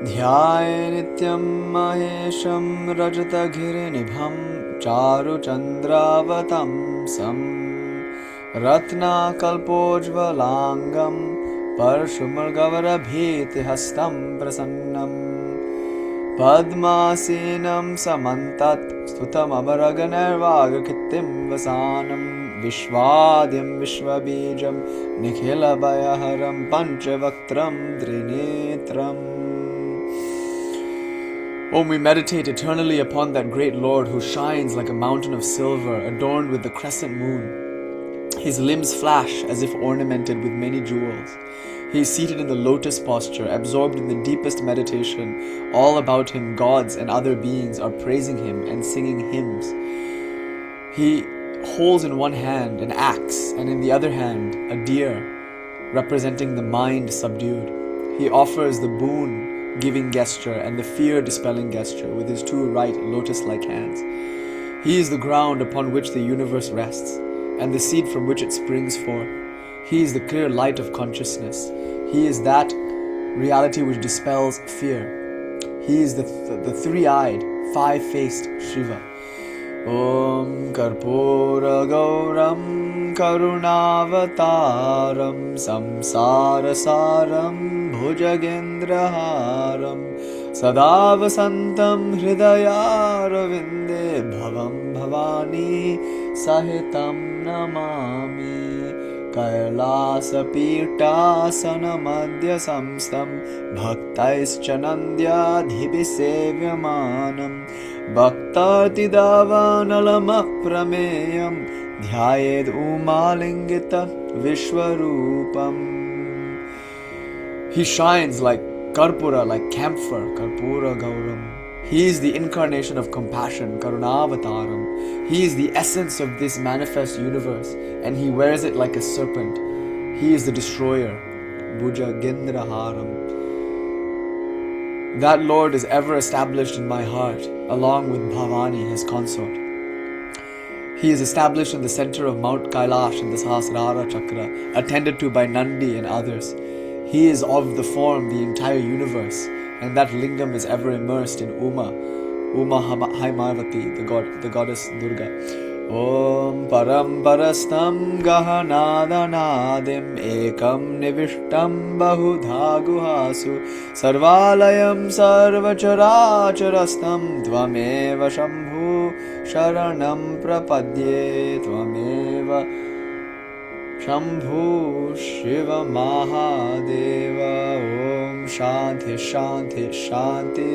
Dhyaye nityam mahesham rajatagirinibham charuchandravatam sam ratna kalpojvalangam parshumargavarabhiti hastam prasannam padmasinam samantat stutam amaraganervagakittim vasanam vishvadyam vishvabijam nikhilabayaharam panchavaktram trinetram. Om, we meditate eternally upon that great Lord who shines like a mountain of silver adorned with the crescent moon. His limbs flash as if ornamented with many jewels. He is seated in the lotus posture, absorbed in the deepest meditation. All about him, gods and other beings are praising him and singing hymns. He holds in one hand an axe and in the other hand a deer, representing the mind subdued. He offers the boon-giving gesture and the fear-dispelling gesture with his two right lotus-like hands. He is the ground upon which the universe rests and the seed from which it springs forth. He is the clear light of consciousness. He is that reality which dispels fear. He is the three-eyed, five-faced Shiva. Om Karpura Gauram Karunavataram Samsarasaram Bhujagendraharam Sadavasantam Hridayaravinде Bhavam Bhavani Sahitam Namami Kailasa Pirtasana Madhya Samstam Bhaktaischa Dhibisevyamanam Bhaktartidavanalama Prameyam Dhyayed Umalingita Vishwarupam. He shines like Karpura, like camphor, Karpura Gauram. He is the incarnation of compassion, Karunavataram. He is the essence of this manifest universe, and he wears it like a serpent. He is the destroyer, Bhujagendraharam. That Lord is ever established in my heart, along with Bhavani, his consort. He is established in the center of Mount Kailash in the Sahasrara Chakra, attended to by Nandi and others. He is of the form, the entire universe, and that lingam is ever immersed in Uma Haimavati, the goddess Durga. Om Paramparastam Gahanadanadim Ekam Nivishtam Bahudha Guhasu Sarvalayam Sarvacharacharastam Tvameva Shambhu Sharanam Prapadye Tvameva Shambhu Shiva Mahadeva. Om Shanti Shanti Shanti.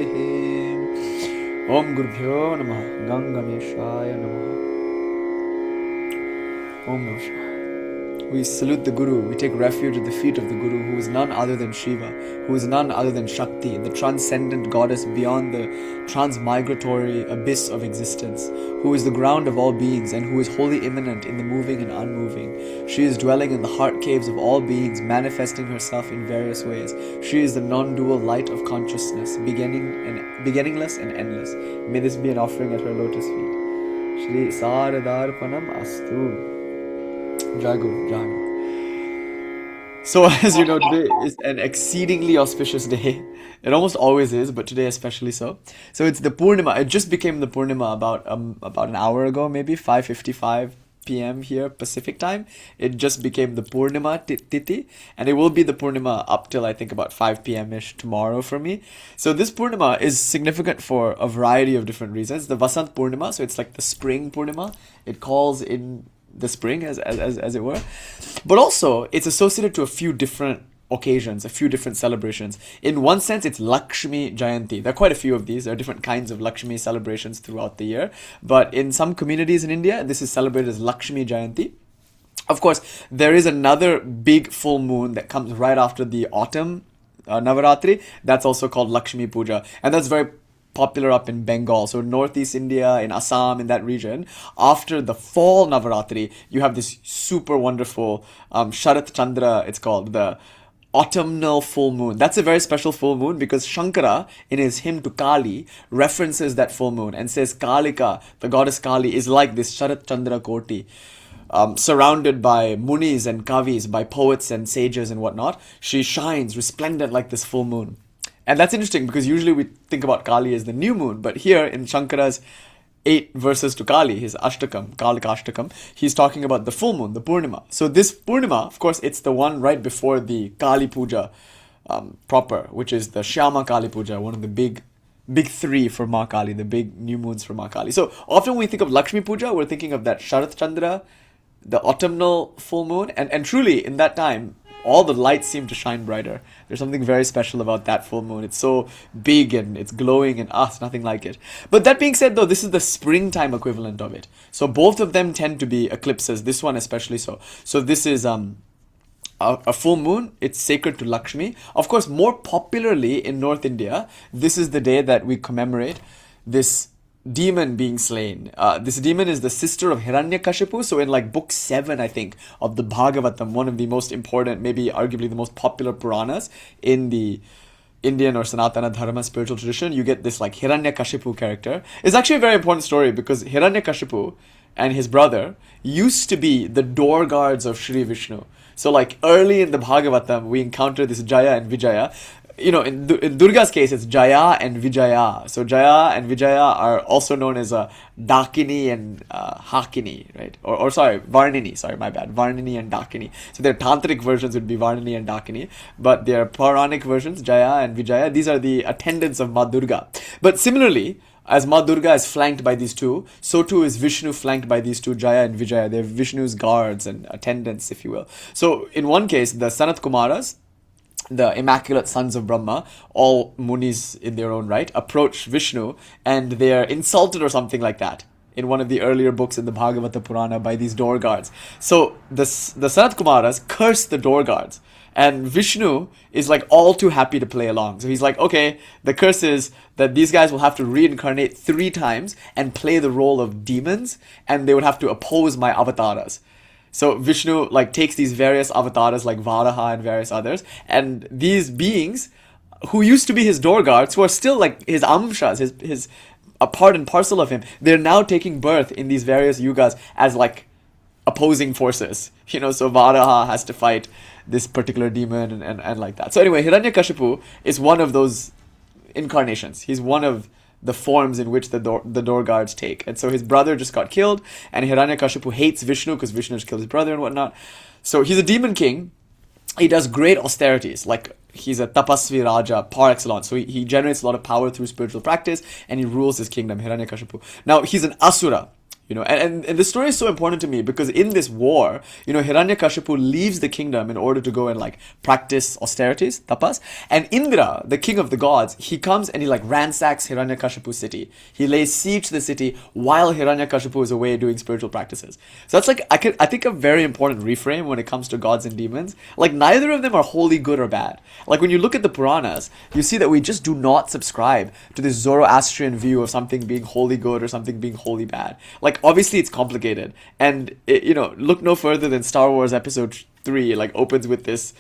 Om Gurubhyo Namah Gangameshaya Namah. Om Namah Shivaya. We salute the Guru. We take refuge at the feet of the Guru, who is none other than Shiva, who is none other than Shakti, the transcendent goddess beyond the transmigratory abyss of existence, who is the ground of all beings and who is wholly immanent in the moving and unmoving. She is dwelling in the heart caves of all beings, manifesting herself in various ways. She is the non-dual light of consciousness, beginningless and endless. May this be an offering at her lotus feet. Shri Saradarpanam Astu. Jai Guru, Jai Guru. So as you know, today is an exceedingly auspicious day. It almost always is, but today especially so. So it's the Purnima. It just became the Purnima about an hour ago, maybe 5:55 p.m. here Pacific time. It just became the Purnima Tithi, and it will be the Purnima up till I think about 5 p.m. ish tomorrow for me. So this Purnima is significant for a variety of different reasons. The Vasant Purnima, so it's like the spring Purnima. It calls in the spring as it were, but also it's associated to a few different occasions, a few different celebrations. In one sense, it's Lakshmi Jayanti. There are quite a few of these. There are different kinds of Lakshmi celebrations throughout the year, but in some communities in India, this is celebrated as Lakshmi Jayanti. Of course, there is another big full moon that comes right after the autumn Navaratri. That's also called Lakshmi Puja, and that's very popular up in Bengal, so northeast India, in Assam, in that region. After the fall Navaratri, you have this super wonderful Sharat Chandra, it's called, the autumnal full moon. That's a very special full moon because Shankara, in his hymn to Kali, references that full moon and says Kalika, the goddess Kali, is like this Sharat Chandra Koti. surrounded by munis and kavis, by poets and sages and whatnot, she shines resplendent like this full moon. And that's interesting because usually we think about Kali as the new moon, but here in Shankara's 8 verses to Kali, his Ashtakam, Kalika Ashtakam, he's talking about the full moon, the Purnima. So this Purnima, of course, it's the one right before the Kali Puja proper, which is the Shyama Kali Puja, one of the big three for Ma Kali, the big new moons for Ma Kali. So often when we think of Lakshmi Puja, we're thinking of that Sharat Chandra, the autumnal full moon, and truly in that time, all the lights seem to shine brighter. There's something very special about that full moon. It's so big and it's glowing and it's nothing like it. But that being said though, this is the springtime equivalent of it. So both of them tend to be eclipses, this one especially so. So this is a full moon, it's sacred to Lakshmi. Of course, more popularly in North India, this is the day that we commemorate this demon being slain. This demon is the sister of Hiranyakashipu. So in like book 7, I think, of the Bhagavatam, one of the most important, maybe arguably the most popular Puranas in the Indian or Sanatana Dharma spiritual tradition, you get this like Hiranyakashipu character. It's actually a very important story because Hiranyakashipu and his brother used to be the door guards of Sri Vishnu. So like early in the Bhagavatam, we encounter this Jaya and Vijaya. You know, in Durga's case, it's Jaya and Vijaya. So Jaya and Vijaya are also known as Dakini and Hakini, right? Or sorry, Varnini. Sorry, my bad. Varnini and Dakini. So their tantric versions would be Varnini and Dakini, but their Puranic versions, Jaya and Vijaya, these are the attendants of Ma Durga. But similarly, as Ma Durga is flanked by these two, so too is Vishnu flanked by these two, Jaya and Vijaya. They're Vishnu's guards and attendants, if you will. So in one case, the Sanat Kumaras, the immaculate sons of Brahma, all munis in their own right, approach Vishnu and they're insulted or something like that in one of the earlier books in the Bhagavata Purana by these door guards. So the Sanat Kumaras curse the door guards and Vishnu is like all too happy to play along. So he's like, okay, the curse is that these guys will have to reincarnate 3 times and play the role of demons and they would have to oppose my avataras. So Vishnu like takes these various avatars like Varaha and various others, and these beings who used to be his door guards, who are still like his amshas, his a part and parcel of him, they're now taking birth in these various yugas as like opposing forces. You know, so Varaha has to fight this particular demon and like that. So anyway, Hiranyakashipu is one of those incarnations. He's one of the forms in which the door guards take. And so his brother just got killed, and Hiranyakashipu hates Vishnu because Vishnu just killed his brother and whatnot. So he's a demon king. He does great austerities, like he's a tapasvi raja par excellence. So he generates a lot of power through spiritual practice, and he rules his kingdom, Hiranyakashipu. Now he's an asura. You know, and this story is so important to me because in this war, you know, Hiranyakashipu leaves the kingdom in order to go and like practice austerities, tapas. And Indra, the king of the gods, he comes and he like ransacks Hiranyakashipu's city. He lays siege to the city while Hiranyakashipu is away doing spiritual practices. So that's like, I think a very important reframe when it comes to gods and demons. Like neither of them are wholly good or bad. Like when you look at the Puranas, you see that we just do not subscribe to this Zoroastrian view of something being wholly good or something being wholly bad. Like obviously it's complicated, and you know, look no further than Star Wars Episode 3 like opens with this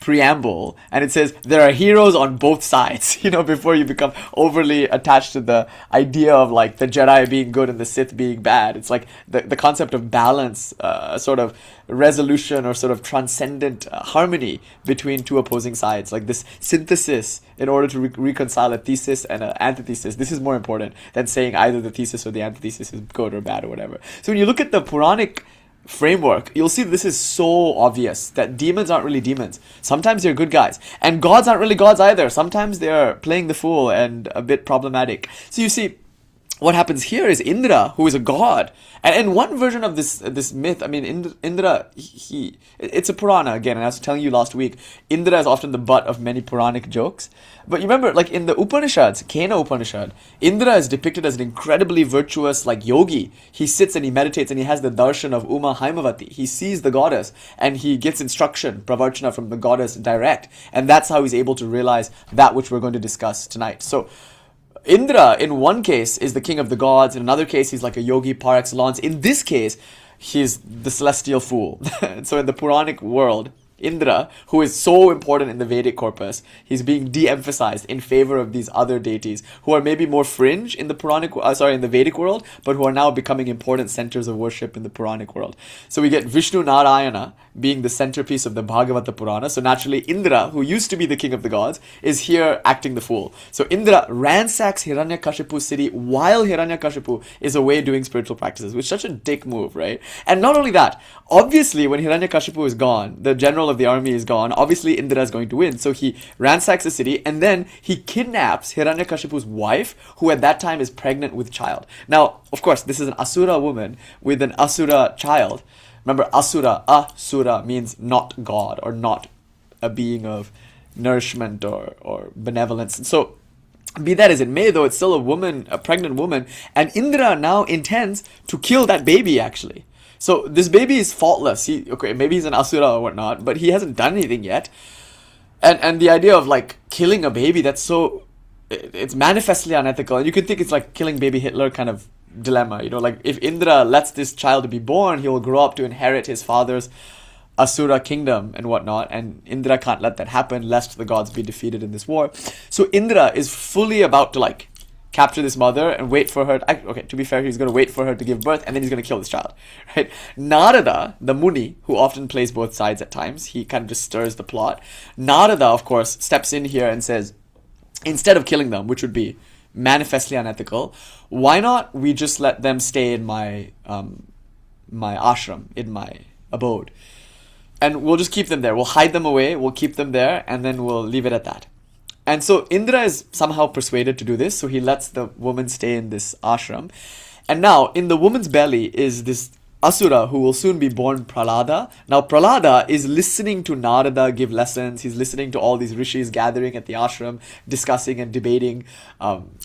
preamble, and it says there are heroes on both sides, you know, before you become overly attached to the idea of like the Jedi being good and the Sith being bad. It's like the concept of balance, sort of resolution or sort of transcendent harmony between two opposing sides, like this synthesis in order to reconcile a thesis and an antithesis. This is more important than saying either the thesis or the antithesis is good or bad or whatever. So when you look at the Puranic framework, you'll see this is so obvious that demons aren't really demons. Sometimes they're good guys, and gods aren't really gods either. Sometimes they're playing the fool and a bit problematic. So you see, what happens here is Indra, who is a god, and in one version of this myth, I mean, Indra, it's a Purana again, and I was telling you last week, Indra is often the butt of many Puranic jokes. But you remember, like in the Upanishads, Kena Upanishad, Indra is depicted as an incredibly virtuous, like yogi. He sits and he meditates and he has the darshan of Uma Haimavati. He sees the goddess and he gets instruction, pravarchana from the goddess direct, and that's how he's able to realize that which we're going to discuss tonight. So Indra, in one case, is the king of the gods. In another case, he's like a yogi par excellence. In this case, he's the celestial fool. So in the Puranic world, Indra, who is so important in the Vedic corpus, he's being de-emphasized in favor of these other deities who are maybe more fringe in the in the Vedic world, but who are now becoming important centers of worship in the Puranic world. So we get Vishnu Narayana being the centerpiece of the Bhagavata Purana. So naturally, Indra, who used to be the king of the gods, is here acting the fool. So Indra ransacks Hiranyakashipu's city while Hiranyakashipu is away doing spiritual practices, which is such a dick move, right? And not only that, obviously when Hiranyakashipu is gone, the general of the army is gone, obviously Indra is going to win. So he ransacks the city and then he kidnaps Hiranyakashipu's wife, who at that time is pregnant with child. Now, of course, this is an Asura woman with an Asura child. Remember, Asura means not God or not a being of nourishment or benevolence. And so, be that as it may, though, it's still a woman, a pregnant woman, and Indra now intends to kill that baby, actually. So this baby is faultless. Maybe he's an Asura or whatnot, but he hasn't done anything yet. And the idea of like killing a baby, it's manifestly unethical. And you could think it's like killing baby Hitler kind of dilemma. Like if Indra lets this child be born, he will grow up to inherit his father's Asura kingdom and whatnot, and Indra can't let that happen lest the gods be defeated in this war. So Indra is fully about to like capture this mother and wait for her. To be fair, he's going to wait for her to give birth and then he's going to kill this child, right? Narada, the Muni, who often plays both sides at times, he kind of just stirs the plot. Narada, of course, steps in here and says, instead of killing them, which would be manifestly unethical, why not we just let them stay in my ashram, in my abode? And we'll just keep them there. We'll hide them away, we'll keep them there, and then we'll leave it at that. And so Indra is somehow persuaded to do this, so he lets the woman stay in this ashram. And now, in the woman's belly is this Asura who will soon be born Prahlāda. Now, Prahlāda is listening to Narada give lessons. He's listening to all these rishis gathering at the ashram, discussing and debating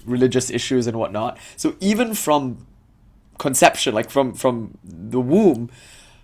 religious issues and whatnot. So even from conception, like from the womb,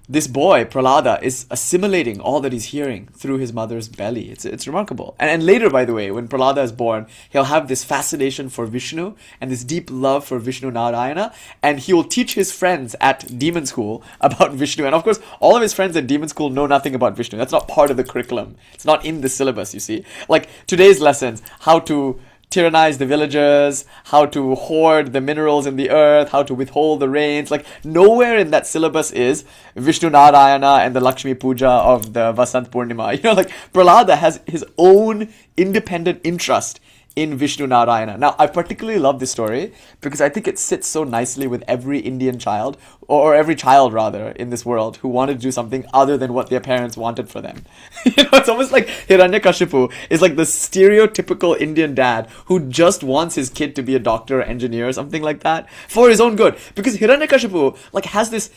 this boy, Prahlāda, is assimilating all that he's hearing through his mother's belly. It's remarkable. And later, by the way, when Prahlāda is born, he'll have this fascination for Vishnu and this deep love for Vishnu Narayana, and he will teach his friends at demon school about Vishnu. And of course, all of his friends at demon school know nothing about Vishnu. That's not part of the curriculum. It's not in the syllabus, you see. Like today's lessons, how to tyrannize the villagers, how to hoard the minerals in the earth, how to withhold the rains. Like nowhere in that syllabus is Vishnu Narayana and the Lakshmi Puja of the Vasant Purnima. Like Prahlāda has his own independent interest in Vishnu Narayana. Now, I particularly love this story because I think it sits so nicely with every Indian child, or every child rather, in this world who wanted to do something other than what their parents wanted for them. It's almost like Hiranyakashipu is like the stereotypical Indian dad who just wants his kid to be a doctor or engineer or something like that for his own good. Because Hiranyakashipu like has this,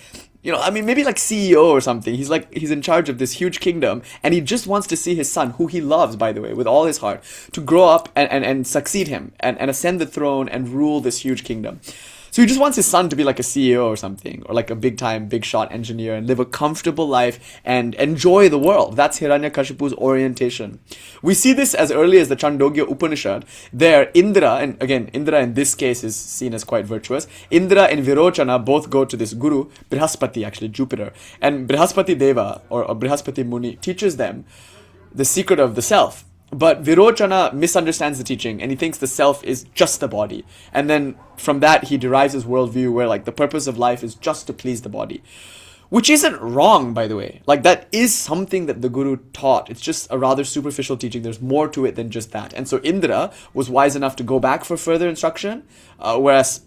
maybe like CEO or something. He's in charge of this huge kingdom, and he just wants to see his son, who he loves, by the way, with all his heart, to grow up and succeed him and ascend the throne and rule this huge kingdom. So he just wants his son to be like a CEO or something, or like a big shot engineer and live a comfortable life and enjoy the world. That's Hiranyakashipu's orientation. We see this as early as the Chandogya Upanishad. There, Indra, and again, Indra in this case is seen as quite virtuous. Indra and Virochana both go to this guru, Brihaspati, actually, Jupiter. And Brihaspati Deva, or Brihaspati Muni, teaches them the secret of the self. But Virochana misunderstands the teaching and he thinks the self is just the body. And then from that he derives his worldview where like the purpose of life is just to please the body. Which isn't wrong, by the way. Like that is something that the guru taught. It's just a rather superficial teaching. There's more to it than just that. And so Indra was wise enough to go back for further instruction, whereas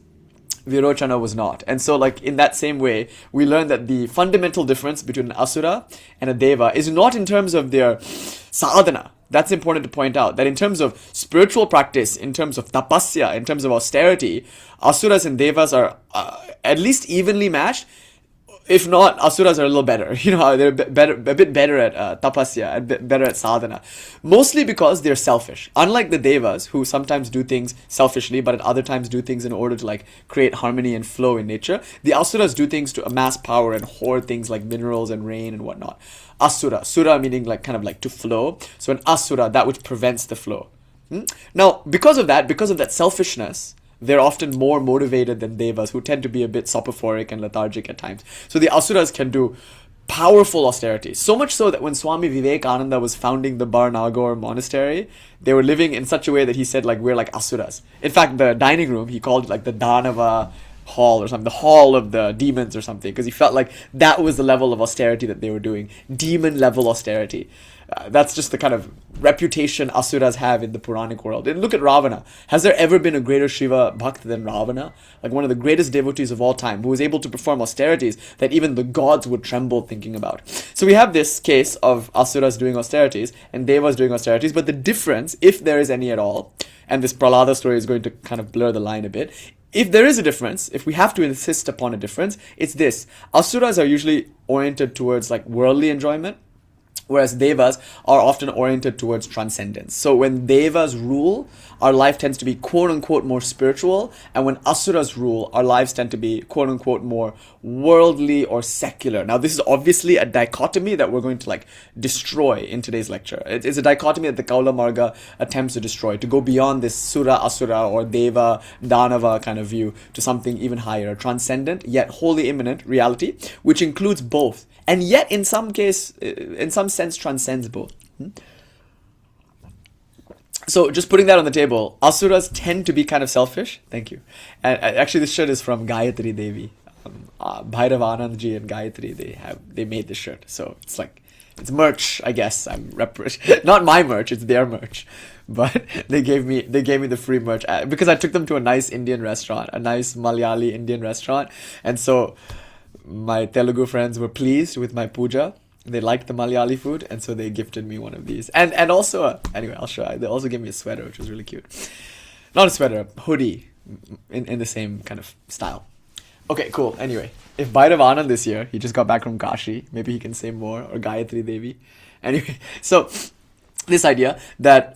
Virochana was not. And so like in that same way, we learn that the fundamental difference between an Asura and a Deva is not in terms of their sadhana. That's important to point out, that in terms of spiritual practice, in terms of tapasya, in terms of austerity, Asuras and Devas are at least evenly matched. If not, Asuras are a little better. They're a bit better at tapasya, a bit better at sadhana. Mostly because they're selfish. Unlike the Devas, who sometimes do things selfishly, but at other times do things in order to like create harmony and flow in nature, the Asuras do things to amass power and hoard things like minerals and rain and whatnot. Asura. Sura meaning like kind of like to flow. So an Asura, that which prevents the flow. Now, because of that selfishness, they're often more motivated than Devas, who tend to be a bit soporific and lethargic at times. So the Asuras can do powerful austerity. So much so that when Swami Vivekananda was founding the Barnagore monastery, they were living in such a way that he said, like, we're like asuras. In fact, the dining room, he called it like the Danava hall or something, the hall of the demons or something, because he felt like that was the level of austerity that they were doing. Demon level austerity. That's just the kind of reputation asuras have in the Puranic world. And look at Ravana. Has there ever been a greater Shiva bhakt than Ravana? Like one of the greatest devotees of all time, who was able to perform austerities that even the gods would tremble thinking about. So we have this case of asuras doing austerities and devas doing austerities, but the difference, if there is any at all, and this Prahlāda story is going to kind of blur the line a bit, if there is a difference, if we have to insist upon a difference, it's this. Asuras are usually oriented towards like worldly enjoyment, whereas devas are often oriented towards transcendence. So when devas rule, our life tends to be quote-unquote more spiritual, and when asuras rule, our lives tend to be quote-unquote more worldly or secular. Now this is obviously a dichotomy that we're going to like destroy in today's lecture. It's a dichotomy that the Kaula Marga attempts to destroy, to go beyond this sura asura or deva danava kind of view to something even higher, transcendent yet wholly immanent reality, which includes both, and yet in some sense transcends both. So just putting that on the table, asuras tend to be kind of selfish. Thank you. And actually this shirt is from Gayatri Devi. Bhairav Anandji and Gayatri, they made this shirt. So it's like, it's merch, I guess. Not my merch, it's their merch. But they gave me the free merch because I took them to a nice Indian restaurant, a nice Malayali Indian restaurant. And so my Telugu friends were pleased with my puja. They liked the Malayali food, and so they gifted me one of these. And also, anyway, I'll show you. They also gave me a sweater, which was really cute. Not a sweater, a hoodie in the same kind of style. Okay, cool. Anyway, if Bhairav Anand this year, he just got back from Kashi, maybe he can say more, or Gayatri Devi. Anyway, so this idea that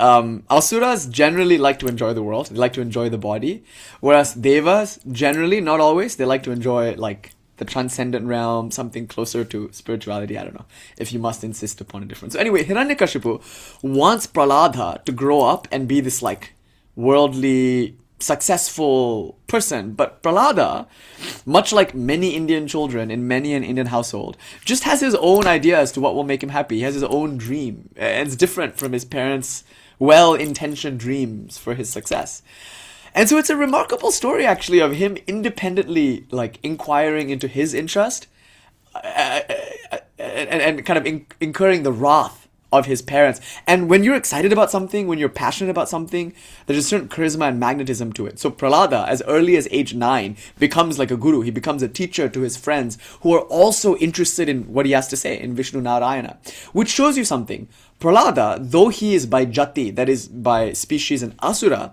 asuras generally like to enjoy the world, they like to enjoy the body, whereas devas generally, not always, they like to enjoy like the transcendent realm, something closer to spirituality. I don't know if you must insist upon a difference. So anyway, Hiranyakashipu wants Prahlāda to grow up and be this like worldly, successful person. But Prahlāda, much like many Indian children in many an Indian household, just has his own idea as to what will make him happy. He has his own dream. And it's different from his parents' well-intentioned dreams for his success. And so it's a remarkable story, actually, of him independently, like, inquiring into his interest and kind of incurring the wrath of his parents. And when you're excited about something, when you're passionate about something, there's a certain charisma and magnetism to it. So Prahlāda, as early as age 9, becomes like a guru. He becomes a teacher to his friends who are also interested in what he has to say, in Vishnu Narayana, which shows you something. Prahlāda, though he is by jati, that is by species an asura,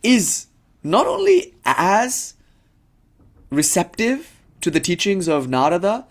is not only as receptive to the teachings of Narada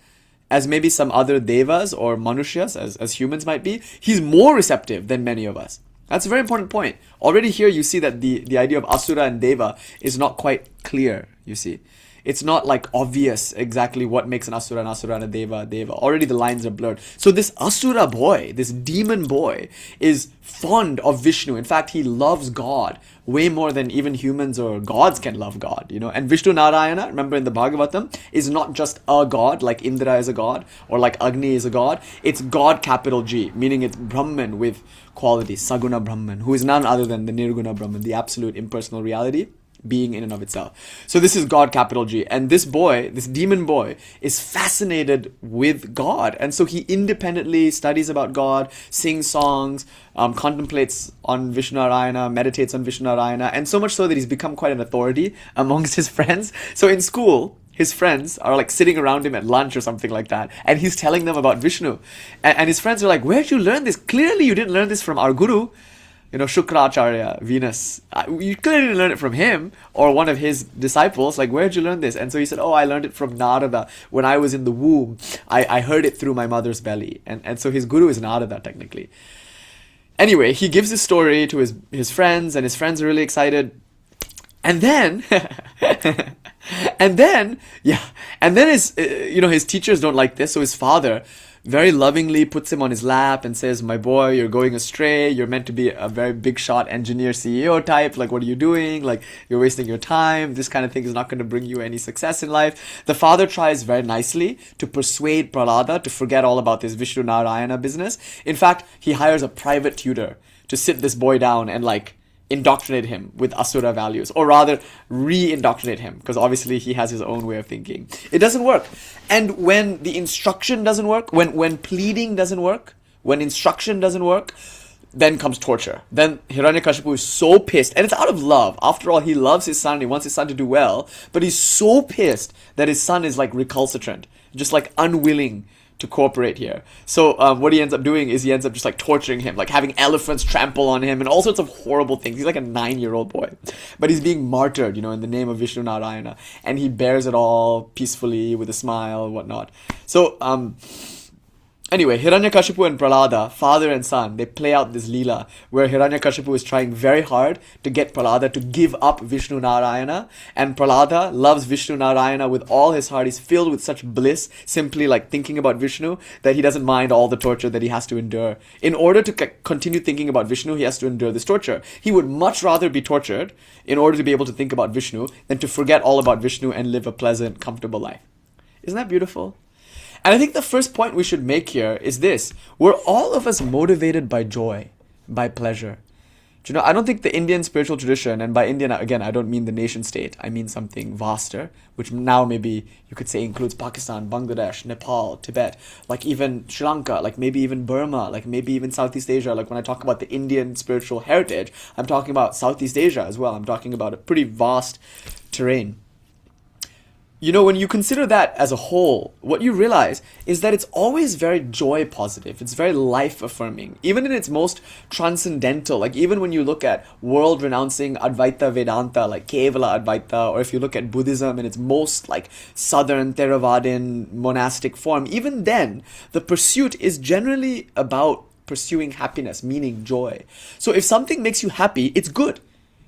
as maybe some other devas or manushyas, as humans might be, he's more receptive than many of us. That's a very important point. Already here you see that the idea of asura and deva is not quite clear, you see. It's not like obvious exactly what makes an asura and a deva. Already the lines are blurred. So this asura boy, this demon boy, is fond of Vishnu. In fact, he loves God way more than even humans or gods can love God, you know. And Vishnu Narayana, remember in the Bhagavatam, is not just a god, like Indra is a god, or like Agni is a god. It's God, capital G, meaning it's Brahman with qualities, Saguna Brahman, who is none other than the Nirguna Brahman, the absolute impersonal reality, being in and of itself. So this is God, capital G. And this boy, this demon boy, is fascinated with God. And so he independently studies about God, sings songs, contemplates on Vishnu Narayana, meditates on Vishnu Narayana, and so much so that he's become quite an authority amongst his friends. So in school, his friends are like sitting around him at lunch or something like that, and he's telling them about Vishnu. And his friends are like, where'd you learn this? Clearly you didn't learn this from our guru, you know, Shukracharya, Venus. You clearly didn't learn it from him or one of his disciples. Like, where'd you learn this? And so he said, oh, I learned it from Narada. When I was in the womb, I heard it through my mother's belly. And so his guru is Narada, technically. Anyway, he gives this story to his friends, and his friends are really excited. And then, and then his, his teachers don't like this. So his father very lovingly puts him on his lap and says, my boy, you're going astray. You're meant to be a very big shot engineer CEO type. Like, what are you doing? Like, you're wasting your time. This kind of thing is not going to bring you any success in life. The father tries very nicely to persuade Prahlāda to forget all about this Vishnu Narayana business. In fact, he hires a private tutor to sit this boy down and like indoctrinate him with asura values, or rather re-indoctrinate him, because obviously he has his own way of thinking. It doesn't work. And when the instruction doesn't work, when pleading doesn't work, when instruction doesn't work, then comes torture. Then Hiranyakashipu is so pissed, and it's out of love. After all, he loves his son and he wants his son to do well, but he's so pissed that his son is like recalcitrant, just like unwilling to cooperate here. So what he ends up doing is he ends up just like torturing him, like having elephants trample on him and all sorts of horrible things. He's like a 9-year-old boy, but he's being martyred, in the name of Vishnu Narayana, and he bears it all peacefully with a smile and whatnot. So anyway, Hiranyakashipu and Prahlāda, father and son, they play out this Leela where Hiranyakashipu is trying very hard to get Prahlāda to give up Vishnu Narayana, and Prahlāda loves Vishnu Narayana with all his heart. He's filled with such bliss, simply like thinking about Vishnu, that he doesn't mind all the torture that he has to endure. In order to continue thinking about Vishnu, he has to endure this torture. He would much rather be tortured in order to be able to think about Vishnu than to forget all about Vishnu and live a pleasant, comfortable life. Isn't that beautiful? And I think the first point we should make here is this. We're all of us motivated by joy, by pleasure. I don't think the Indian spiritual tradition, and by Indian, again, I don't mean the nation state, I mean something vaster, which now maybe you could say includes Pakistan, Bangladesh, Nepal, Tibet, like even Sri Lanka, like maybe even Burma, like maybe even Southeast Asia. Like when I talk about the Indian spiritual heritage, I'm talking about Southeast Asia as well. I'm talking about a pretty vast terrain. When you consider that as a whole, what you realize is that it's always very joy positive. It's very life affirming, even in its most transcendental. Like even when you look at world renouncing Advaita Vedanta, like Kevala Advaita, or if you look at Buddhism in its most like southern Theravadin monastic form, even then the pursuit is generally about pursuing happiness, meaning joy. So if something makes you happy, it's good.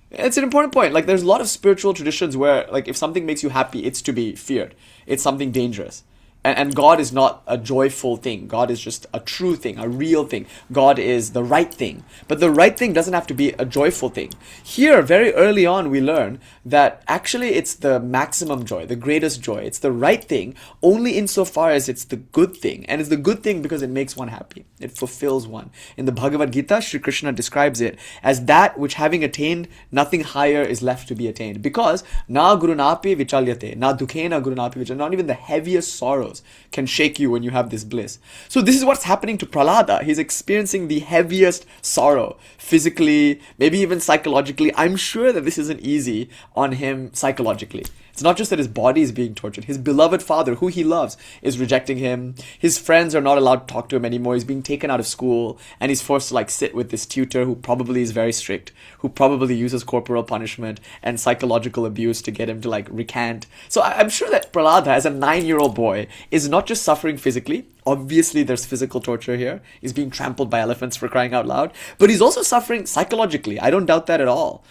It's an important point. Like there's a lot of spiritual traditions where like if something makes you happy, it's to be feared. It's something dangerous. And God is not a joyful thing. God is just a true thing, a real thing. God is the right thing. But the right thing doesn't have to be a joyful thing. Here, very early on, we learn that actually it's the maximum joy, the greatest joy. It's the right thing only insofar as it's the good thing. And it's the good thing because it makes one happy. It fulfills one. In the Bhagavad Gita, Sri Krishna describes it as that which having attained, nothing higher is left to be attained. Because na gurunapi vichalyate, na dukhena gurunapi vichalyate, not even the heaviest sorrows can shake you when you have this bliss. So this is what's happening to Prahlāda. He's experiencing the heaviest sorrow, physically, maybe even psychologically. I'm sure that this isn't easy on him psychologically. It's not just that his body is being tortured. His beloved father, who he loves, is rejecting him. His friends are not allowed to talk to him anymore. He's being taken out of school, and he's forced to like sit with this tutor who probably is very strict, who probably uses corporal punishment and psychological abuse to get him to like recant. So I'm sure that Prahlāda, as a 9-year-old boy, is not just suffering physically. Obviously, there's physical torture here. He's being trampled by elephants, for crying out loud. But he's also suffering psychologically. I don't doubt that at all.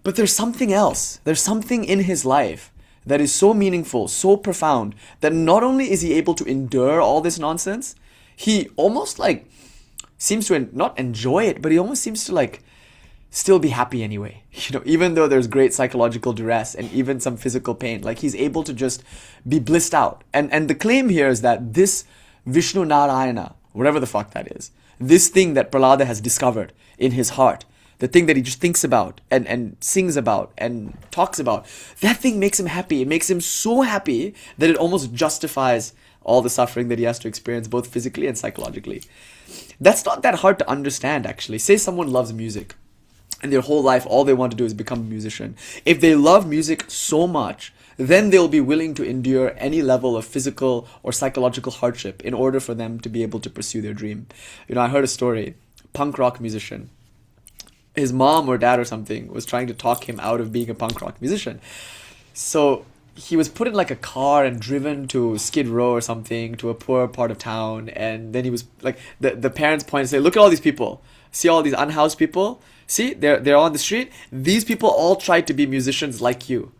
But there's something else. There's something in his life that is so meaningful, so profound, that not only is he able to endure all this nonsense, he almost like seems to not enjoy it, but he almost seems to like still be happy anyway. Even though there's great psychological duress and even some physical pain, like he's able to just be blissed out. And the claim here is that this Vishnu Narayana, whatever the fuck that is, this thing that Prahlāda has discovered in his heart, the thing that he just thinks about and sings about and talks about, that thing makes him happy. It makes him so happy that it almost justifies all the suffering that he has to experience, both physically and psychologically. That's not that hard to understand, actually. Say someone loves music, and their whole life, all they want to do is become a musician. If they love music so much, then they'll be willing to endure any level of physical or psychological hardship in order for them to be able to pursue their dream. I heard a story, punk rock musician. His mom or dad or something was trying to talk him out of being a punk rock musician. So he was put in like a car and driven to Skid Row or something, to a poor part of town, and then he was like, the parents point and say, look at all these people, see all these unhoused people, see, they're on the street, these people all tried to be musicians like you.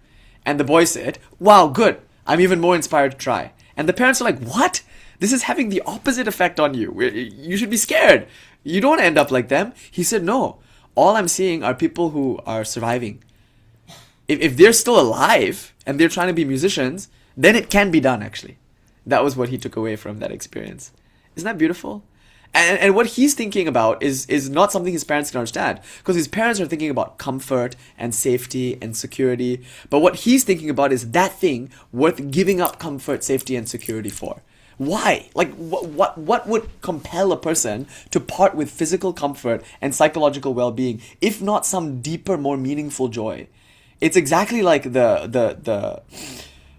And the boy said, wow, good, I'm even more inspired to try. And the parents are like, what? This is having the opposite effect on you. You should be scared. You don't end up like them. He said, no, all I'm seeing are people who are surviving. If they're still alive and they're trying to be musicians, then it can be done, actually. That was what he took away from that experience. Isn't that beautiful? And what he's thinking about is not something his parents can understand, because his parents are thinking about comfort and safety and security. But what he's thinking about is that thing worth giving up comfort, safety, and security for. Why? Like, what would compel a person to part with physical comfort and psychological well-being, if not some deeper, more meaningful joy? It's exactly like the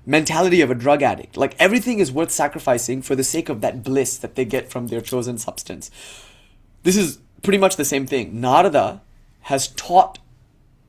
mentality of a drug addict. Like, everything is worth sacrificing for the sake of that bliss that they get from their chosen substance. This is pretty much the same thing. Narada has taught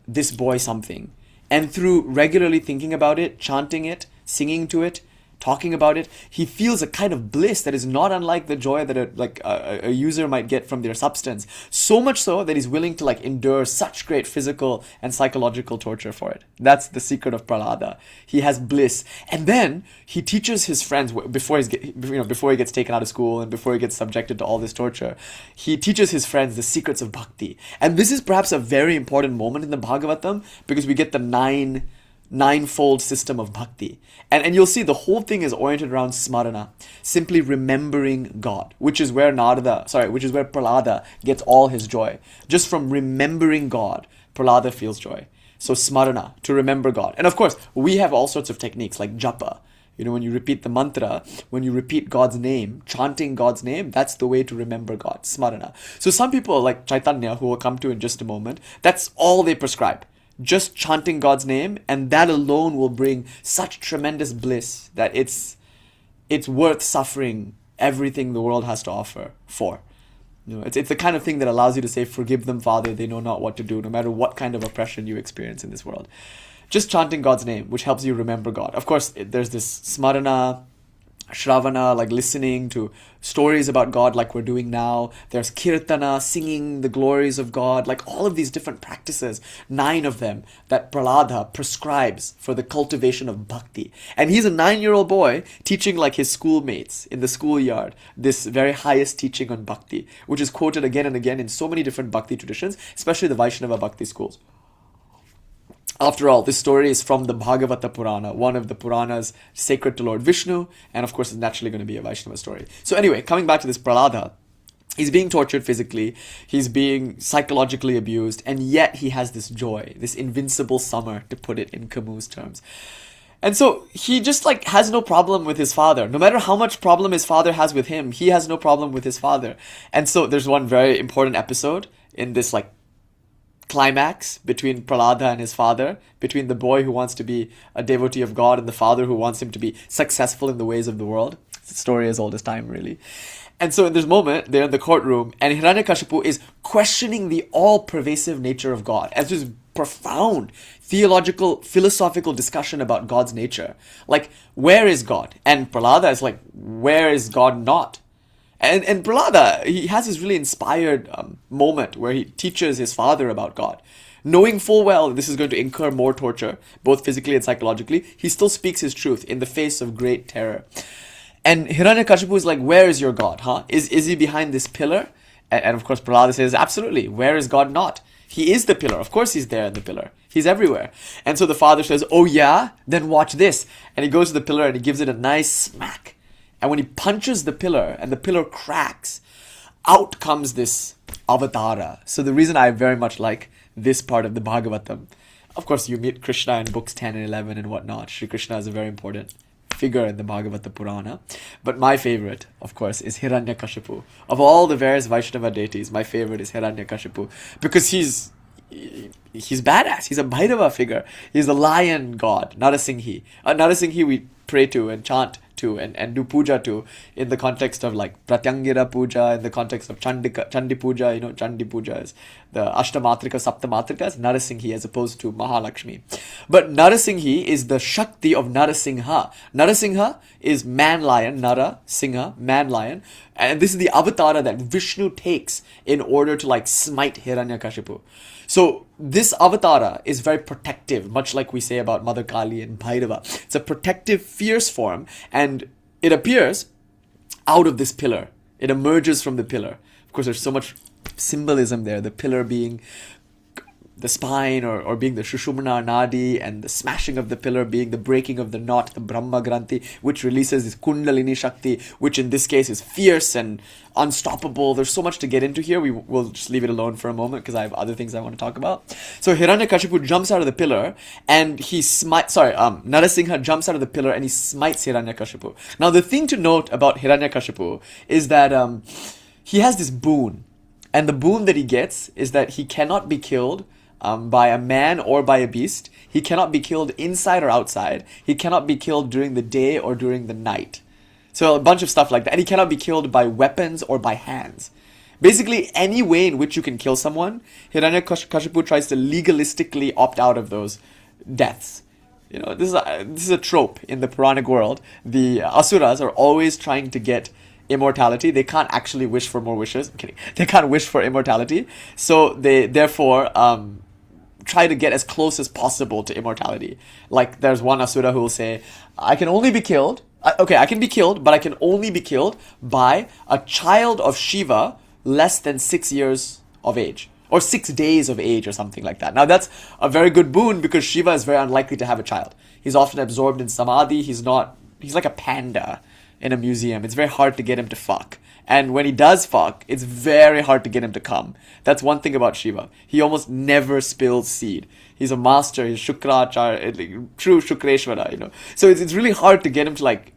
this boy something, and through regularly thinking about it, chanting it, singing to it, talking about it, he feels a kind of bliss that is not unlike the joy that a user might get from their substance. So much so that he's willing to endure such great physical and psychological torture for it. That's the secret of Prahlāda. He has bliss, and then he teaches his friends before he gets taken out of school and before he gets subjected to all this torture. He teaches his friends the secrets of bhakti, and this is perhaps a very important moment in the Bhagavatam, because we get the ninefold system of bhakti. And you'll see the whole thing is oriented around smarana, simply remembering God, which is where Prahlāda gets all his joy. Just from remembering God, Prahlāda feels joy. So smarana, to remember God. And of course, we have all sorts of techniques like japa. When you repeat the mantra, when you repeat God's name, chanting God's name, that's the way to remember God, smarana. So some people like Chaitanya, who we'll come to in just a moment, that's all they prescribe. Just chanting God's name, and that alone will bring such tremendous bliss that it's worth suffering everything the world has to offer for. It's the kind of thing that allows you to say, forgive them, Father, they know not what to do, no matter what kind of oppression you experience in this world. Just chanting God's name, which helps you remember God. Of course, there's this smarana, Shravana, like listening to stories about God like we're doing now. There's Kirtana, singing the glories of God, like all of these different practices, 9 of them, that Prahlāda prescribes for the cultivation of bhakti. And he's a 9-year-old boy teaching like his schoolmates in the schoolyard this very highest teaching on bhakti, which is quoted again and again in so many different bhakti traditions, especially the Vaishnava bhakti schools. After all, this story is from the Bhagavata Purana, one of the Puranas sacred to Lord Vishnu, and of course it's naturally going to be a Vaishnava story. So anyway, coming back to this Prahlāda, he's being tortured physically, he's being psychologically abused, and yet he has this joy, this invincible summer, to put it in Camus' terms. And so he just has no problem with his father. No matter how much problem his father has with him, he has no problem with his father. And so there's one very important episode in this climax between Prahlāda and his father, between the boy who wants to be a devotee of God and the father who wants him to be successful in the ways of the world. It's a story as old as time, really. And so in this moment, they're in the courtroom, and Hiranyakashipu is questioning the all-pervasive nature of God, as this profound theological, philosophical discussion about God's nature. Like, where is God? And Prahlāda is like, where is God not? And Prahlāda, he has this really inspired moment where he teaches his father about God. Knowing full well this is going to incur more torture, both physically and psychologically, he still speaks his truth in the face of great terror. And Hiranyakashipu is like, where is your God, huh? Is he behind this pillar? And of course Prahlāda says, absolutely, where is God not? He is the pillar. Of course he's there in the pillar. He's everywhere. And so the father says, oh yeah? Then watch this. And he goes to the pillar and he gives it a nice smack. And when he punches the pillar and the pillar cracks, out comes this avatara. So the reason I very much like this part of the Bhagavatam, of course you meet Krishna in books 10 and 11 and whatnot. Sri Krishna is a very important figure in the Bhagavata Purana. But my favorite, of course, is Hiranyakashipu. Of all the various Vaishnava deities, my favorite is Hiranyakashipu, because he's badass. He's a Bhairava figure. He's the lion god, Narasimha. Narasimha we pray to and chant to and do puja to in the context of like Pratyangira puja, in the context of Chandi puja. Chandi puja is the Ashtamatrika, Saptamatrikas, Narasinghi as opposed to Mahalakshmi. But Narasinghi is the Shakti of Narasimha. Narasimha is man lion, Nara, Singha, man lion. And this is the avatara that Vishnu takes in order to like smite Hiranyakashipu. So this avatara is very protective, much like we say about Mother Kali and Bhairava. It's a protective, fierce form, and it appears out of this pillar. It emerges from the pillar. Of course, there's so much symbolism there, the pillar being the spine or being the Shushumna Nadi, and the smashing of the pillar being the breaking of the knot, the Brahma Granthi, which releases this Kundalini Shakti, which in this case is fierce and unstoppable. There's so much to get into here. We'll just leave it alone for a moment because I have other things I want to talk about. So Hiranyakashipu jumps out of the pillar and he Narasimha jumps out of the pillar and he smites Hiranyakashipu. Now the thing to note about Hiranyakashipu is that he has this boon. And the boon that he gets is that he cannot be killed by a man or by a beast. He cannot be killed inside or outside. He cannot be killed during the day or during the night. So a bunch of stuff like that. And he cannot be killed by weapons or by hands. Basically, any way in which you can kill someone, Hiranyakashipu tries to legalistically opt out of those deaths. This is a trope in the Puranic world. The Asuras are always trying to get immortality. They can't actually wish for more wishes. I'm kidding. They can't wish for immortality. So they therefore try to get as close as possible to immortality. Like there's one Asura who will say, I can only be killed. I can be killed, but I can only be killed by a child of Shiva less than 6 years of age. Or 6 days of age or something like that. Now that's a very good boon because Shiva is very unlikely to have a child. He's often absorbed in samadhi. He's like a panda in a museum. It's very hard to get him to fuck. And when he does fuck, it's very hard to get him to come. That's one thing about Shiva. He almost never spills seed. He's a master. He's Shukrachar, true Shukreshwara, So it's really hard to get him to like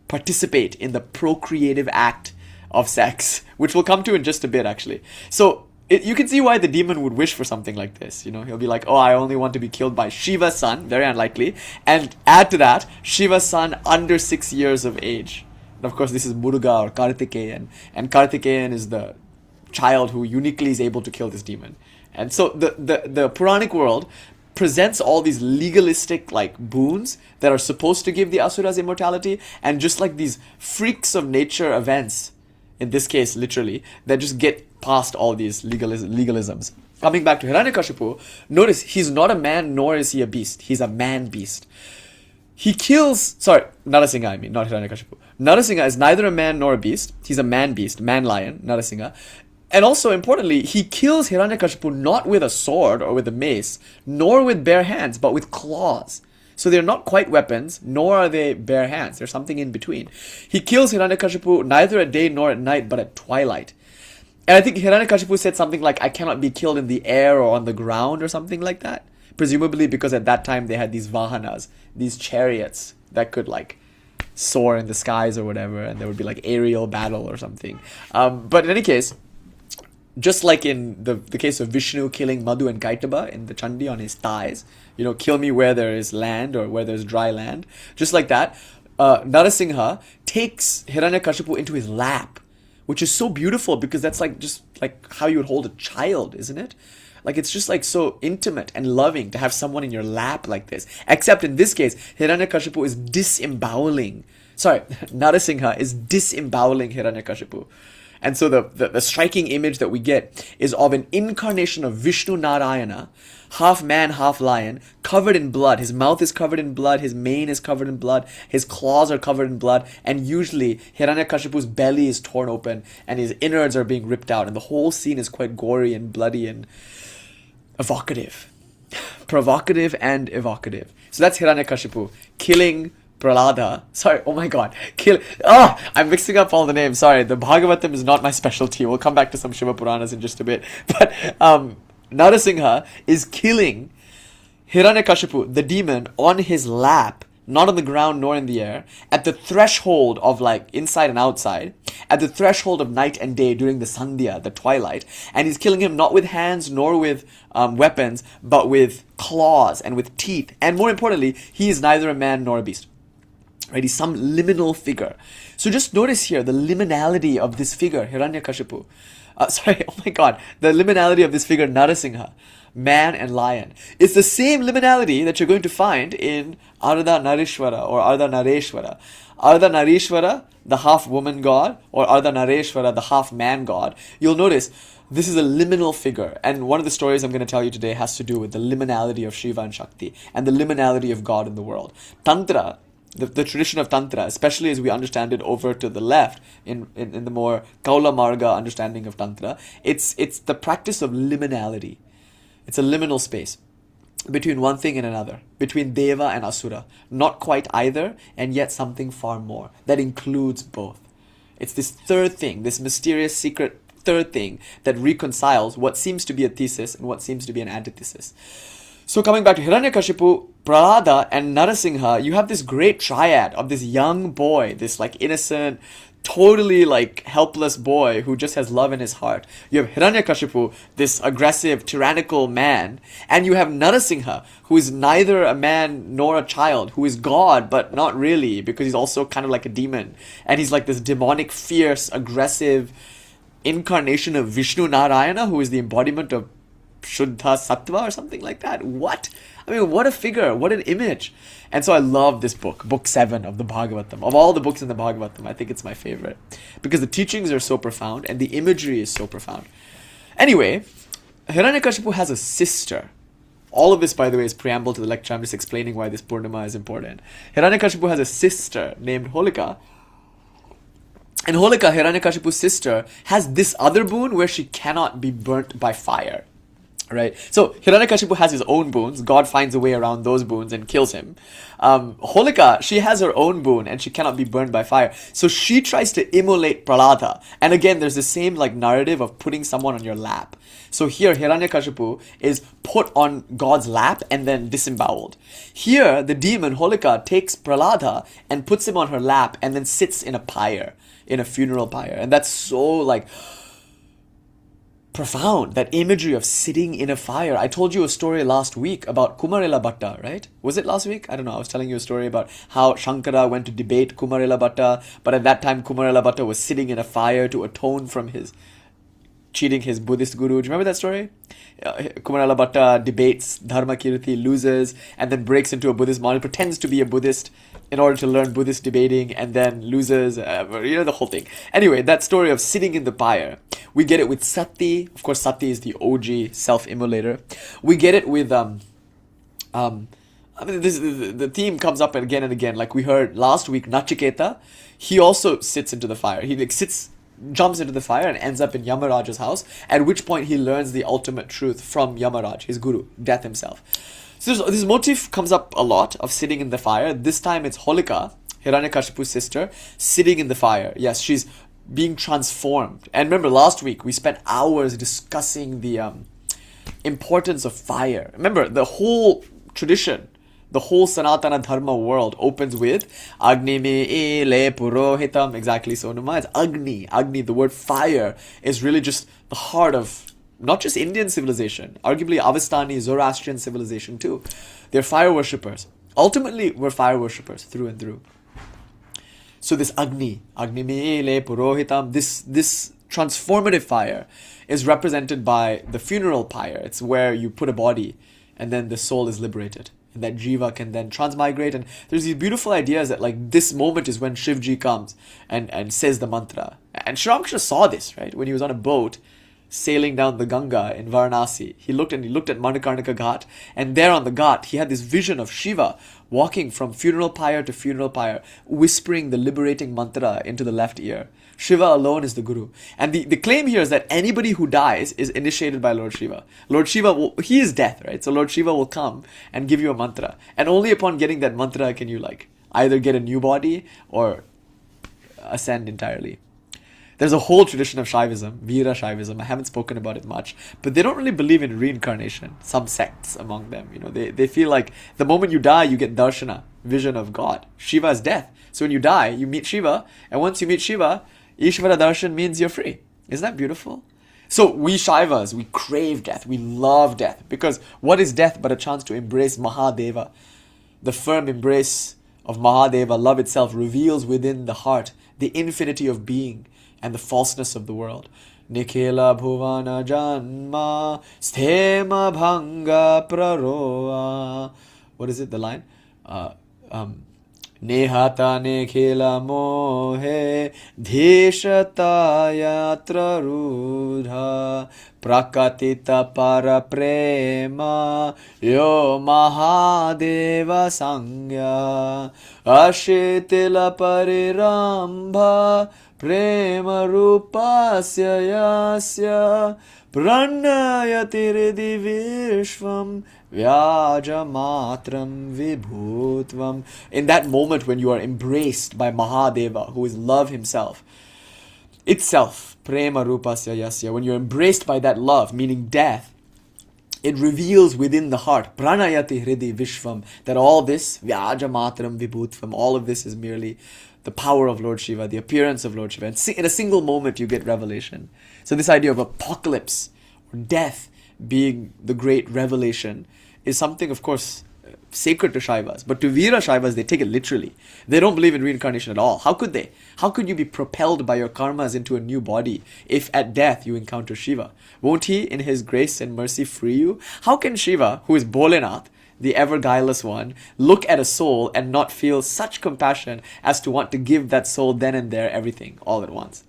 participate in the procreative act of sex, which we'll come to in just a bit actually. So you can see why the demon would wish for something like this. He'll be like, I only want to be killed by Shiva's son, very unlikely. And add to that, Shiva's son under 6 years of age. And of course, this is Muruga or Kartikeyan. And Kartikeyan is the child who uniquely is able to kill this demon. And so the Puranic world presents all these legalistic like boons that are supposed to give the Asuras immortality, and just like these freaks of nature events, in this case literally, that just get past all these legalisms. Coming back to Hiranyakashipu, notice he's not a man nor is he a beast. He's a man beast. He kills, Narasimha, not Hiranyakashipu. Narasimha is neither a man nor a beast. He's a man beast, man lion, Narasimha. And also, importantly, he kills Hiranyakashipu not with a sword or with a mace, nor with bare hands, but with claws. So they're not quite weapons, nor are they bare hands. There's something in between. He kills Hiranyakashipu neither at day nor at night, but at twilight. And I think Hiranyakashipu said something like, I cannot be killed in the air or on the ground or something like that. Presumably because at that time they had these vahanas, these chariots that could like soar in the skies or whatever, and there would be like aerial battle or something. But in any case, just like in the case of Vishnu killing Madhu and Kaitaba in the Chandi on his thighs, kill me where there is land or where there's dry land. Just like that, Narasimha takes Hiranyakashipu into his lap, which is so beautiful because that's like just like how you would hold a child, isn't it? Like it's just like so intimate and loving to have someone in your lap like this. Except in this case, Hiranyakashipu is Narasimha is disemboweling Hiranyakashipu. And so the striking image that we get is of an incarnation of Vishnu Narayana, half man, half lion, covered in blood. His mouth is covered in blood, his mane is covered in blood, his claws are covered in blood, and usually Hiranyakashipu's belly is torn open and his innards are being ripped out. And the whole scene is quite gory and bloody and evocative. Provocative and evocative. So that's Hiranyakashipu killing Prahlāda. I'm mixing up all the names. Sorry, the Bhagavatam is not my specialty. We'll come back to some Shiva Puranas in just a bit. But Narasimha is killing Hiranyakashipu, the demon, on his lap, not on the ground nor in the air, at the threshold of like inside and outside, at the threshold of night and day during the Sandhya, the twilight. And he's killing him not with hands nor with weapons, but with claws and with teeth. And more importantly, he is neither a man nor a beast. right? He's some liminal figure. So just notice here the liminality of this figure, Hiranyakashipu. Oh my God, the liminality of this figure, Narasimha, man and lion. It's the same liminality that you're going to find in Ardha Narishwara or Ardha Nareshwara. Ardha Narishwara, the half woman god, or Ardha Nareshwara, the half man god. You'll notice this is a liminal figure, and one of the stories I'm going to tell you today has to do with the liminality of Shiva and Shakti and the liminality of God in the world. Tantra, the tradition of Tantra, especially as we understand it over to the left in the more Kaula Marga understanding of Tantra, it's the practice of liminality. It's a liminal space between one thing and another, between Deva and Asura. Not quite either, and yet something far more that includes both. It's this third thing, this mysterious secret third thing that reconciles what seems to be a thesis and what seems to be an antithesis. So coming back to Hiranyakashipu, Prahlāda and Narasimha, you have this great triad of this young boy, this like innocent, totally like helpless boy who just has love in his heart. You have Hiranyakashipu, this aggressive, tyrannical man, and you have Narasimha, who is neither a man nor a child, who is God, but not really, because he's also kind of like a demon. And he's like this demonic, fierce, aggressive incarnation of Vishnu Narayana, who is the embodiment of Shuddha Sattva or something like that. What? I mean, what a figure, what an image. And so I love this book, book 7 of the Bhagavatam. Of all the books in the Bhagavatam, I think it's my favorite. Because the teachings are so profound and the imagery is so profound. Anyway, Hiranyakashipu has a sister. All of this, by the way, is preamble to the lecture. I'm just explaining why this Purnima is important. Hiranyakashipu has a sister named Holika. And Holika, Hiranyakashipu's sister, has this other boon where she cannot be burnt by fire. Right? So Hiranyakashipu has his own boons. God finds a way around those boons and kills him. Holika, she has her own boon and she cannot be burned by fire. So she tries to immolate Prahlāda. And again, there's the same like narrative of putting someone on your lap. So here, Hiranyakashipu is put on God's lap and then disemboweled. Here, the demon Holika takes Prahlāda and puts him on her lap and then sits in a pyre, in a funeral pyre. And that's so like profound, that imagery of sitting in a fire. I told you a story last week about Kumarila Bhatta, right? Was it last week? I don't know. I was telling you a story about how Shankara went to debate Kumarila Bhatta, but at that time Kumarila Bhatta was sitting in a fire to atone from his cheating his Buddhist guru. Do you remember that story? Kumarila Bhatta debates Dharma Kirti, loses, and then breaks into a Buddhist monastery, pretends to be a Buddhist in order to learn Buddhist debating, and then loses, you know the whole thing. Anyway, that story of sitting in the pyre. We get it with Sati. Of course, Sati is the OG self-immolator. We get it with, I mean, the theme comes up again and again. Like we heard last week, Nachiketa, he also sits into the fire. He like jumps into the fire and ends up in Yamaraj's house, at which point he learns the ultimate truth from Yamaraj, his guru, death himself. So this motif comes up a lot of sitting in the fire. This time it's Holika, Hiranyakashipu's sister, sitting in the fire. Yes, she's being transformed. And remember, last week we spent hours discussing the importance of fire. Remember, the whole tradition, the whole Sanatana Dharma world opens with Agni me le purohitam. Exactly so, Numa. It's Agni. Agni, the word fire, is really just the heart of not just Indian civilization, arguably Avastani, Zoroastrian civilization too. They're fire worshippers. Ultimately, we're fire worshippers through and through. So this Agni me le purohitam, this transformative fire is represented by the funeral pyre. It's where you put a body and then the soul is liberated. And that Jiva can then transmigrate. And there's these beautiful ideas that like this moment is when Shivji comes and says the mantra. And Sri Ramakrishna saw this, right? When he was on a boat sailing down the Ganga in Varanasi. He looked at Manikarnika Ghat, and there on the Ghat, he had this vision of Shiva walking from funeral pyre to funeral pyre, whispering the liberating mantra into the left ear. Shiva alone is the guru. And the claim here is that anybody who dies is initiated by Lord Shiva. Lord Shiva, he is death, right? So Lord Shiva will come and give you a mantra. And only upon getting that mantra can you like either get a new body or ascend entirely. There's a whole tradition of Shaivism, Veera Shaivism. I haven't spoken about it much, but they don't really believe in reincarnation. Some sects among them, you know, they feel like the moment you die, you get darshana, vision of God. Shiva is death. So when you die, you meet Shiva, and once you meet Shiva, Ishvara Darshan means you're free. Isn't that beautiful? So we Shaivas, we crave death, we love death, because what is death but a chance to embrace Mahadeva, the firm embrace of Mahadeva, love itself, reveals within the heart the infinity of being and the falseness of the world. Nikhila bhuvana janma sthema bhanga praroha. What is it, the line? Nehata nikhila mohe dheshataya yatra rudha prakatita para prema yo mahadeva sangya ashitila parirambha prema rupasya yasya pranayati hridi vishvam vyaja matram vibhutvam. In that moment when you are embraced by Mahadeva, who is love himself, itself, prema rupasya yasya, when you're embraced by that love, meaning death, it reveals within the heart, pranayati hridi vishvam, that all this, vyaja matram vibhutvam, all of this is merely the power of Lord Shiva, the appearance of Lord Shiva. And in a single moment you get revelation. So this idea of apocalypse, or death being the great revelation, is something, of course, sacred to Shaivas. But to Veera Shaivas, they take it literally. They don't believe in reincarnation at all. How could they? How could you be propelled by your karmas into a new body if at death you encounter Shiva? Won't he, in his grace and mercy, free you? How can Shiva, who is Bholenath, the ever guileless one, look at a soul and not feel such compassion as to want to give that soul then and there everything, all at once?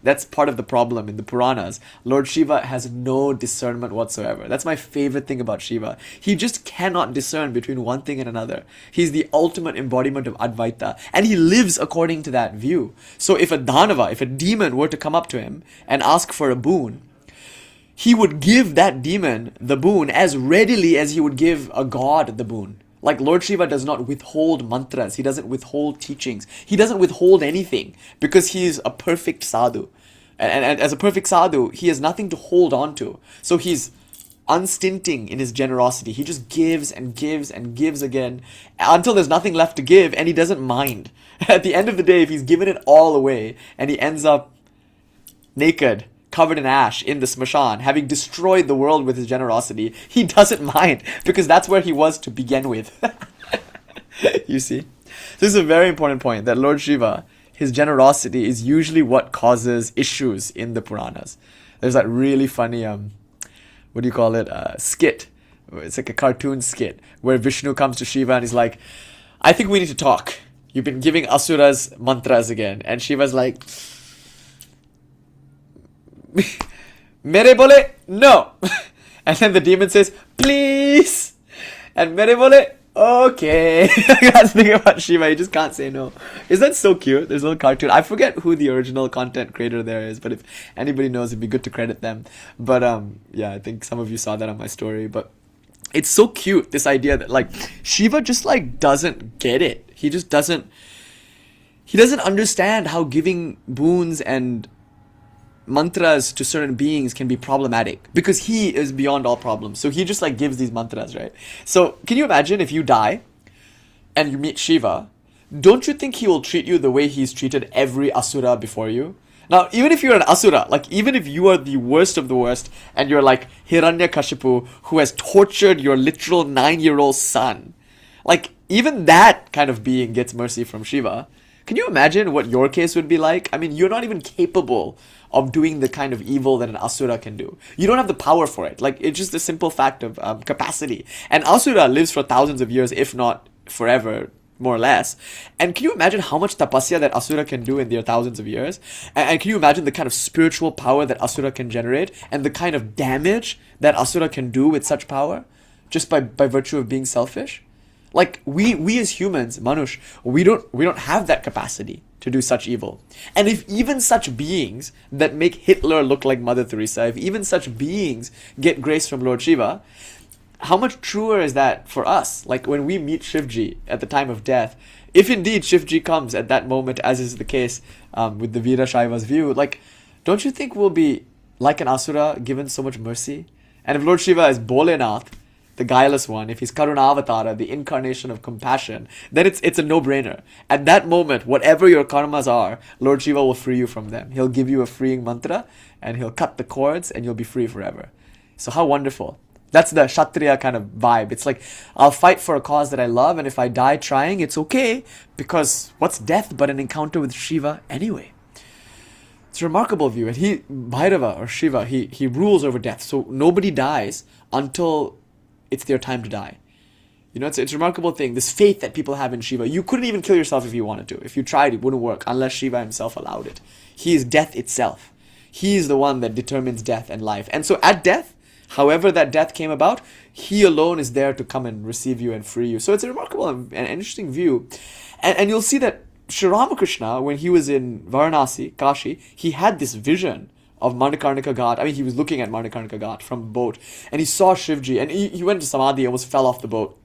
That's part of the problem in the Puranas. Lord Shiva has no discernment whatsoever. That's my favorite thing about Shiva. He just cannot discern between one thing and another. He's the ultimate embodiment of Advaita, and he lives according to that view. So if a Dhanava, if a demon were to come up to him and ask for a boon, he would give that demon the boon as readily as he would give a god the boon. Like Lord Shiva does not withhold mantras. He doesn't withhold teachings. He doesn't withhold anything because he is a perfect sadhu. And as a perfect sadhu, he has nothing to hold on to. So he's unstinting in his generosity. He just gives and gives and gives again until there's nothing left to give, and he doesn't mind. At the end of the day, if he's given it all away and he ends up naked, covered in ash in the smashan, having destroyed the world with his generosity, he doesn't mind because that's where he was to begin with. You see? This is a very important point, that Lord Shiva, his generosity is usually what causes issues in the Puranas. There's that really funny, skit. It's like a cartoon skit where Vishnu comes to Shiva and he's like, I think we need to talk. You've been giving asuras mantras again. And Shiva's like, Mere bole, no. And then the demon says, please. And Mere bole, okay. That's the thing about Shiva, he just can't say no. Isn't that so cute? There's a little cartoon. I forget who the original content creator there is, but if anybody knows, it'd be good to credit them. But yeah, I think some of you saw that on my story. But it's so cute, this idea that like Shiva just like doesn't get it. He doesn't understand how giving boons and mantras to certain beings can be problematic because he is beyond all problems. So he just like gives these mantras, right? So can you imagine if you die and you meet Shiva, don't you think he will treat you the way he's treated every asura before you? Now, even if you're an asura, like even if you are the worst of the worst and you're like Hiranyakashipu who has tortured your literal 9-year-old son, like even that kind of being gets mercy from Shiva. Can you imagine what your case would be like? I mean, you're not even capable of doing the kind of evil that an asura can do. You don't have the power for it. Like, it's just a simple fact of capacity. And asura lives for thousands of years, if not forever, more or less. And can you imagine how much tapasya that asura can do in their thousands of years? And can you imagine the kind of spiritual power that asura can generate and the kind of damage that asura can do with such power just by virtue of being selfish? Like we as humans, Manush, we don't have that capacity to do such evil. And if even such beings that make Hitler look like Mother Teresa, if even such beings get grace from Lord Shiva, how much truer is that for us? Like when we meet Shivji at the time of death, if indeed Shivji comes at that moment, as is the case with the Veera Shaiva's view, like, don't you think we'll be like an asura given so much mercy? And if Lord Shiva is Bholenath, the guileless one, if he's Karunāvatara, the incarnation of compassion, then it's a no-brainer. At that moment, whatever your karmas are, Lord Shiva will free you from them. He'll give you a freeing mantra, and he'll cut the cords, and you'll be free forever. So how wonderful That's the Kshatriya kind of vibe. It's like, I'll fight for a cause that I love, and if I die trying, it's okay, because what's death but an encounter with Shiva anyway? It's a remarkable view. And Bhairava or Shiva, he rules over death. So nobody dies until it's their time to die. You know, it's a remarkable thing. This faith that people have in Shiva. You couldn't even kill yourself if you wanted to. If you tried, it wouldn't work unless Shiva himself allowed it. He is death itself. He is the one that determines death and life. And so at death, however that death came about, he alone is there to come and receive you and free you. So it's a remarkable and interesting view. And you'll see that Sri Ramakrishna, when he was in Varanasi, Kashi, he had this vision of Manikarnika Ghat. I mean, he was looking at Manikarnika Ghat from a boat, and he saw Shivji, and he went to Samadhi, almost fell off the boat.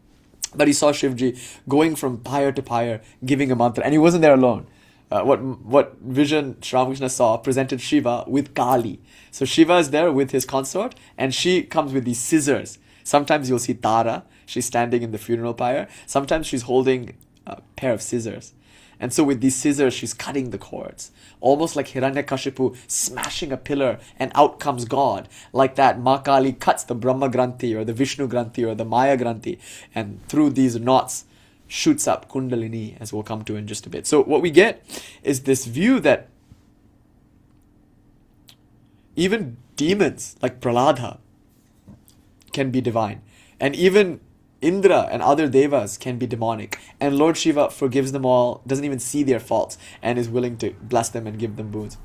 But he saw Shivji going from pyre to pyre, giving a mantra, and he wasn't there alone. What vision Sri Ramakrishna saw presented Shiva with Kali. So Shiva is there with his consort, and she comes with these scissors. Sometimes you'll see Tara, she's standing in the funeral pyre. Sometimes she's holding a pair of scissors. And so with these scissors, she's cutting the cords. Almost like Hiranyakashipu smashing a pillar, and out comes God. Like that, Ma Kali cuts the Brahma Granthi or the Vishnu Granthi or the Maya Granthi, and through these knots shoots up Kundalini, as we'll come to in just a bit. So what we get is this view that even demons like Prahlāda can be divine. And even Indra and other devas can be demonic. And Lord Shiva forgives them all, doesn't even see their faults, and is willing to bless them and give them boons.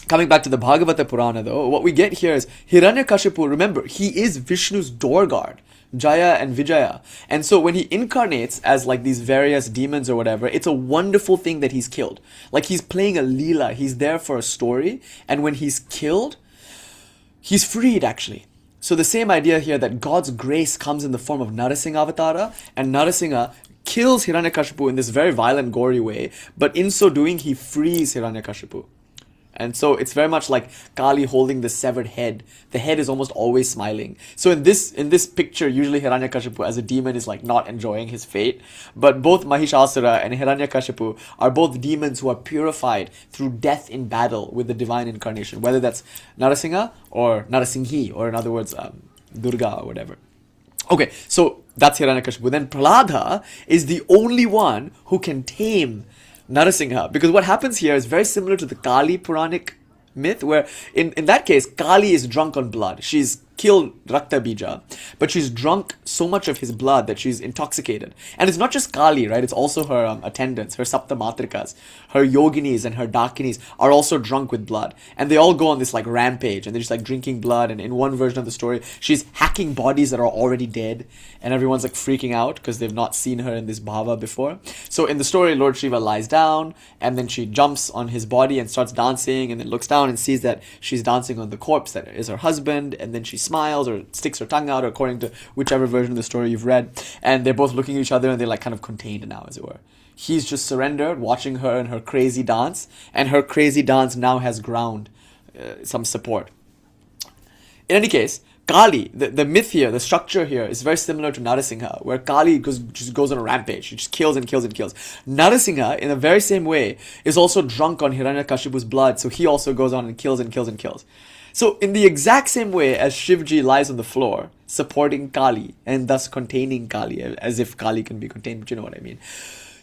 Coming back to the Bhagavata Purana though, what we get here is Hiranyakashipu, remember, he is Vishnu's door guard. Jaya and Vijaya. And so when he incarnates as like these various demons or whatever, it's a wonderful thing that he's killed. Like he's playing a Leela, he's there for a story, and when he's killed, he's freed actually. So the same idea here that God's grace comes in the form of Narasimha Avatara, and Narasimha kills Hiranyakashipu in this very violent, gory way, but in so doing, he frees Hiranyakashipu. And so it's very much like Kali holding the severed head. The head is almost always smiling. So in this picture, usually Hiranyakashipu as a demon is like not enjoying his fate. But both Mahishasura and Hiranyakashipu are both demons who are purified through death in battle with the divine incarnation. Whether that's Narasimha or Narasinghi, or in other words, Durga or whatever. Okay, so that's Hiranyakashipu. Then Prahlāda is the only one who can tame Narasimha, because what happens here is very similar to the Kali Puranic myth, where in that case, Kali is drunk on blood. She's killed Rakta Bija, but she's drunk so much of his blood that she's intoxicated. And it's not just Kali, right? It's also her attendants, her Saptamatrikas, her Yoginis and her Dakinis are also drunk with blood. And they all go on this like rampage, and they're just like drinking blood. And in one version of the story, she's hacking bodies that are already dead, and everyone's like freaking out because they've not seen her in this bhava before. So in the story, Lord Shiva lies down, and then she jumps on his body and starts dancing, and then looks down and sees that she's dancing on the corpse that is her husband, and then she smiles or sticks her tongue out, according to whichever version of the story you've read, and they're both looking at each other, and they're like kind of contained now, as it were. He's just surrendered, watching her and her crazy dance, and her crazy dance now has ground some support. In any case, Kali, the myth here, the structure here is very similar to Narasimha, where Kali just goes on a rampage. She just kills and kills and kills. Narasimha, in the very same way, is also drunk on Hiranyakashipu's blood, so he also goes on and kills and kills and kills. So in the exact same way as Shivji lies on the floor, supporting Kali, and thus containing Kali, as if Kali can be contained, but you know what I mean.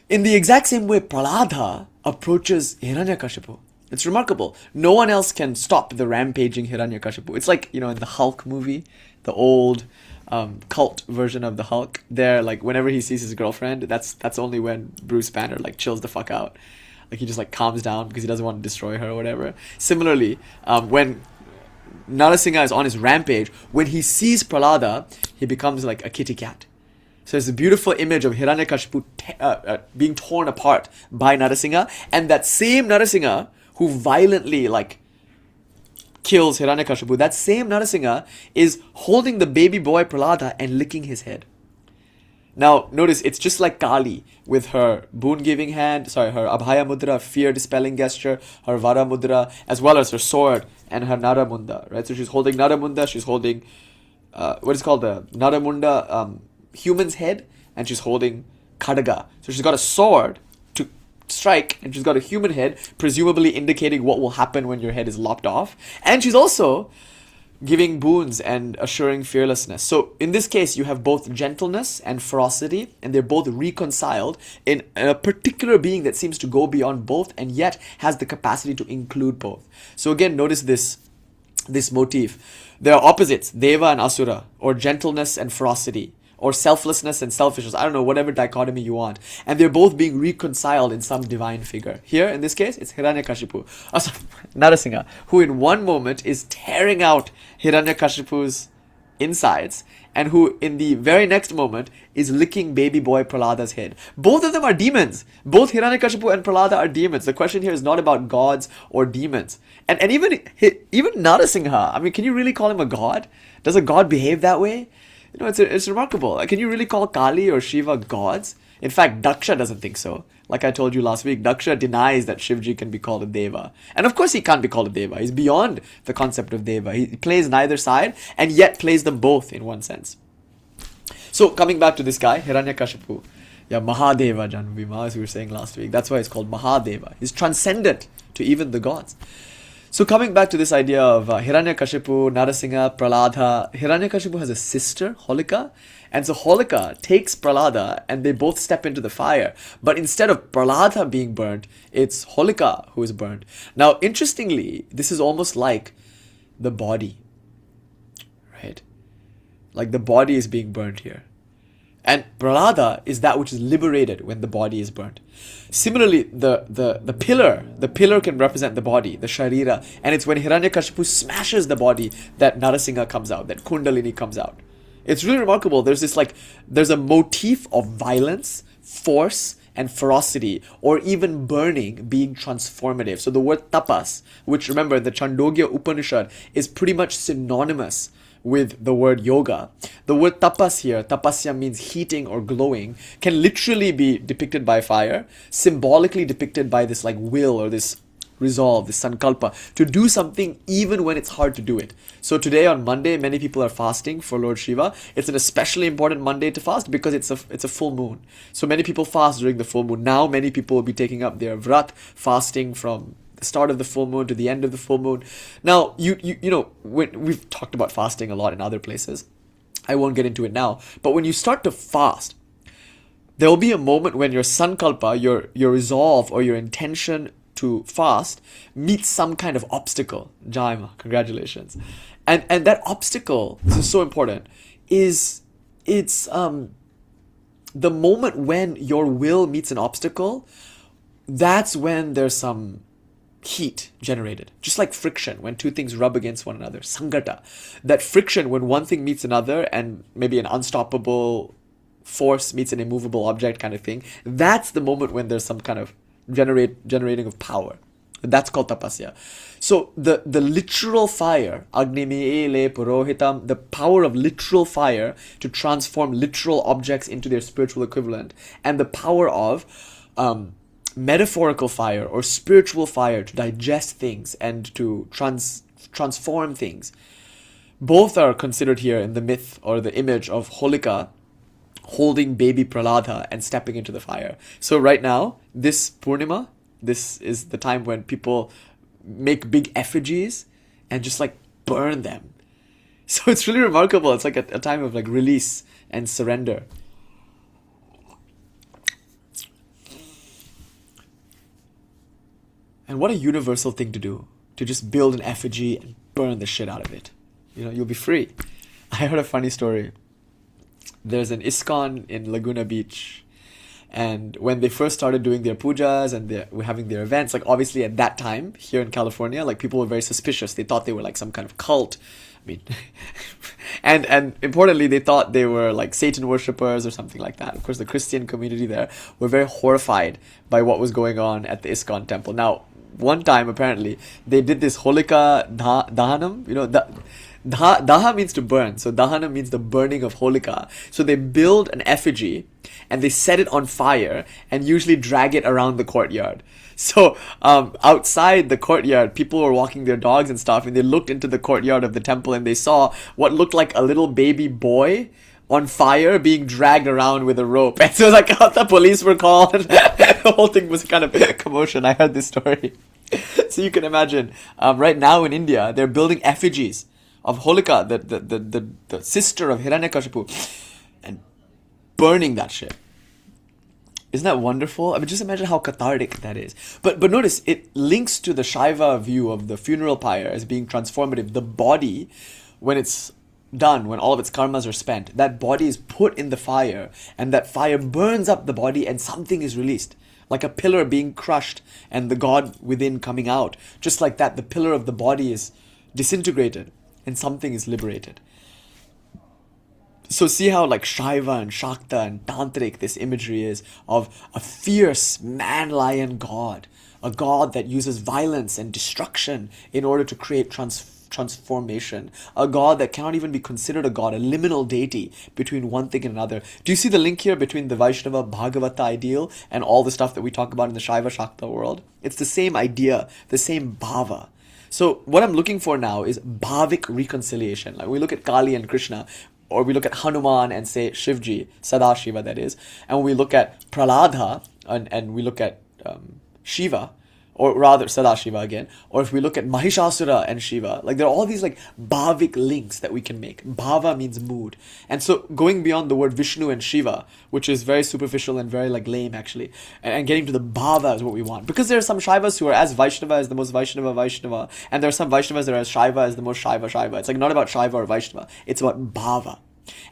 In the exact same way, Prahlāda approaches Hiranyakashipu. It's remarkable. No one else can stop the rampaging Hiranyakashipu. It's like, you know, in the Hulk movie, the old cult version of the Hulk, there, like, whenever he sees his girlfriend, that's only when Bruce Banner, like, chills the fuck out. Like, he just, like, calms down because he doesn't want to destroy her or whatever. Similarly, when Narasimha is on his rampage, when he sees Prahlāda, he becomes like a kitty cat. So there's a beautiful image of Hiranyakashipu being torn apart by Narasimha, and that same Narasimha who violently like kills Hiranyakashipu, that same Narasimha is holding the baby boy Prahlāda and licking his head. Now, notice, it's just like Kali with her boon-giving hand, her Abhaya Mudra, fear-dispelling gesture, her Vara Mudra, as well as her sword and her Naramunda, right? So she's holding Naramunda, she's holding, what is called the Naramunda, human's head, and she's holding Khadaga. So she's got a sword to strike, and she's got a human head, presumably indicating what will happen when your head is lopped off. And she's also giving boons and assuring fearlessness. So in this case, you have both gentleness and ferocity, and they're both reconciled in a particular being that seems to go beyond both and yet has the capacity to include both. So again, notice this motif. There are opposites, Deva and Asura, or gentleness and ferocity, or selflessness and selfishness. I don't know, whatever dichotomy you want. And they're both being reconciled in some divine figure. Here, in this case, it's Hiranyakashipu. Narasimha, who in one moment is tearing out Hiranyakashipu's insides, and who in the very next moment is licking baby boy Prahlada's head. Both of them are demons. Both Hiranyakashipu and Prahlada are demons. The question here is not about gods or demons. And even Narasimha, I mean, can you really call him a god? Does a god behave that way? You know, it's remarkable. Like, can you really call Kali or Shiva gods? In fact, Daksha doesn't think so. Like I told you last week, Daksha denies that Shivji can be called a Deva. And of course he can't be called a Deva. He's beyond the concept of Deva. He plays neither side and yet plays them both in one sense. So coming back to this guy, Hiranyakashipu. Yeah, Mahadeva Janvima, as we were saying last week. That's why it's called Mahadeva. He's transcendent to even the gods. So coming back to this idea of Hiranyakashipu, Narasimha, Prahlāda, Hiranyakashipu has a sister, Holika, and so Holika takes Prahlāda and they both step into the fire. But instead of Prahlāda being burnt, it's Holika who is burnt. Now, interestingly, this is almost like the body, right? Like the body is being burnt here. And Prahlāda is that which is liberated when the body is burnt. Similarly, the pillar can represent the body, the sharira, and it's when Hiranyakashipu smashes the body that Narasimha comes out, that Kundalini comes out. It's really remarkable. There's a motif of violence, force, and ferocity, or even burning being transformative. So the word tapas, which remember in the Chandogya Upanishad is pretty much synonymous with the word yoga. The word tapas here, tapasya means heating or glowing, can literally be depicted by fire, symbolically depicted by this like will or this resolve, this sankalpa, to do something even when it's hard to do it. So today on Monday, many people are fasting for Lord Shiva. It's an especially important Monday to fast because it's a full moon. So many people fast during the full moon. Now many people will be taking up their vrat, fasting from the start of the full moon to the end of the full moon. Now, you know, when we've talked about fasting a lot in other places. I won't get into it now. But when you start to fast, there will be a moment when your sankalpa, your resolve or your intention to fast meets some kind of obstacle. Jaima, congratulations. And that obstacle, this is so important, it's the moment when your will meets an obstacle, that's when there's some heat generated, just like friction when two things rub against one another, sangata. That friction when one thing meets another and maybe an unstoppable force meets an immovable object kind of thing, that's the moment when there's some kind of generating of power. That's called tapasya. So the literal fire, agnimi le purohitam, the power of literal fire to transform literal objects into their spiritual equivalent, and the power of metaphorical fire or spiritual fire to digest things and to transform things. Both are considered here in the myth or the image of Holika holding baby Prahlāda and stepping into the fire. So right now, this Purnima, this is the time when people make big effigies and just like burn them. So it's really remarkable. It's like a time of like release and surrender. And what a universal thing to do, to just build an effigy and burn the shit out of it. You know, you'll be free. I heard a funny story. There's an ISKCON in Laguna Beach. And when they first started doing their pujas and they were having their events, like obviously at that time here in California, like people were very suspicious. They thought they were like some kind of cult. I mean, and importantly, they thought they were like Satan worshippers or something like that. Of course, the Christian community there were very horrified by what was going on at the ISKCON temple. Now, one time apparently they did this Holika Dahanam, you know, Daha means to burn, so Dahana means the burning of Holika. So they build an effigy and they set it on fire and usually drag it around the courtyard. So outside the courtyard, people were walking their dogs and stuff, and they looked into the courtyard of the temple and they saw what looked like a little baby boy on fire being dragged around with a rope. And so like the police were called. The whole thing was kind of a commotion. I heard this story. So you can imagine, right now in India, they're building effigies of Holika, the sister of Hiranyakashipu, and burning that shit. Isn't that wonderful? I mean, just imagine how cathartic that is. But notice, it links to the Shaiva view of the funeral pyre as being transformative. The body, when it's done, when all of its karmas are spent, that body is put in the fire, and that fire burns up the body, and something is released. Like a pillar being crushed, and the God within coming out. Just like that, the pillar of the body is disintegrated, and something is liberated. So see how like Shaiva and Shakta and Tantric this imagery is of a fierce man-lion god. A god that uses violence and destruction in order to create transformation. A god that cannot even be considered a god, a liminal deity between one thing and another. Do you see the link here between the Vaishnava Bhagavata ideal and all the stuff that we talk about in the Shaiva Shakta world? It's the same idea, the same bhava. So what I'm looking for now is bhavic reconciliation. Like we look at Kali and Krishna, or we look at Hanuman and say Shivji, Sadashiva that is, and we look at Prahlāda and we look at Shiva, or rather Sadashiva again, or if we look at Mahishasura and Shiva, like there are all these like bhavic links that we can make. Bhava means mood. And so going beyond the word Vishnu and Shiva, which is very superficial and very like lame actually, and getting to the bhava is what we want. Because there are some Shaivas who are as Vaishnava as the most Vaishnava, and there are some Vaishnavas that are as Shaiva as the most Shaiva. It's like not about Shaiva or Vaishnava, it's about bhava.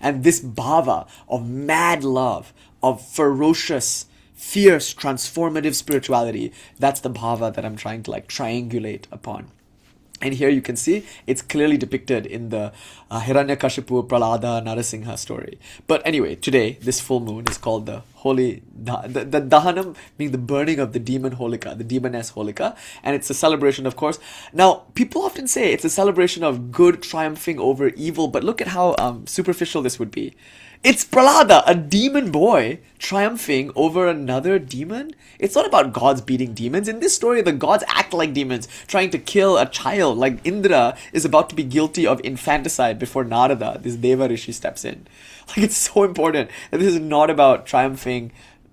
And this bhava of mad love, of ferocious, fierce, transformative spirituality, that's the bhava that I'm trying to like triangulate upon. And here you can see it's clearly depicted in the Hiranyakashipu, Prahlāda, Narasimha story. But anyway, today, this full moon is called the Holi, the Dahanam being the burning of the demon Holika, the demoness Holika. And it's a celebration, of course. Now, people often say it's a celebration of good triumphing over evil, but look at how superficial this would be. It's Prahlāda, a demon boy, triumphing over another demon. It's not about gods beating demons. In this story, the gods act like demons, trying to kill a child. Like Indra is about to be guilty of infanticide before Narada, this Deva Rishi, steps in. Like it's so important that this is not about triumphing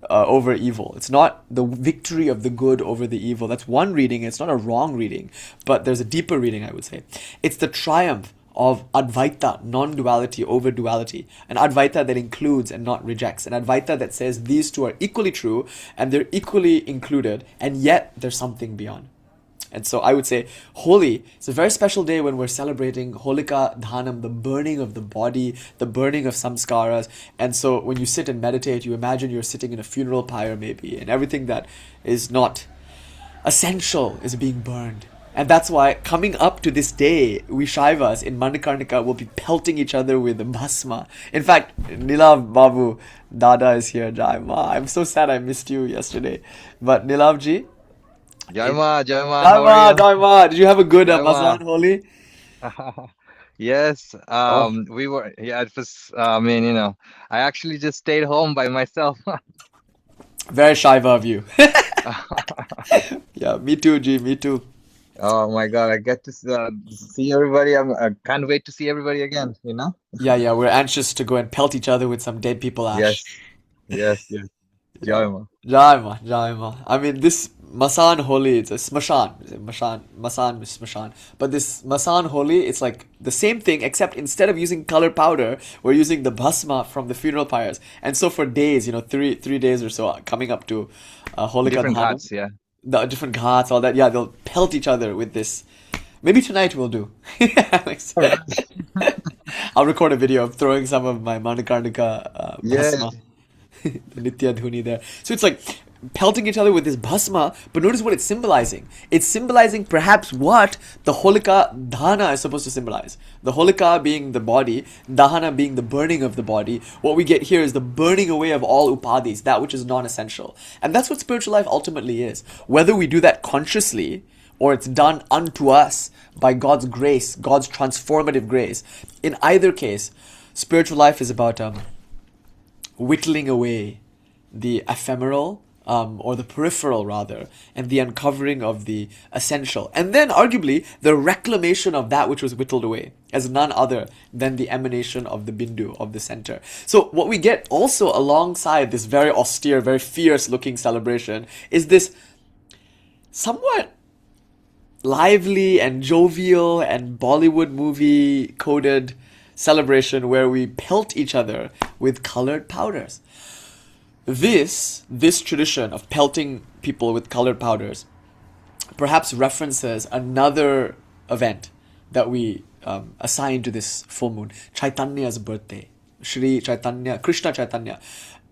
over evil. It's not the victory of the good over the evil. That's one reading. It's not a wrong reading, but there's a deeper reading, I would say. It's the triumph of Advaita, non-duality over duality. An Advaita that includes and not rejects. An Advaita that says these two are equally true and they're equally included, and yet there's something beyond. And so I would say Holi is a very special day when we're celebrating Holika Dahan, the burning of the body, the burning of samskaras. And so when you sit and meditate, you imagine you're sitting in a funeral pyre maybe, and everything that is not essential is being burned. And that's why coming up to this day, we Shaivas in Manikarnika will be pelting each other with bhasma. In fact, Nilav Babu Dada is here. Jai Ma. I'm so sad I missed you yesterday. But Nilav ji. Jai Ma, Jai Ma. Jai Ma, Jai Ma. Did you have a good Masan Holi? Yes, Oh, we were, yeah, it was, I actually just stayed home by myself. very Shaiva of you. Yeah, me too, Ji. Me too. Oh my God, I get to see everybody. I can't wait to see everybody again, you know? Yeah, we're anxious to go and pelt each other with some dead people ash. Yes, yes. Yeah. Jai Ma. Jai Ma. I mean, this Masan Holi, it's a smashan. Masan is smashan. But this Masan Holi, it's like the same thing, except instead of using color powder, we're using the bhasma from the funeral pyres. And so for days, 3 days or so, coming up to Holika Different Dahan, hearts, yeah. the different ghats, all that, yeah, they'll pelt each other with this. Maybe tonight we'll do. Like, I'll record a video of throwing some of my Manikarnika Yeah, bhasma. The Nitya Dhuni there. So it's like pelting each other with this bhasma, but notice what it's symbolizing. It's symbolizing perhaps what the Holika Dahana is supposed to symbolize. The Holika being the body, Dahana being the burning of the body. What we get here is the burning away of all upadhis, that which is non-essential. And that's what spiritual life ultimately is. Whether we do that consciously or it's done unto us by God's grace, God's transformative grace. In either case, spiritual life is about whittling away the ephemeral, or the peripheral rather, and the uncovering of the essential. And then arguably the reclamation of that which was whittled away as none other than the emanation of the bindu, of the center. So what we get also alongside this very austere, very fierce looking celebration is this somewhat lively and jovial and Bollywood movie coded celebration where we pelt each other with colored powders. This tradition of pelting people with colored powders perhaps references another event that we assign to this full moon, Chaitanya's birthday, Sri Chaitanya, Krishna Chaitanya.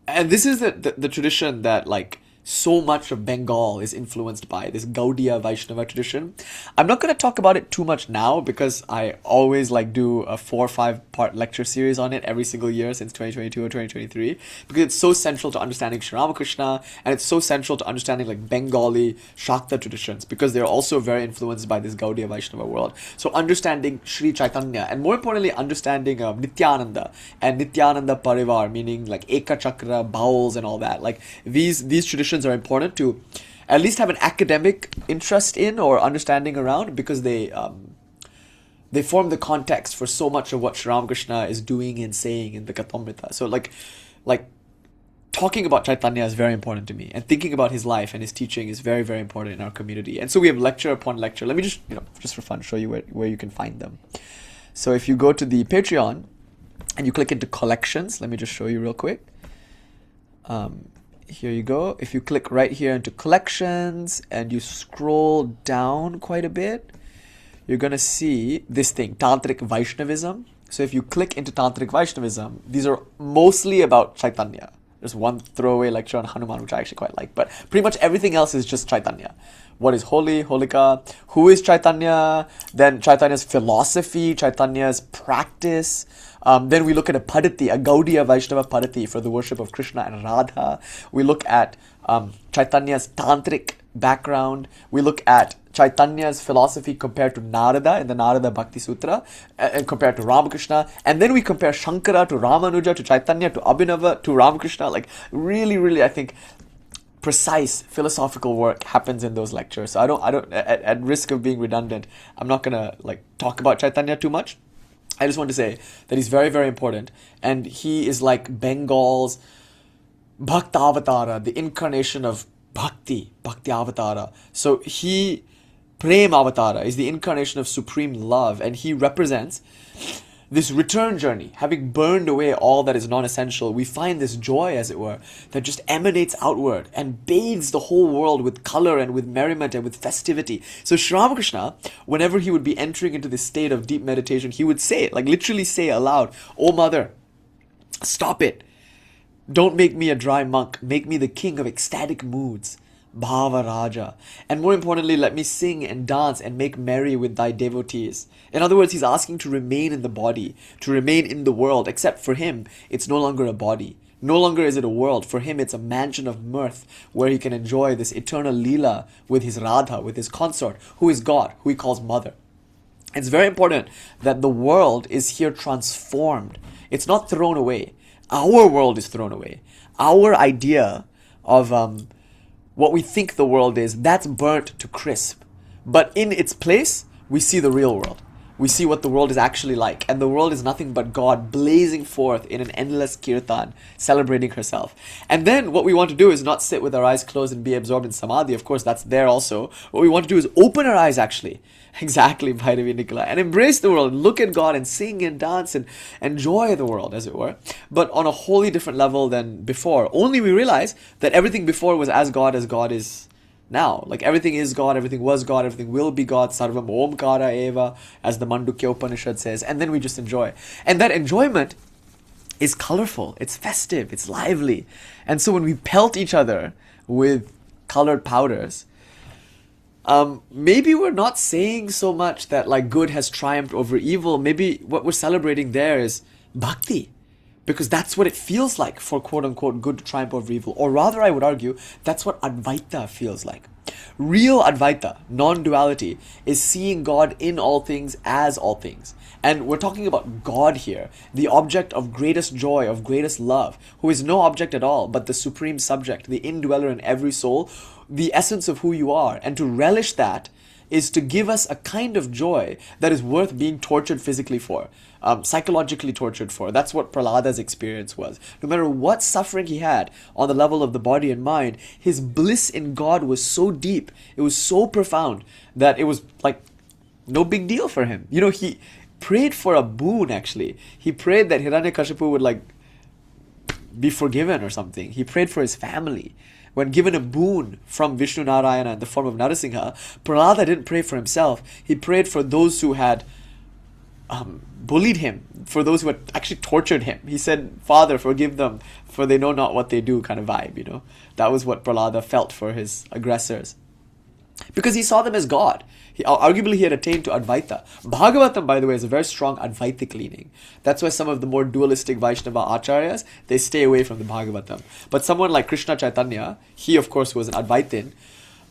And this is the tradition that like so much of Bengal is influenced by, this Gaudiya Vaishnava tradition. I'm not going to talk about it too much now because I always like do a 4 or 5 part lecture series on it every single year since 2022 or 2023, because it's so central to understanding Sri Ramakrishna, and it's so central to understanding like Bengali Shakta traditions, because they're also very influenced by this Gaudiya Vaishnava world. So understanding Sri Chaitanya, and more importantly understanding Nityananda and Nityananda Parivar, meaning like Eka Chakra, bowels and all that. Like these traditions are important to at least have an academic interest in or understanding around, because they form the context for so much of what Sri Ramakrishna is doing and saying in the Kathamrita. So like talking about Chaitanya is very important to me, and thinking about his life and his teaching is very, very important in our community. And so we have lecture upon lecture. Let me just, just for fun, show you where you can find them. So if you go to the Patreon and you click into collections, let me just show you real quick. Here you go. If you click right here into collections and you scroll down quite a bit, you're going to see this thing, Tantric Vaishnavism. So if you click into Tantric Vaishnavism, these are mostly about Chaitanya. There's one throwaway lecture on Hanuman, which I actually quite like, but pretty much everything else is just Chaitanya. What is Holi, Holika? Who is Chaitanya? Then Chaitanya's philosophy, Chaitanya's practice. Then we look at a Padati, a Gaudiya Vaishnava Padati for the worship of Krishna and Radha. We look at Chaitanya's tantric background. We look at Chaitanya's philosophy compared to Narada in the Narada Bhakti Sutra, and compared to Ramakrishna. And then we compare Shankara to Ramanuja to Chaitanya to Abhinava to Ramakrishna. Like really, really, I think precise philosophical work happens in those lectures. So I don't at risk of being redundant, I'm not gonna like talk about Chaitanya too much. I just want to say that he's very, very important, and he is like Bengal's Bhaktavatara, the incarnation of Bhakti Avatara. So he, premāvatara, is the incarnation of supreme love, and he represents this return journey. Having burned away all that is non-essential, we find this joy, as it were, that just emanates outward and bathes the whole world with color and with merriment and with festivity. So Sri Ramakrishna, whenever he would be entering into this state of deep meditation, he would say it, like literally say aloud, "Oh mother, stop it. Don't make me a dry monk. Make me the king of ecstatic moods. Bhava Raja. And more importantly, let me sing and dance and make merry with thy devotees." In other words, he's asking to remain in the body, to remain in the world, except for him, it's no longer a body. No longer is it a world. For him, it's a mansion of mirth where he can enjoy this eternal Leela with his Radha, with his consort, who is God, who he calls mother. It's very important that the world is here transformed. It's not thrown away. Our world is thrown away. Our idea of what we think the world is, that's burnt to crisp. But in its place, we see the real world. We see what the world is actually like. And the world is nothing but God blazing forth in an endless kirtan, celebrating herself. And then what we want to do is not sit with our eyes closed and be absorbed in samadhi. Of course, that's there also. What we want to do is open our eyes, actually. Exactly, Bhairavi Nicola. And embrace the world, and look at God and sing and dance and enjoy the world, as it were. But on a wholly different level than before. Only we realize that everything before was as God is now. Like everything is God, everything was God, everything will be God. Sarvam Omkara Eva, as the Mandukya Upanishad says. And then we just enjoy. And that enjoyment is colorful, it's festive, it's lively. And so when we pelt each other with colored powders, maybe we're not saying so much that like good has triumphed over evil. Maybe what we're celebrating there is bhakti, because that's what it feels like for quote-unquote good to triumph over evil. Or rather, I would argue, that's what Advaita feels like. Real Advaita, non-duality, is seeing God in all things as all things. And we're talking about God here, the object of greatest joy, of greatest love, who is no object at all, but the supreme subject, the indweller in every soul, the essence of who you are. And to relish that is to give us a kind of joy that is worth being tortured physically for, psychologically tortured for. That's what Prahlada's experience was. No matter what suffering he had on the level of the body and mind, his bliss in God was so deep, it was so profound, that it was like no big deal for him. You know, he prayed for a boon, actually. He prayed that Hiranyakashipu would like be forgiven or something. He prayed for his family. When given a boon from Vishnu Narayana in the form of Narasimha, Prahlada didn't pray for himself. He prayed for those who had bullied him, for those who had actually tortured him. He said, Father, forgive them, for they know not what they do, kind of vibe, you know. That was what Prahlada felt for his aggressors. Because he saw them as God. Arguably, he had attained to Advaita. Bhagavatam, by the way, is a very strong Advaitic leaning. That's why some of the more dualistic Vaishnava acharyas, they stay away from the Bhagavatam. But someone like Krishna Chaitanya, he, of course, was an Advaitin.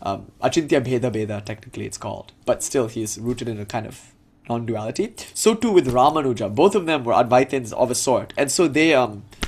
Achintya Bheda Bheda, technically it's called. But still, he is rooted in a kind of non-duality. So too with Ramanuja. Both of them were Advaitins of a sort. And so they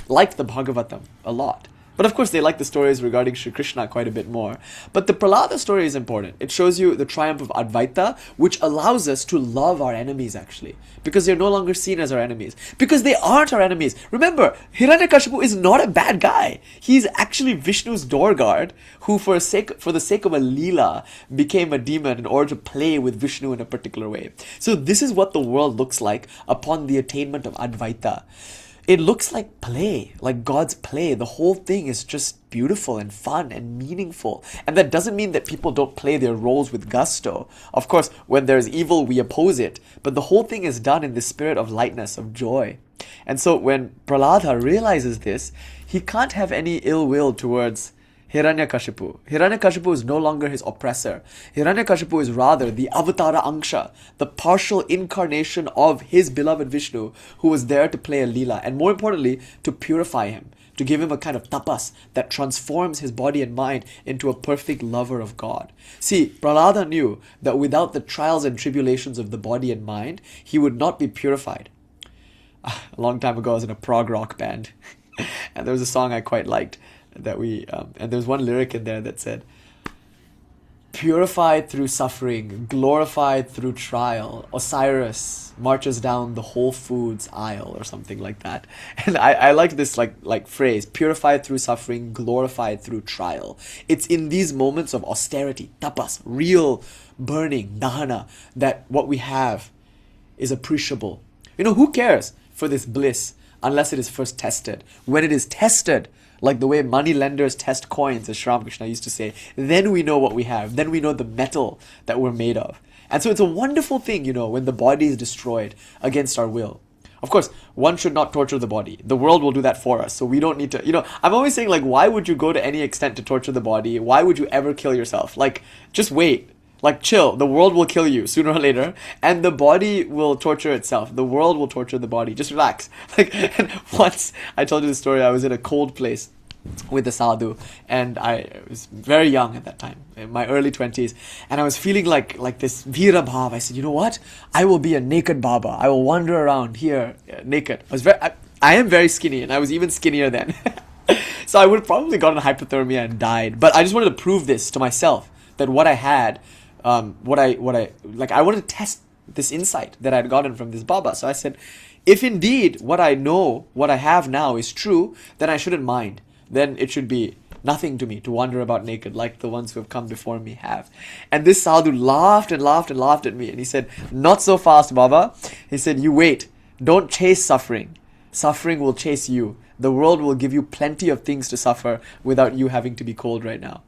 liked the Bhagavatam a lot. But of course, they like the stories regarding Sri Krishna quite a bit more. But the Prahlada story is important. It shows you the triumph of Advaita, which allows us to love our enemies, actually. Because they're no longer seen as our enemies. Because they aren't our enemies. Remember, Hiranyakashipu is not a bad guy. He's actually Vishnu's door guard, who for the sake of a Leela became a demon in order to play with Vishnu in a particular way. So this is what the world looks like upon the attainment of Advaita. It looks like play, like God's play. The whole thing is just beautiful and fun and meaningful. And that doesn't mean that people don't play their roles with gusto. Of course, when there's evil, we oppose it. But the whole thing is done in the spirit of lightness, of joy. And so when Prahlada realizes this, he can't have any ill will towards Hiranyakashipu. Hiranyakashipu is no longer his oppressor. Hiranyakashipu is rather the avatara angsha, the partial incarnation of his beloved Vishnu, who was there to play a leela, and more importantly, to purify him, to give him a kind of tapas that transforms his body and mind into a perfect lover of God. See, Prahlada knew that without the trials and tribulations of the body and mind, he would not be purified. A long time ago, I was in a prog rock band, and there was a song I quite liked. And there's one lyric in there that said, purified through suffering, glorified through trial, Osiris marches down the Whole Foods aisle, or something like that. And I like this like phrase, purified through suffering, glorified through trial. It's in these moments of austerity, tapas, real burning, dahana, that what we have is appreciable. You know, who cares for this bliss unless it is first tested? When it is tested, like the way money lenders test coins, as Sri Ramakrishna used to say, then we know what we have. Then we know the metal that we're made of. And so it's a wonderful thing, you know, when the body is destroyed against our will. Of course, one should not torture the body. The world will do that for us. So we don't need to, you know, I'm always saying, like, why would you go to any extent to torture the body? Why would you ever kill yourself? Like, just wait. Like, chill. The world will kill you sooner or later, and the body will torture itself. The world will torture the body. Just relax. Like, and once, I told you the story, I was in a cold place with the sadhu, and I was very young at that time, in my early 20s, and I was feeling like this Veera Bhav. I said, you know what? I will be a naked Baba. I will wander around here naked. I am very skinny, and I was even skinnier then. So I would have probably gotten hypothermia and died. But I just wanted to prove this to myself, that what I had, I wanted to test this insight that I had gotten from this Baba. So I said, if indeed what I know, what I have now is true, then I shouldn't mind. Then it should be nothing to me to wander about naked like the ones who have come before me have. And this sadhu laughed and laughed and laughed at me. And he said, not so fast, Baba. He said, you wait. Don't chase suffering. Suffering will chase you. The world will give you plenty of things to suffer without you having to be cold right now.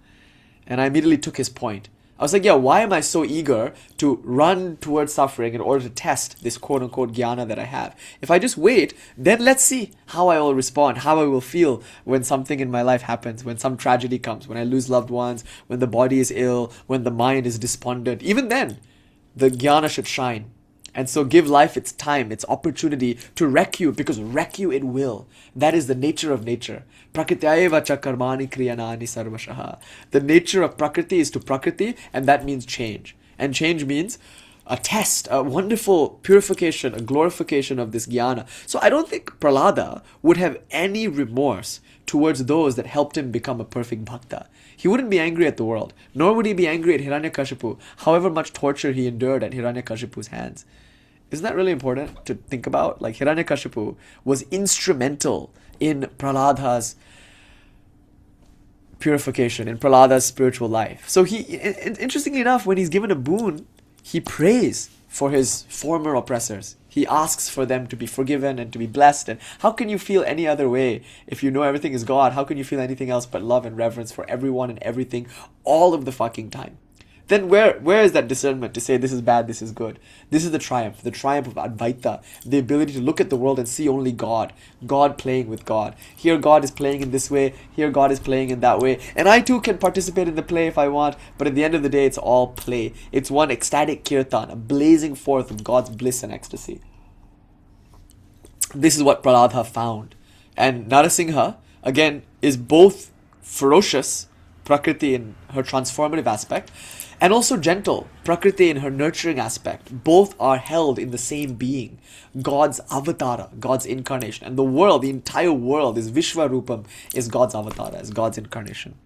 And I immediately took his point. I was like, yeah, why am I so eager to run towards suffering in order to test this quote-unquote jnana that I have? If I just wait, then let's see how I will respond, how I will feel when something in my life happens, when some tragedy comes, when I lose loved ones, when the body is ill, when the mind is despondent. Even then, the jnana should shine. And so give life its time, its opportunity to wreck you, because wreck you it will. That is the nature of nature. Prakriti cha karmani kriyanani sarvashaha. The nature of Prakriti is to Prakriti, and that means change. And change means a test, a wonderful purification, a glorification of this jnana. So I don't think Prahlada would have any remorse towards those that helped him become a perfect bhakta. He wouldn't be angry at the world, nor would he be angry at Hiranyakashipu, however much torture he endured at Hiranyakashipu's hands. Isn't that really important to think about? Like, Hiranyakashipu was instrumental in Prahlada's purification, in Prahlada's spiritual life. So interestingly enough, when he's given a boon, he prays for his former oppressors. He asks for them to be forgiven and to be blessed. And how can you feel any other way if you know everything is God? How can you feel anything else but love and reverence for everyone and everything all of the fucking time? Then where is that discernment to say this is bad, this is good? This is the triumph of Advaita, the ability to look at the world and see only God, God playing with God. Here God is playing in this way, here God is playing in that way, and I too can participate in the play if I want, but at the end of the day it's all play. It's one ecstatic kirtan, a blazing forth of God's bliss and ecstasy. This is what Prahlāda found. And Narasimha, again, is both ferocious, Prakriti in her transformative aspect, and also gentle, Prakriti in her nurturing aspect. Both are held in the same being, God's avatara, God's incarnation. And the world, the entire world, is Vishwarupam, is God's avatara, is God's incarnation.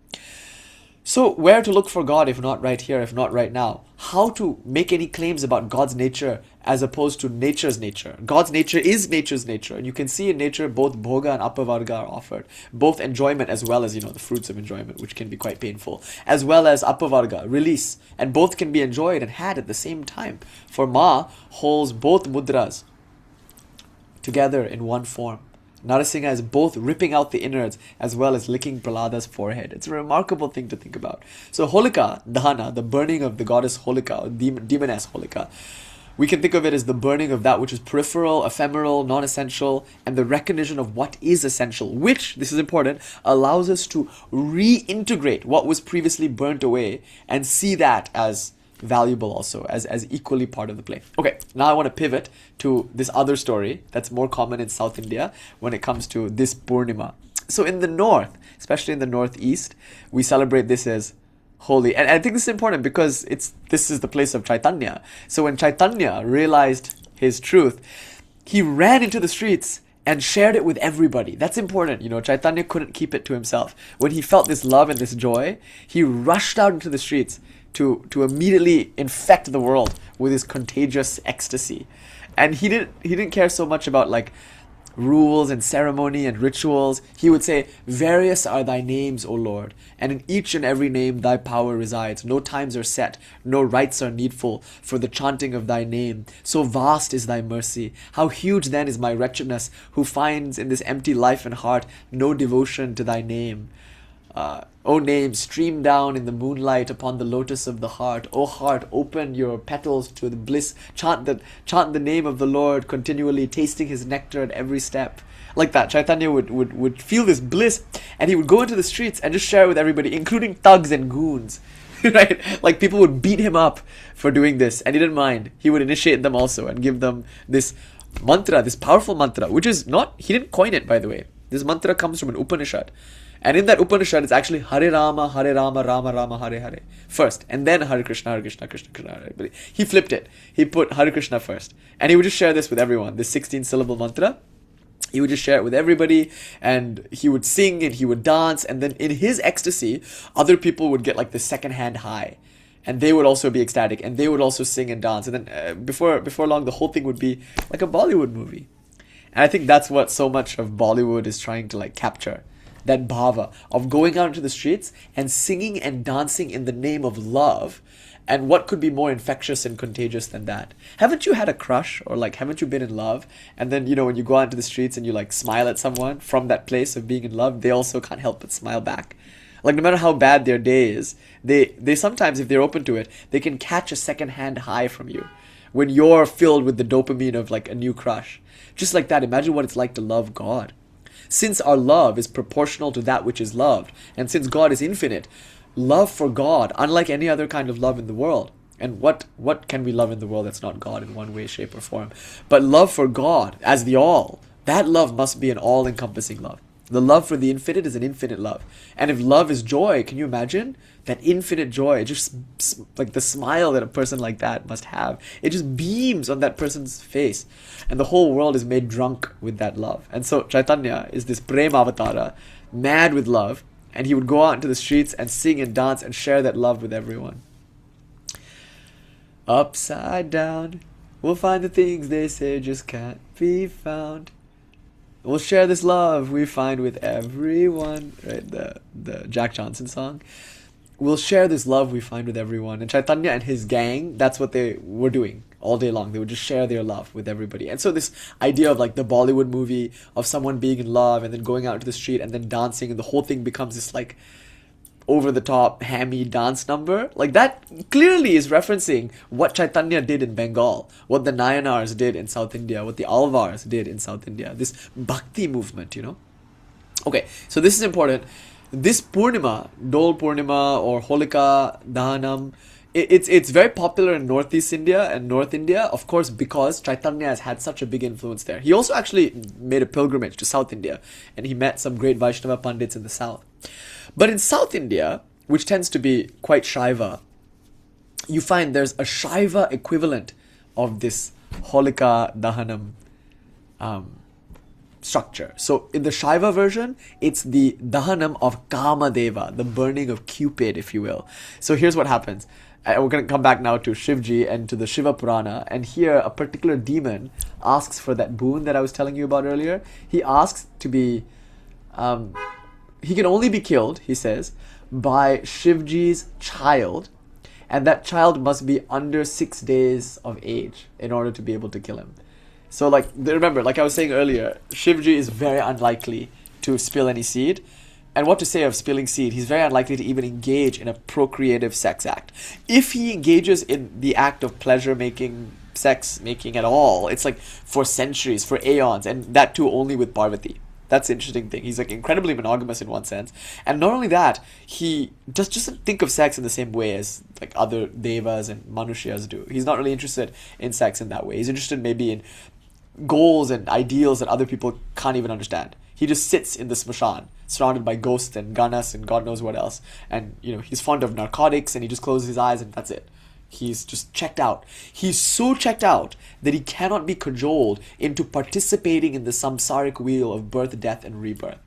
So where to look for God if not right here, if not right now? How to make any claims about God's nature as opposed to nature's nature? God's nature is nature's nature. And you can see in nature both bhoga and apavarga are offered. Both enjoyment as well as, the fruits of enjoyment, which can be quite painful. As well as apavarga, release. And both can be enjoyed and had at the same time. For Ma holds both mudras together in one form. Narasimha is both ripping out the innards as well as licking Prahlada's forehead. It's a remarkable thing to think about. So Holika Dahan, the burning of the goddess Holika, or demoness Holika, we can think of it as the burning of that which is peripheral, ephemeral, non-essential, and the recognition of what is essential, which, this is important, allows us to reintegrate what was previously burnt away and see that as valuable also, as equally part of the play. Okay, now I want to pivot to this other story that's more common in South India when it comes to this Purnima. So in the north, especially in the northeast, we celebrate this as Holi. And I think this is important because this is the place of Chaitanya. So when Chaitanya realized his truth, he ran into the streets and shared it with everybody. That's important. Chaitanya couldn't keep it to himself. When he felt this love and this joy, he rushed out into the streets to immediately infect the world with his contagious ecstasy. And he didn't care so much about like rules and ceremony and rituals. He would say, "Various are thy names, O Lord, and in each and every name thy power resides. No times are set, no rites are needful for the chanting of thy name. So vast is thy mercy. How huge then is my wretchedness, who finds in this empty life and heart no devotion to thy name. O name, stream down in the moonlight upon the lotus of the heart. O heart, open your petals to the bliss. Chant the name of the Lord continually, tasting his nectar at every step." Like that, Chaitanya would feel this bliss, and he would go into the streets and just share it with everybody, including thugs and goons. Right? Like, people would beat him up for doing this, and he didn't mind. He would initiate them also and give them this mantra, this powerful mantra, which is not, he didn't coin it, by the way. This mantra comes from an Upanishad. And in that Upanishad, it's actually Hare Rama, Rama Rama, Hare Hare first. And then Hare Krishna, Krishna Krishna, Hare Hare. He flipped it. He put Hare Krishna first. And he would just share this with everyone, this 16-syllable mantra. He would just share it with everybody, and he would sing and he would dance. And then in his ecstasy, other people would get like this second-hand high. And they would also be ecstatic, and they would also sing and dance. And then before long, the whole thing would be like a Bollywood movie. And I think that's what so much of Bollywood is trying to like capture. That bhava of going out into the streets and singing and dancing in the name of love. And what could be more infectious and contagious than that? Haven't you had a crush, or like haven't you been in love? And then, when you go out into the streets and you like smile at someone from that place of being in love, they also can't help but smile back. Like, no matter how bad their day is, they sometimes, if they're open to it, they can catch a second-hand high from you when you're filled with the dopamine of like a new crush. Just like that, imagine what it's like to love God. Since our love is proportional to that which is loved, and since God is infinite, love for God, unlike any other kind of love in the world. And what can we love in the world that's not God in one way, shape, or form? But love for God as the all, that love must be an all-encompassing love. The love for the infinite is an infinite love. And if love is joy, can you imagine that infinite joy? Just like the smile that a person like that must have. It just beams on that person's face. And the whole world is made drunk with that love. And so Chaitanya is this premāvatara, mad with love, and he would go out into the streets and sing and dance and share that love with everyone. Upside down, we'll find the things they say just can't be found. We'll share this love we find with everyone. Right, the Jack Johnson song. We'll share this love we find with everyone. And Chaitanya and his gang, that's what they were doing all day long. They would just share their love with everybody. And so this idea of like the Bollywood movie of someone being in love and then going out to the street and then dancing, and the whole thing becomes this like over-the-top hammy dance number, like that clearly is referencing what Chaitanya did in Bengal, what the Nayanars did in South India, what the Alvars did in South India, this bhakti movement, you know. Okay, so this is important. This Purnima, Dol Purnima or Holika Dahanam, it's very popular in Northeast India and North India, of course, because Chaitanya has had such a big influence there. He also actually made a pilgrimage to South India, and he met some great Vaishnava Pandits in the south. But in South India, which tends to be quite Shaiva, you find there's a Shaiva equivalent of this Holika Dahanam structure. So in the Shaiva version, it's the Dahanam of Kāmadeva, the burning of Cupid, if you will. So here's what happens. We're going to come back now to Shivji and to the Shiva Purana, and here a particular demon asks for that boon that I was telling you about earlier. He asks to be, he can only be killed, he says, by Shivji's child, and that child must be under 6 days of age in order to be able to kill him. So like, remember, like I was saying earlier, Shivji is very unlikely to spill any seed. And what to say of spilling seed? He's very unlikely to even engage in a procreative sex act. If he engages in the act of pleasure making, sex making at all, it's like for centuries, for aeons, and that too only with Parvati. That's the interesting thing. He's like incredibly monogamous in one sense. And not only that, he just doesn't think of sex in the same way as like other devas and manushyas do. He's not really interested in sex in that way. He's interested maybe in goals and ideals that other people can't even understand. He just sits in the smashan, surrounded by ghosts and ganas and God knows what else. And, you know, he's fond of narcotics, and he just closes his eyes and that's it. He's just checked out. He's so checked out that he cannot be cajoled into participating in the samsaric wheel of birth, death, and rebirth.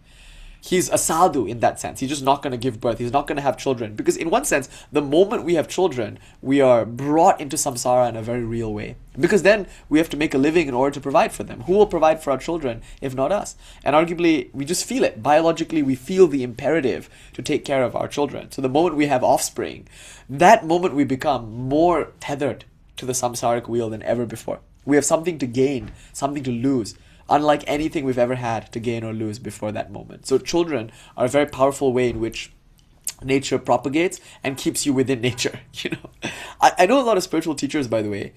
He's a sadhu in that sense. He's just not going to give birth. He's not going to have children. Because in one sense, the moment we have children, we are brought into samsara in a very real way. Because then we have to make a living in order to provide for them. Who will provide for our children if not us? And arguably, we just feel it. Biologically, we feel the imperative to take care of our children. So the moment we have offspring, that moment we become more tethered to the samsaric wheel than ever before. We have something to gain, something to lose, unlike anything we've ever had to gain or lose before that moment. So children are a very powerful way in which nature propagates and keeps you within nature. You know, I know a lot of spiritual teachers, by the way.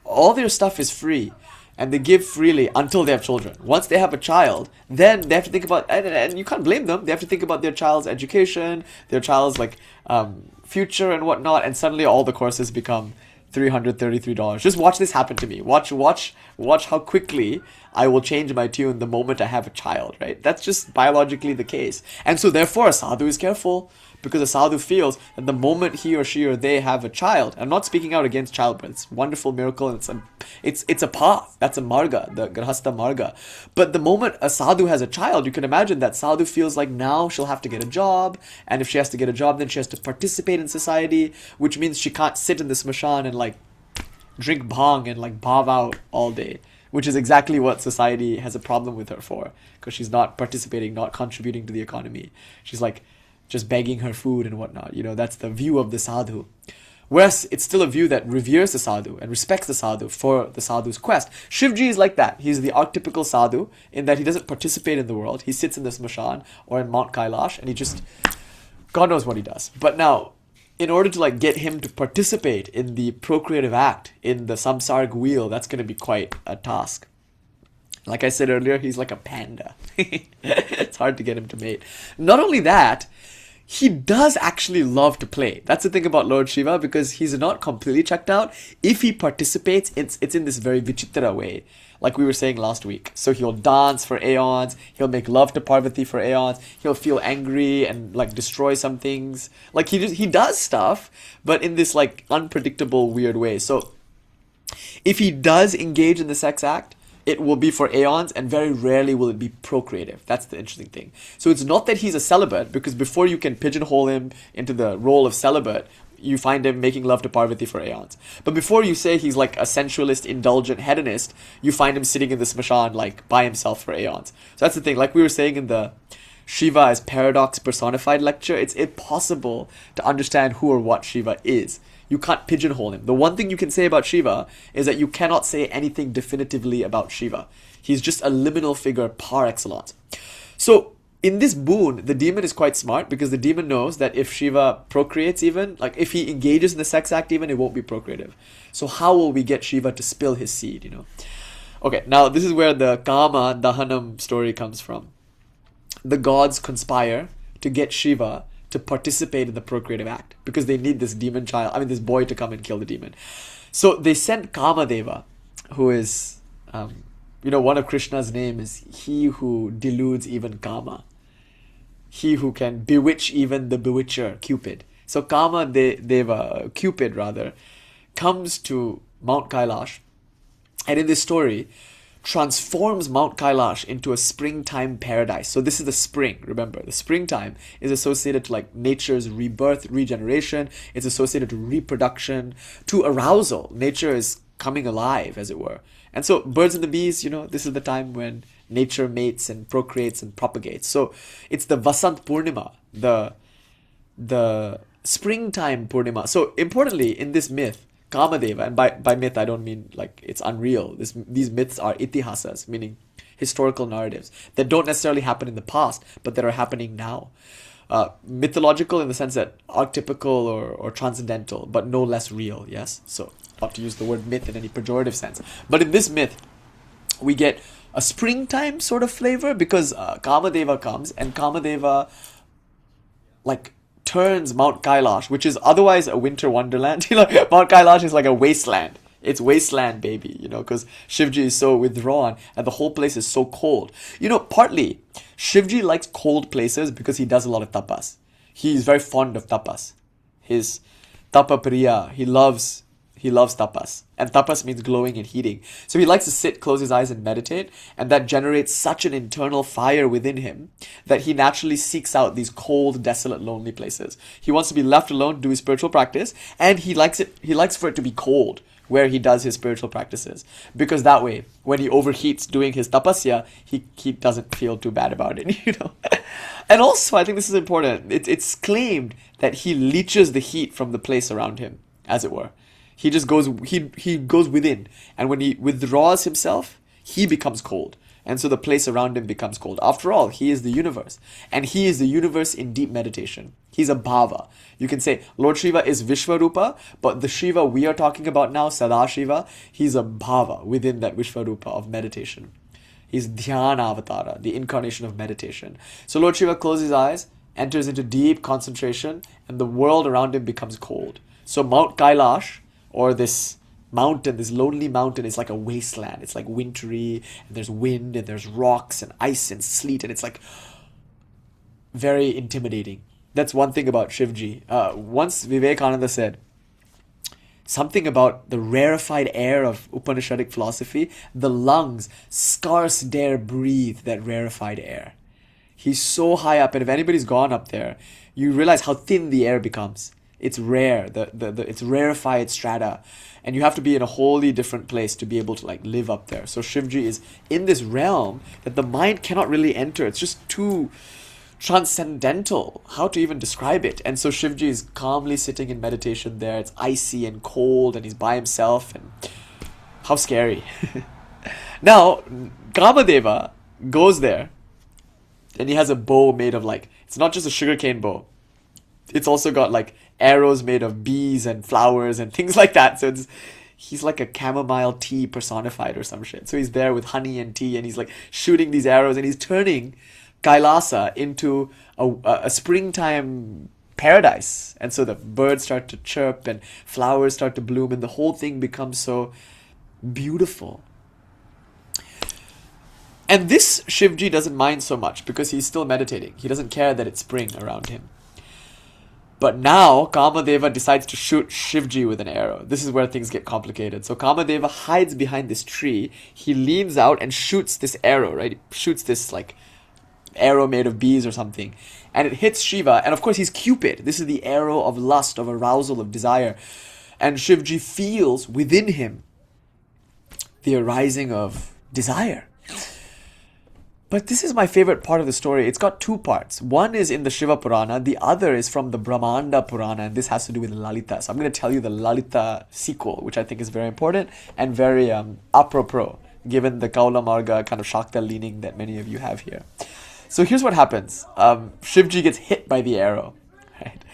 All their stuff is free, and they give freely until they have children. Once they have a child, then they have to think about, and you can't blame them. They have to think about their child's education, their child's like future and whatnot, and suddenly all the courses become $333. Just watch this happen to me. Watch how quickly I will change my tune the moment I have a child, right? That's just biologically the case. And so therefore a sadhu is careful, because a sadhu feels that the moment he or she or they have a child, I'm not speaking out against childbirth, it's a wonderful miracle, and it's a path, that's a marga, the grahastha marga. But the moment a sadhu has a child, you can imagine that sadhu feels like now she'll have to get a job, and if she has to get a job, then she has to participate in society, which means she can't sit in the smashan and like drink bhang and like bhav out all day, which is exactly what society has a problem with her for, because she's not participating, not contributing to the economy. She's like just begging her food and whatnot. You know, that's the view of the sadhu. Whereas it's still a view that reveres the sadhu and respects the sadhu for the sadhu's quest. Shivji is like that. He's the archetypical sadhu in that he doesn't participate in the world. He sits in the smashan or in Mount Kailash, and he just, God knows what he does. But now, in order to like get him to participate in the procreative act, in the samsaric wheel, that's going to be quite a task. Like I said earlier, he's like a panda. It's hard to get him to mate. Not only that, he does actually love to play. That's the thing about Lord Shiva, because he's not completely checked out. If he participates, it's in this very vichitra way, like we were saying last week. So he'll dance for aeons, he'll make love to Parvati for aeons, he'll feel angry and like destroy some things. Like he does stuff, but in this like unpredictable, weird way. So if he does engage in the sex act, it will be for aeons, and very rarely will it be procreative. That's the interesting thing. So it's not that he's a celibate, because before you can pigeonhole him into the role of celibate, you find him making love to Parvati for aeons. But before you say he's like a sensualist, indulgent hedonist, you find him sitting in the smashan like by himself for aeons. So that's the thing. Like we were saying in the Shiva as paradox personified lecture, it's impossible to understand who or what Shiva is. You can't pigeonhole him. The one thing you can say about Shiva is that you cannot say anything definitively about Shiva. He's just a liminal figure par excellence. So in this boon, the demon is quite smart, because the demon knows that if Shiva procreates even, like if he engages in the sex act even, it won't be procreative. So how will we get Shiva to spill his seed, you know? Okay, now this is where the Kāmadeva Dahanam story comes from. The gods conspire to get Shiva to participate in the procreative act, because they need this demon child, this boy to come and kill the demon. So they sent Kāmadeva, who is, one of Krishna's name is he who deludes even Kama. He who can bewitch even the bewitcher, Cupid. So Kāmadeva, Cupid rather, comes to Mount Kailash, and in this story, transforms Mount Kailash into a springtime paradise. So this is the spring, remember. The springtime is associated to like nature's rebirth, regeneration. It's associated to reproduction, to arousal. Nature is coming alive, as it were. And so birds and the bees, this is the time when nature mates and procreates and propagates. So it's the Vasant Purnima, the springtime Purnima. So importantly, in this myth, Kāmadeva, and by myth I don't mean like it's unreal. These myths are itihasas, meaning historical narratives that don't necessarily happen in the past, but that are happening now. Mythological in the sense that archetypical or transcendental, but no less real, yes? So, not to use the word myth in any pejorative sense. But in this myth, we get a springtime sort of flavor, because Kāmadeva comes, and Kāmadeva turns Mount Kailash, which is otherwise a winter wonderland. Mount Kailash is like a wasteland. It's wasteland, baby, because Shivji is so withdrawn and the whole place is so cold. Partly, Shivji likes cold places because he does a lot of tapas. He's very fond of tapas. His tapapriya, he loves tapas. And tapas means glowing and heating. So he likes to sit, close his eyes and meditate. And that generates such an internal fire within him that he naturally seeks out these cold, desolate, lonely places. He wants to be left alone to do his spiritual practice. And he likes for it to be cold where he does his spiritual practices. Because that way, when he overheats doing his tapasya, he doesn't feel too bad about it, And also, I think this is important. It's claimed that he leeches the heat from the place around him, as it were. He just goes within, and when he withdraws himself, he becomes cold. And so the place around him becomes cold. After all, he is the universe. And he is the universe in deep meditation. He's a bhava. You can say Lord Shiva is Vishvarupa, but the Shiva we are talking about now, Sadashiva, he's a bhava within that Vishvarupa of meditation. He's Dhyana Avatara, the incarnation of meditation. So Lord Shiva closes his eyes, enters into deep concentration, and the world around him becomes cold. So Mount Kailash, or this mountain, this lonely mountain, is like a wasteland. It's like wintry, and there's wind, and there's rocks, and ice, and sleet, and it's like very intimidating. That's one thing about Shivji. Once Vivekananda said something about the rarefied air of Upanishadic philosophy. The lungs scarce dare breathe that rarefied air. He's so high up, and if anybody's gone up there, you realize how thin the air becomes. It's rare, it's rarefied strata, and you have to be in a wholly different place to be able to live up there. So Shivji is in this realm that the mind cannot really enter. It's just too transcendental. How to even describe it? And so Shivji is calmly sitting in meditation there. It's icy and cold, and he's by himself, and how scary. Now, Kamadeva goes there, and he has a bow made of it's not just a sugarcane bow. It's also got arrows made of bees and flowers and things like that. So he's like a chamomile tea personified or some shit. So he's there with honey and tea, and he's shooting these arrows, and he's turning Kailasa into a springtime paradise. And so the birds start to chirp and flowers start to bloom, and the whole thing becomes so beautiful. And this Shivji doesn't mind so much because he's still meditating. He doesn't care that it's spring around him. But now Kāmadeva decides to shoot Shivji with an arrow. This is where things get complicated. So Kāmadeva hides behind this tree. He leans out and shoots this arrow, right? He shoots this like arrow made of bees or something. And it hits Shiva. And of course he's Cupid. This is the arrow of lust, of arousal, of desire. And Shivji feels within him the arising of desire. But this is my favorite part of the story. It's got two parts. One is in the Shiva Purana. The other is from the Brahmanda Purana. And this has to do with Lalita. So I'm going to tell you the Lalita sequel, which I think is very important and very apropos, given the Kaula Marga kind of Shakta leaning that many of you have here. So here's what happens. Shivji gets hit by the arrow, right?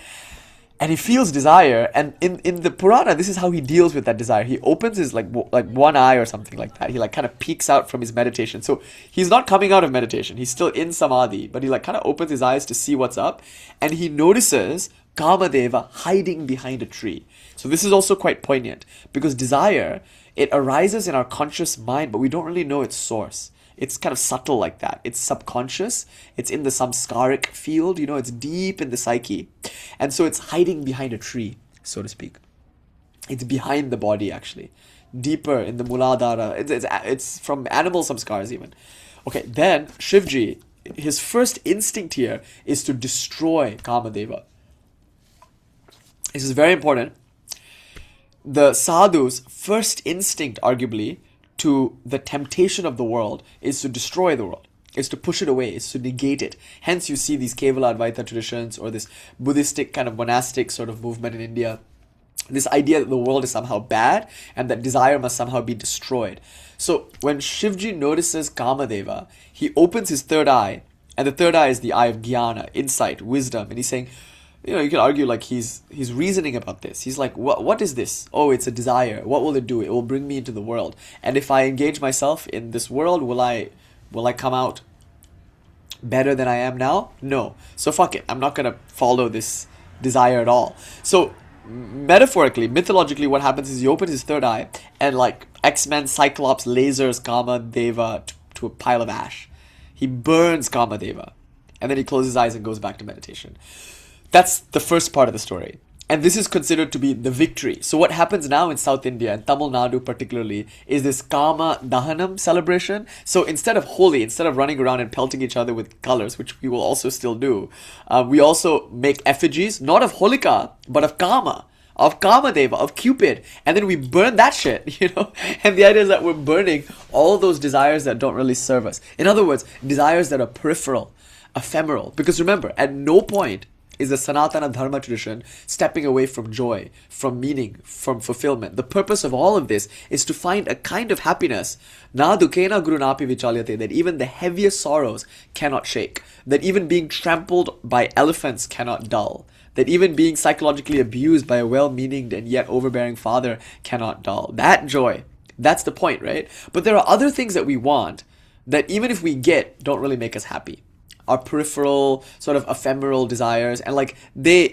And he feels desire, and in the Purana, this is how he deals with that desire. He opens his like one eye or something like that. He like kind of peeks out from his meditation. So he's not coming out of meditation. He's still in samadhi, but he like kind of opens his eyes to see what's up, and he notices Kamadeva hiding behind a tree. So this is also quite poignant, because desire, it arises in our conscious mind, but we don't really know its source. It's kind of subtle like that. It's subconscious. It's in the samskaric field, it's deep in the psyche. And so it's hiding behind a tree, so to speak. It's behind the body, actually. Deeper in the muladhara. It's from animal samskars even. Okay, then Shivji, his first instinct here is to destroy Kāmadeva. This is very important. The sadhu's first instinct, arguably, to the temptation of the world is to destroy the world, is to push it away, is to negate it. Hence you see these Kevala Advaita traditions or this Buddhistic kind of monastic sort of movement in India. This idea that the world is somehow bad and that desire must somehow be destroyed. So when Shivji notices Kāmadeva, he opens his third eye, and the third eye is the eye of jnana, insight, wisdom, and he's saying, you can argue like he's reasoning about this. He's like, what is this? Oh, it's a desire. What will it do? It will bring me into the world. And if I engage myself in this world, will I come out better than I am now? No. So fuck it. I'm not going to follow this desire at all. So metaphorically, mythologically, what happens is he opens his third eye and like X-Men Cyclops lasers Kāmadeva to a pile of ash. He burns Kāmadeva. And then he closes his eyes and goes back to meditation. That's the first part of the story. And this is considered to be the victory. So what happens now in South India, and Tamil Nadu particularly, is this Kāma Dahanam celebration. So instead of Holi, instead of running around and pelting each other with colors, which we will also still do, we also make effigies, not of Holika, but of Kāma, of Kamadeva, of Cupid. And then we burn that shit, And the idea is that we're burning all those desires that don't really serve us. In other words, desires that are peripheral, ephemeral. Because remember, at no point is the Sanatana Dharma tradition stepping away from joy, from meaning, from fulfillment. The purpose of all of this is to find a kind of happiness, na dukena guru napi vichalyate, that even the heaviest sorrows cannot shake, that even being trampled by elephants cannot dull, that even being psychologically abused by a well-meaning and yet overbearing father cannot dull. That joy, that's the point, right? But there are other things that we want that even if we get, don't really make us happy. Our peripheral, sort of ephemeral desires, and like they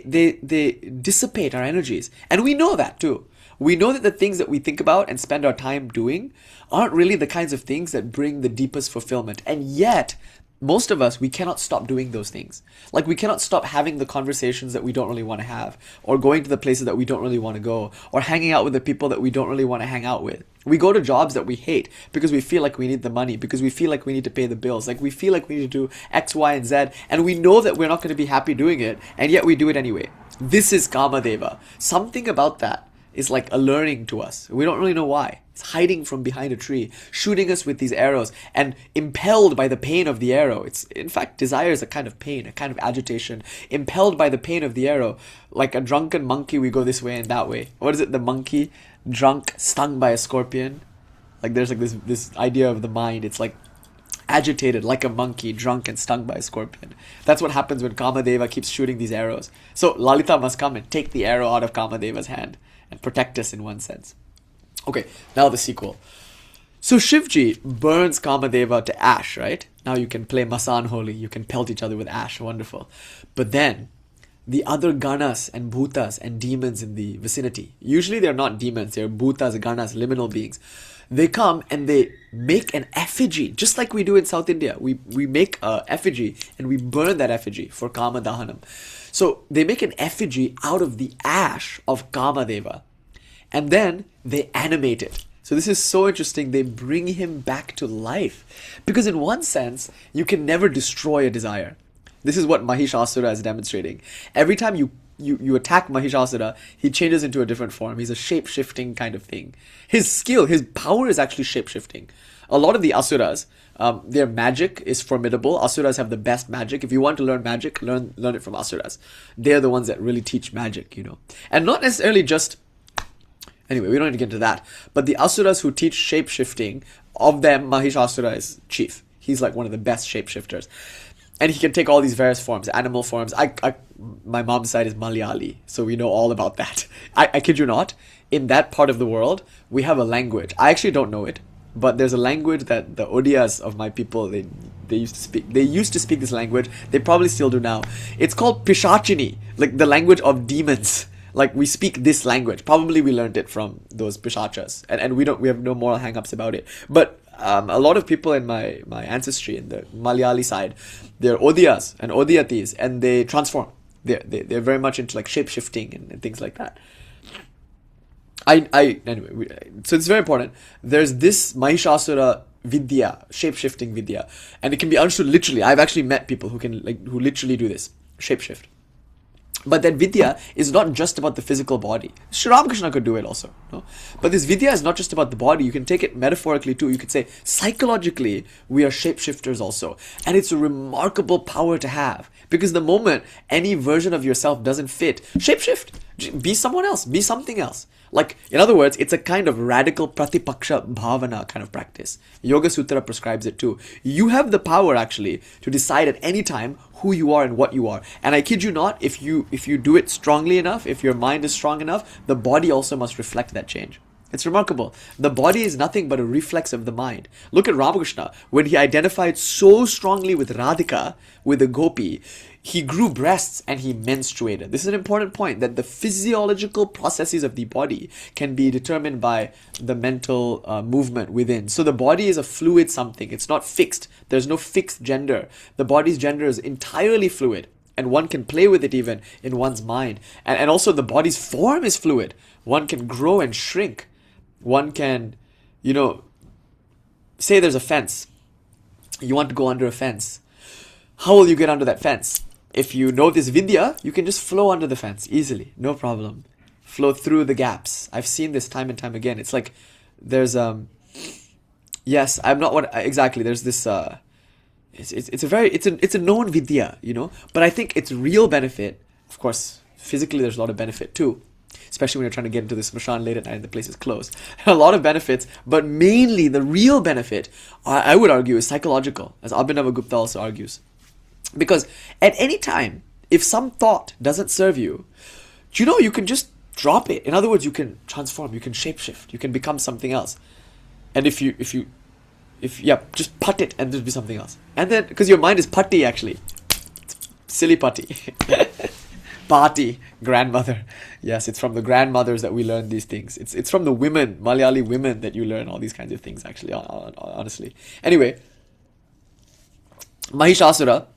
dissipate our energies. And we know that too. We know that the things that we think about and spend our time doing aren't really the kinds of things that bring the deepest fulfillment. And yet, most of us, we cannot stop doing those things. Like we cannot stop having the conversations that we don't really want to have, or going to the places that we don't really want to go, or hanging out with the people that we don't really want to hang out with. We go to jobs that we hate because we feel like we need the money, because we feel like we need to pay the bills, like we feel like we need to do X, Y, and Z, and we know that we're not going to be happy doing it, and yet we do it anyway. This is Kāmadeva. Something about that is like alluring to us. We don't really know why. It's hiding from behind a tree, shooting us with these arrows, and impelled by the pain of the arrow. It's, in fact, desire is a kind of pain, a kind of agitation. Impelled by the pain of the arrow, like a drunken monkey, we go this way and that way. What is it? The monkey, drunk, stung by a scorpion. Like there's like this idea of the mind. It's like agitated, like a monkey, drunk and stung by a scorpion. That's what happens when Kamadeva keeps shooting these arrows. So Lalita must come and take the arrow out of Kamadeva's hand and protect us in one sense. Okay, now the sequel. So Shivji burns Kāmadeva to ash, right? Now you can play Masan Holi, you can pelt each other with ash, wonderful. But then, the other ganas and bhutas and demons in the vicinity, usually they're not demons, they're bhutas, ganas, liminal beings. They come and they make an effigy, just like we do in South India. We make a effigy and we burn that effigy for Kama Dahanam. So they make an effigy out of the ash of Kāmadeva, and then they animate it. So this is so interesting. They bring him back to life. Because in one sense, you can never destroy a desire. This is what Mahishasura is demonstrating. Every time you attack Mahishasura, he changes into a different form. He's a shape-shifting kind of thing. His skill, his power is actually shape-shifting. A lot of the asuras, their magic is formidable. Asuras have the best magic. If you want to learn magic, learn it from asuras. They're the ones that really teach magic, And not necessarily just... Anyway, we don't need to get into that. But the asuras who teach shape-shifting, of them, Mahishasura is chief. He's like one of the best shape-shifters. And he can take all these various forms, animal forms. My mom's side is Malayali, so we know all about that. I kid you not, in that part of the world, we have a language. I actually don't know it, but there's a language that the Odiyas of my people, they used to speak. They used to speak this language. They probably still do now. It's called Pishachini, like the language of demons. Like, we speak this language. Probably we learned it from those Pishachas. And we have no moral hang-ups about it. But a lot of people in my ancestry, in the Malayali side, they're Odiyas and Odiyatis, and they transform. They're very much into like shape-shifting and things like that. Anyway, so it's very important. There's this Mahishasura Vidya, shape-shifting Vidya. And it can be understood literally. I've actually met people who literally do this, shape-shift. But that Vidya is not just about the physical body. Sri Ramakrishna could do it also. No? But this Vidya is not just about the body. You can take it metaphorically too. You could say, psychologically, we are shapeshifters also. And it's a remarkable power to have. Because the moment any version of yourself doesn't fit, shapeshift. Be someone else. Be something else. Like, in other words, it's a kind of radical pratipaksha bhavana kind of practice. Yoga Sutra prescribes it too. You have the power, actually, to decide at any time who you are and what you are. And I kid you not, if you do it strongly enough, if your mind is strong enough, the body also must reflect that change. It's remarkable. The body is nothing but a reflex of the mind. Look at Ramakrishna. When he identified so strongly with Radhika, with the gopi, he grew breasts and he menstruated. This is an important point, that the physiological processes of the body can be determined by the mental movement within. So the body is a fluid something. It's not fixed. There's no fixed gender. The body's gender is entirely fluid. And one can play with it even in one's mind. And also the body's form is fluid. One can grow and shrink. One can, say there's a fence. You want to go under a fence. How will you get under that fence? If you know this Vidya, you can just flow under the fence easily. No problem. Flow through the gaps. I've seen this time and time again. It's like there's yes, I'm not what exactly. There's this it's a known Vidya, But I think its real benefit, of course, physically there's a lot of benefit too. Especially when you're trying to get into the smashan late at night and the place is closed. A lot of benefits, but mainly the real benefit, I would argue, is psychological, as Abhinavagupta also argues. Because at any time, if some thought doesn't serve you, you can just drop it. In other words, you can transform, you can shapeshift, you can become something else. And if just put it and there'll be something else. And then, because your mind is putty actually. It's silly putty. Party, grandmother. Yes, it's from the grandmothers that we learn these things. It's from the women, Malayali women, that you learn all these kinds of things actually, honestly. Anyway, Mahishasura,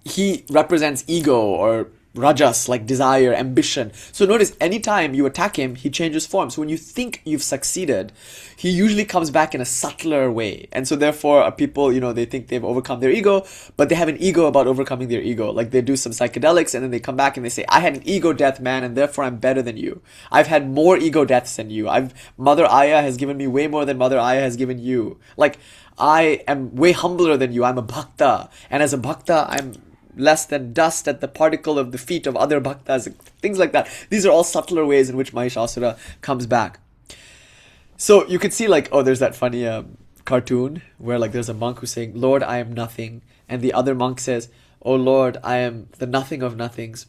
he represents ego or rajas, like desire, ambition. So notice, anytime you attack him, he changes form. So when you think you've succeeded, he usually comes back in a subtler way. And so therefore, people, they think they've overcome their ego, but they have an ego about overcoming their ego. Like they do some psychedelics and then they come back and they say, I had an ego death, man, and therefore I'm better than you. I've had more ego deaths than you. Mother Aya has given me way more than Mother Aya has given you. Like, I am way humbler than you. I'm a bhakta. And as a bhakta, I'm less than dust at the particle of the feet of other bhaktas, things like that. These are all subtler ways in which Mahishasura comes back. So you could see there's that funny cartoon where there's a monk who's saying, Lord, I am nothing. And the other monk says, oh Lord, I am the nothing of nothings.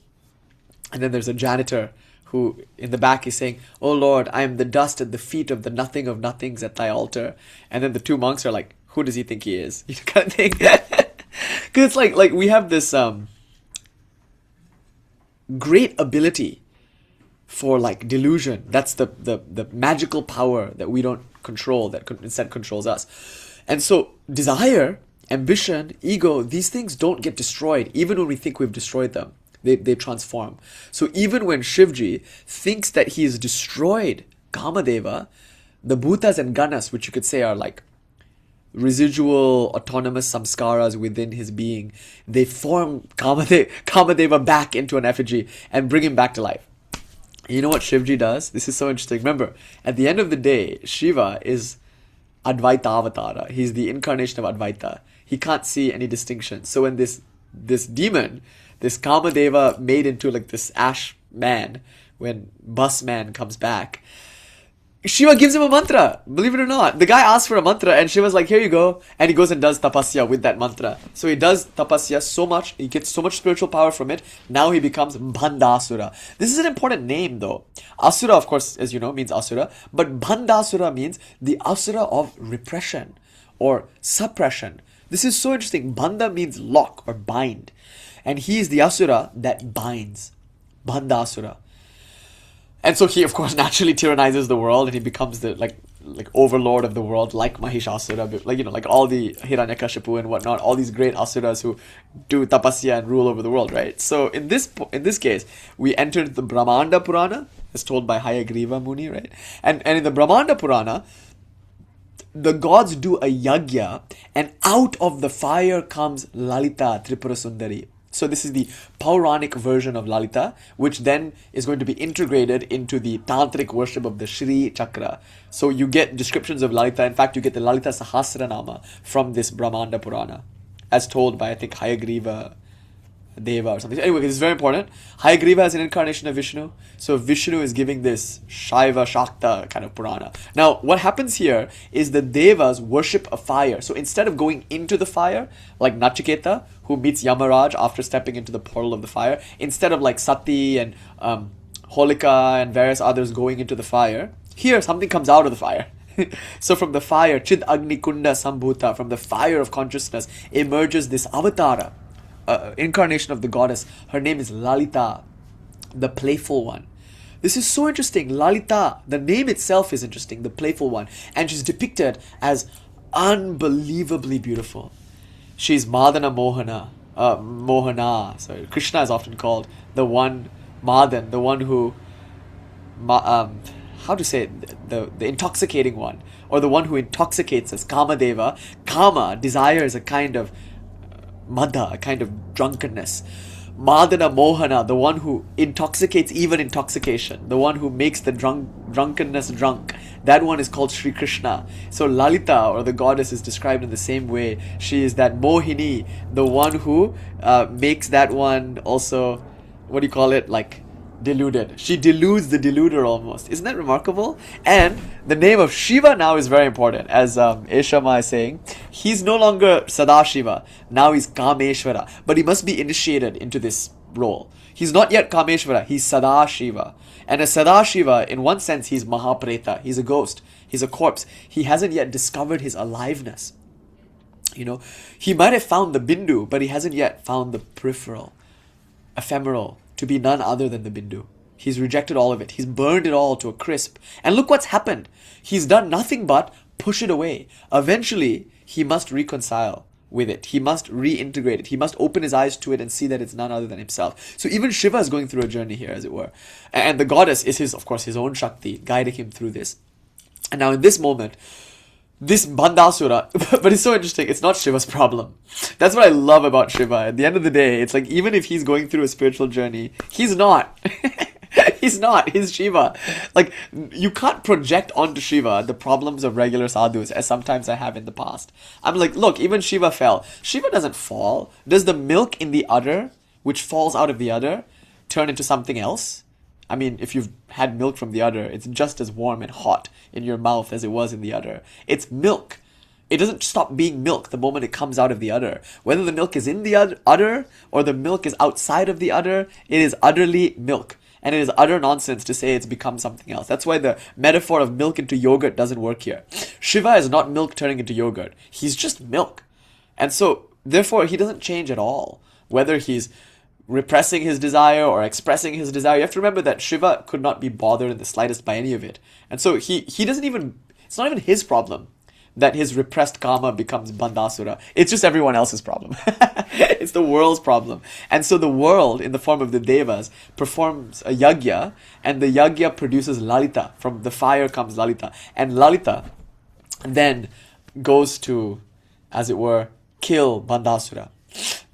And then there's a janitor who in the back is saying, oh Lord, I am the dust at the feet of the nothing of nothings at thy altar. And then the two monks are like, who does he think he is? You kind of think. Because it's like we have this great ability for delusion. That's the magical power that we don't control, that instead controls us. And so desire, ambition, ego, these things don't get destroyed even when we think we've destroyed them. They transform. So even when Shivji thinks that he has destroyed Kamadeva, the bhutas and ganas, which you could say are like residual autonomous samskaras within his being, they form Kamadeva back into an effigy and bring him back to life. You know what Shivji does? This is so interesting. Remember, at the end of the day, Shiva is Advaita Avatara. He's the incarnation of Advaita. He can't see any distinction. So when this demon, this Kamadeva made into like this ash man, when bus man comes back, Shiva gives him a mantra, believe it or not. The guy asks for a mantra and Shiva's like, here you go. And he goes and does tapasya with that mantra. So he does tapasya so much, he gets so much spiritual power from it. Now he becomes Bandhāsura. This is an important name though. Asura, of course, as you know, means Asura. But Bandhāsura means the Asura of repression or suppression. This is so interesting. Bandha means lock or bind. And he is the Asura that binds. Bandhāsura. And so he, of course, naturally tyrannizes the world, and he becomes the like overlord of the world, like Mahishasura, like all the Hiranyakashipu and whatnot, all these great asuras who do tapasya and rule over the world, right? So in this case, we entered the Brahmanda Purana, as told by Hayagriva Muni, right? And in the Brahmanda Purana, the gods do a yagya, and out of the fire comes Lalita Tripura Sundari. So this is the Puranic version of Lalita, which then is going to be integrated into the tantric worship of the Sri Chakra. So you get descriptions of Lalita. In fact, you get the Lalita Sahasranama from this Brahmanda Purana, as told by, I think, Hayagriva Deva or something. Anyway, this is very important. Hayagriva is an incarnation of Vishnu. So Vishnu is giving this Shaiva Shakta kind of Purana. Now, what happens here is the Devas worship a fire. So instead of going into the fire, like Nachiketa, who meets Yamaraj after stepping into the portal of the fire, instead of like Sati and Holika and various others going into the fire, here something comes out of the fire. So from the fire, Chid Agni Kunda Sambhuta, from the fire of consciousness, emerges this avatara. Incarnation of the goddess. Her name is Lalita, the playful one. This is so interesting. Lalita, the name itself is interesting, the playful one. And she's depicted as unbelievably beautiful. She's Madana Mohana. Sorry, Krishna is often called the one, Madan, the one who, how to say it? The intoxicating one, or the one who intoxicates us. Kāmadeva. Kama, desire, is a kind of Madha, a kind of drunkenness. Madana Mohana, the one who intoxicates even intoxication, the one who makes the drunkenness drunk. That one is called Sri Krishna. So Lalita, or the goddess, is described in the same way. She is that Mohini, the one who makes that one also, what do you call it, like deluded. She deludes the deluder almost. Isn't that remarkable? And the name of Shiva now is very important. As Eshama is saying, he's no longer Sadashiva. Now he's Kameshvara. But he must be initiated into this role. He's not yet Kameshvara. He's Sadashiva. And as Sadashiva, in one sense, he's Mahapreta. He's a ghost. He's a corpse. He hasn't yet discovered his aliveness. You know, he might have found the Bindu, but he hasn't yet found the peripheral, ephemeral, to be none other than the Bindu. He's rejected all of it. He's burned it all to a crisp. And look what's happened. He's done nothing but push it away. Eventually, he must reconcile with it. He must reintegrate it. He must open his eyes to it and see that it's none other than himself. So even Shiva is going through a journey here, as it were. And the goddess is his, of course, his own Shakti, guiding him through this. And now in this moment, this Bandhāsura, but it's so interesting, it's not Shiva's problem. That's what I love about Shiva. At the end of the day, it's like, even if he's going through a spiritual journey, he's not. He's not. He's Shiva. Like, you can't project onto Shiva the problems of regular sadhus, as sometimes I have in the past. I'm like, look, even Shiva fell. Shiva doesn't fall. Does the milk in the udder, which falls out of the udder, turn into something else? I mean, if you've had milk from the udder, it's just as warm and hot in your mouth as it was in the udder. It's milk. It doesn't stop being milk the moment it comes out of the udder. Whether the milk is in the udder or the milk is outside of the udder, it is utterly milk. And it is utter nonsense to say it's become something else. That's why the metaphor of milk into yogurt doesn't work here. Shiva is not milk turning into yogurt. He's just milk. And so, therefore, he doesn't change at all. Whether he's repressing his desire or expressing his desire, you have to remember that Shiva could not be bothered in the slightest by any of it. And so he doesn't even, it's not even his problem. that his repressed Kama becomes Bandhāsura. It's just everyone else's problem. It's the world's problem. And so the world, in the form of the Devas, performs a yagya, and the yagya produces Lalita. From the fire comes Lalita. And Lalita then goes to, as it were, kill Bandhāsura,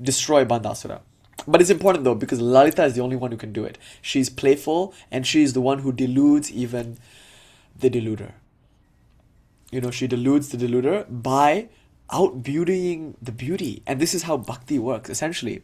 destroy Bandhāsura. But it's important though, because Lalita is the only one who can do it. She's playful, and she's the one who deludes even the deluder. You know, she deludes the deluder by outbeautying the beauty. And this is how bhakti works, essentially.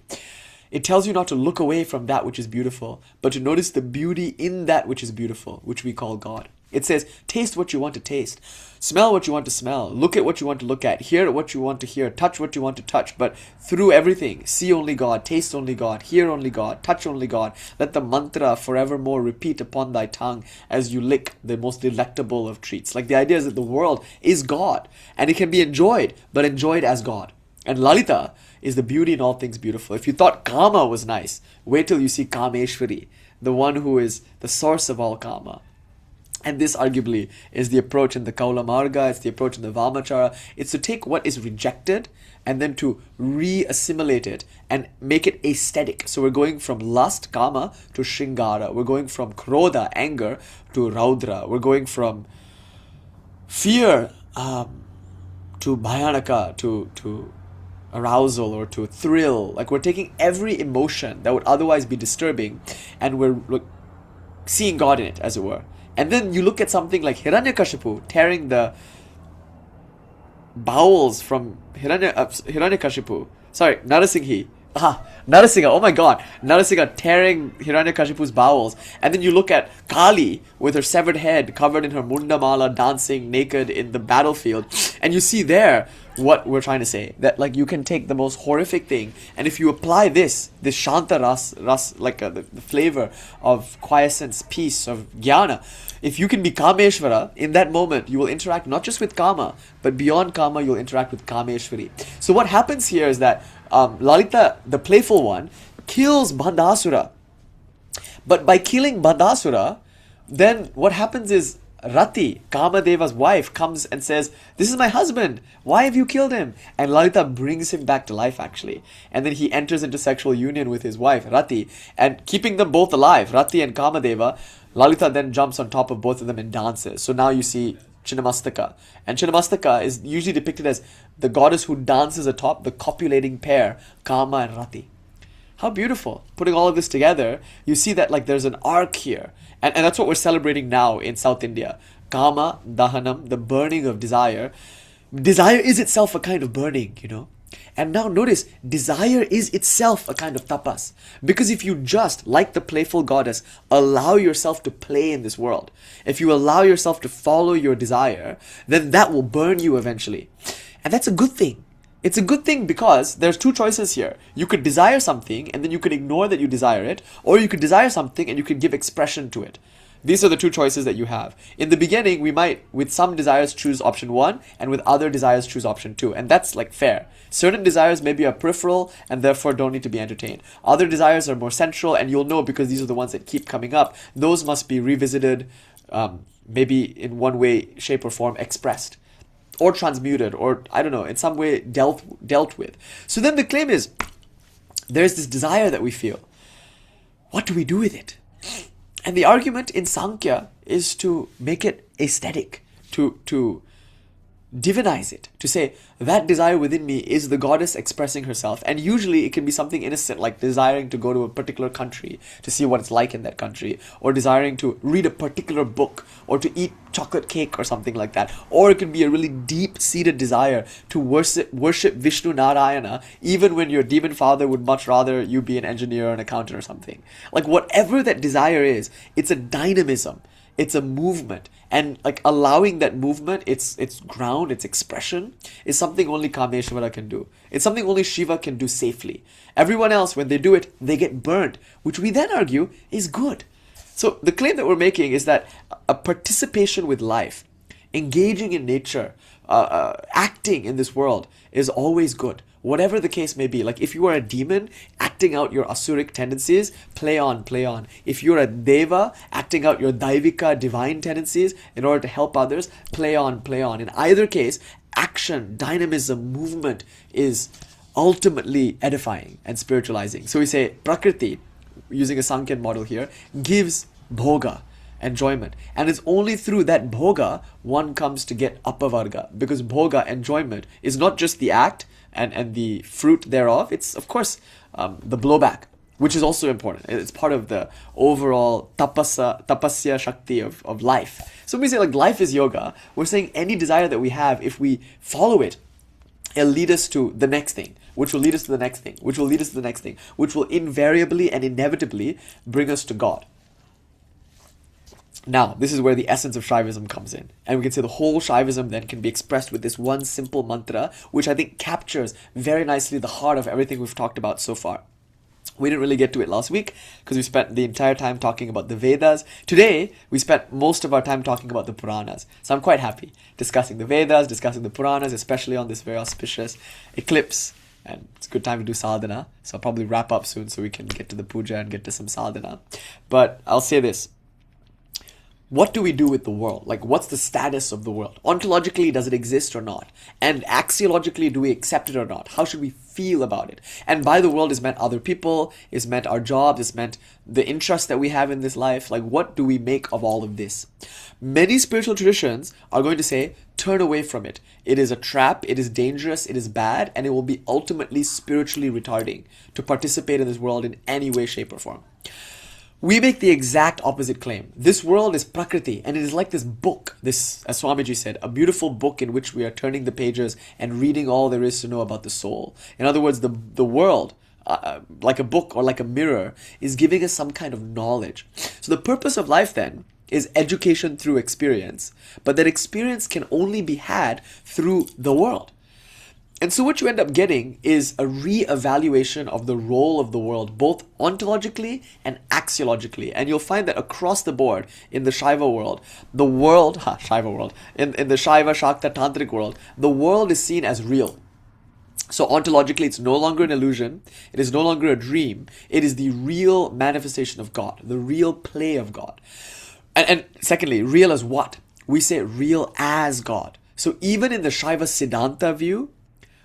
It tells you not to look away from that which is beautiful, but to notice the beauty in that which is beautiful, which we call God. It says, taste what you want to taste, smell what you want to smell, look at what you want to look at, hear what you want to hear, touch what you want to touch, but through everything, see only God, taste only God, hear only God, touch only God. Let the mantra forevermore repeat upon thy tongue as you lick the most delectable of treats. Like, the idea is that the world is God, and it can be enjoyed, but enjoyed as God. And Lalita is the beauty in all things beautiful. If you thought Kama was nice, wait till you see Kameshwari, the one who is the source of all Kama. And this arguably is the approach in the Kaula Marga, it's the approach in the Vamachara. It's to take what is rejected and then to re-assimilate it and make it aesthetic. So we're going from lust, Kama, to Shringara. We're going from Krodha, anger, to Raudra. We're going from fear to Bhayanaka, to arousal or to thrill. Like, we're taking every emotion that would otherwise be disturbing and we're seeing God in it, as it were. And then you look at something like Hiranyakashipu tearing the bowels from Hiranyakashipu. Sorry, Narasimha. Narasimha, oh my god. Narasimha tearing Hiranyakashipu's bowels. And then you look at Kali with her severed head covered in her mundamala, dancing naked in the battlefield. And you see there what we're trying to say. That, like, you can take the most horrific thing, and if you apply this Shanta ras, like the flavor of quiescence, peace, of jnana, if you can be Kameshvara, in that moment you will interact not just with Kama, but beyond Kama you'll interact with Kameshwari. So what happens here is that Lalita, the playful one, kills Bandhāsura. But by killing Bandhāsura, then what happens is Rati, Kāmadeva's wife, comes and says, this is my husband, why have you killed him? And Lalita brings him back to life, actually. And then he enters into sexual union with his wife, Rati, and keeping them both alive, Rati and Kāmadeva, Lalita then jumps on top of both of them and dances. So now you see Chinnamastaka. And Chinnamastaka is usually depicted as the goddess who dances atop the copulating pair, Kama and Rati. How beautiful. Putting all of this together, you see that, like, there's an arc here. And that's what we're celebrating now in South India. Kama, Dahanam, the burning of desire. Desire is itself a kind of burning, you know. And now notice, desire is itself a kind of tapas. Because if you just, like the playful goddess, allow yourself to play in this world, if you allow yourself to follow your desire, then that will burn you eventually. And that's a good thing. It's a good thing because there's two choices here. You could desire something and then you could ignore that you desire it, or you could desire something and you could give expression to it. These are the two choices that you have. In the beginning, we might, with some desires, choose option 1, and with other desires, choose option 2. And that's, like, fair. Certain desires maybe are peripheral and therefore don't need to be entertained. Other desires are more central, and you'll know because these are the ones that keep coming up. Those must be revisited, maybe in one way, shape, or form, expressed, or transmuted, or, I don't know, in some way dealt with. So then the claim is, there's this desire that we feel. What do we do with it? And the argument in Sankhya is to make it aesthetic, to divinize it, to say that desire within me is the goddess expressing herself. And usually it can be something innocent, like desiring to go to a particular country to see what it's like in that country, or desiring to read a particular book, or to eat chocolate cake or something like that. Or it can be a really deep-seated desire to worship Vishnu Narayana, even when your demon father would much rather you be an engineer or an accountant or something. Like, whatever that desire is, it's a dynamism. It's a movement, and, like, allowing that movement, its ground, its expression, is something only Kameshvara can do. It's something only Shiva can do safely. Everyone else, when they do it, they get burnt, which we then argue is good. So the claim that we're making is that a participation with life, engaging in nature, acting in this world is always good. whatever the case may be. Like if you are a demon acting out your asuric tendencies, play on, play on. If you're a deva acting out your daivika, divine tendencies in order to help others, play on, play on. In either case, action, dynamism, movement is ultimately edifying and spiritualizing. So we say Prakriti, using a Sankhyan model here, gives bhoga, enjoyment. And it's only through that bhoga one comes to get apavarga, because bhoga, enjoyment, is not just the act and the fruit thereof. It's, of course, the blowback, which is also important. It's part of the overall tapasya shakti of life. So when we say like life is yoga, we're saying any desire that we have, if we follow it, it'll lead us to the next thing, which will lead us to the next thing, which will lead us to the next thing, which will invariably and inevitably bring us to God. Now, this is where the essence of Shaivism comes in. And we can say the whole Shaivism then can be expressed with this one simple mantra, which I think captures very nicely the heart of everything we've talked about so far. We didn't really get to it last week because we spent the entire time talking about the Vedas. Today, we spent most of our time talking about the Puranas. So I'm quite happy discussing the Vedas, discussing the Puranas, especially on this very auspicious eclipse. And it's a good time to do sadhana. So I'll probably wrap up soon so we can get to the puja and get to some sadhana. But I'll say this. What do we do with the world? Like, what's the status of the world? Ontologically, does it exist or not? And axiologically, do we accept it or not? How should we feel about it? And by the world is meant other people, is meant our jobs, is meant the interests that we have in this life. Like, what do we make of all of this? Many spiritual traditions are going to say, turn away from it. It is a trap, it is dangerous, it is bad, and it will be ultimately spiritually retarding to participate in this world in any way, shape, or form. We make the exact opposite claim. This world is Prakriti, and it is like this book, this, as Swamiji said, a beautiful book in which we are turning the pages and reading all there is to know about the soul. In other words, the world, like a book or like a mirror, is giving us some kind of knowledge. So the purpose of life then is education through experience, but that experience can only be had through the world. And so what you end up getting is a re-evaluation of the role of the world, both ontologically and axiologically. And you'll find that across the board in the Shaiva world, the world, in the Shaiva, Shakta, Tantric world, the world is seen as real. So ontologically, it's no longer an illusion. It is no longer a dream. It is the real manifestation of God, the real play of God. And secondly, real as what? We say real as God. So even in the Shaiva Siddhanta view,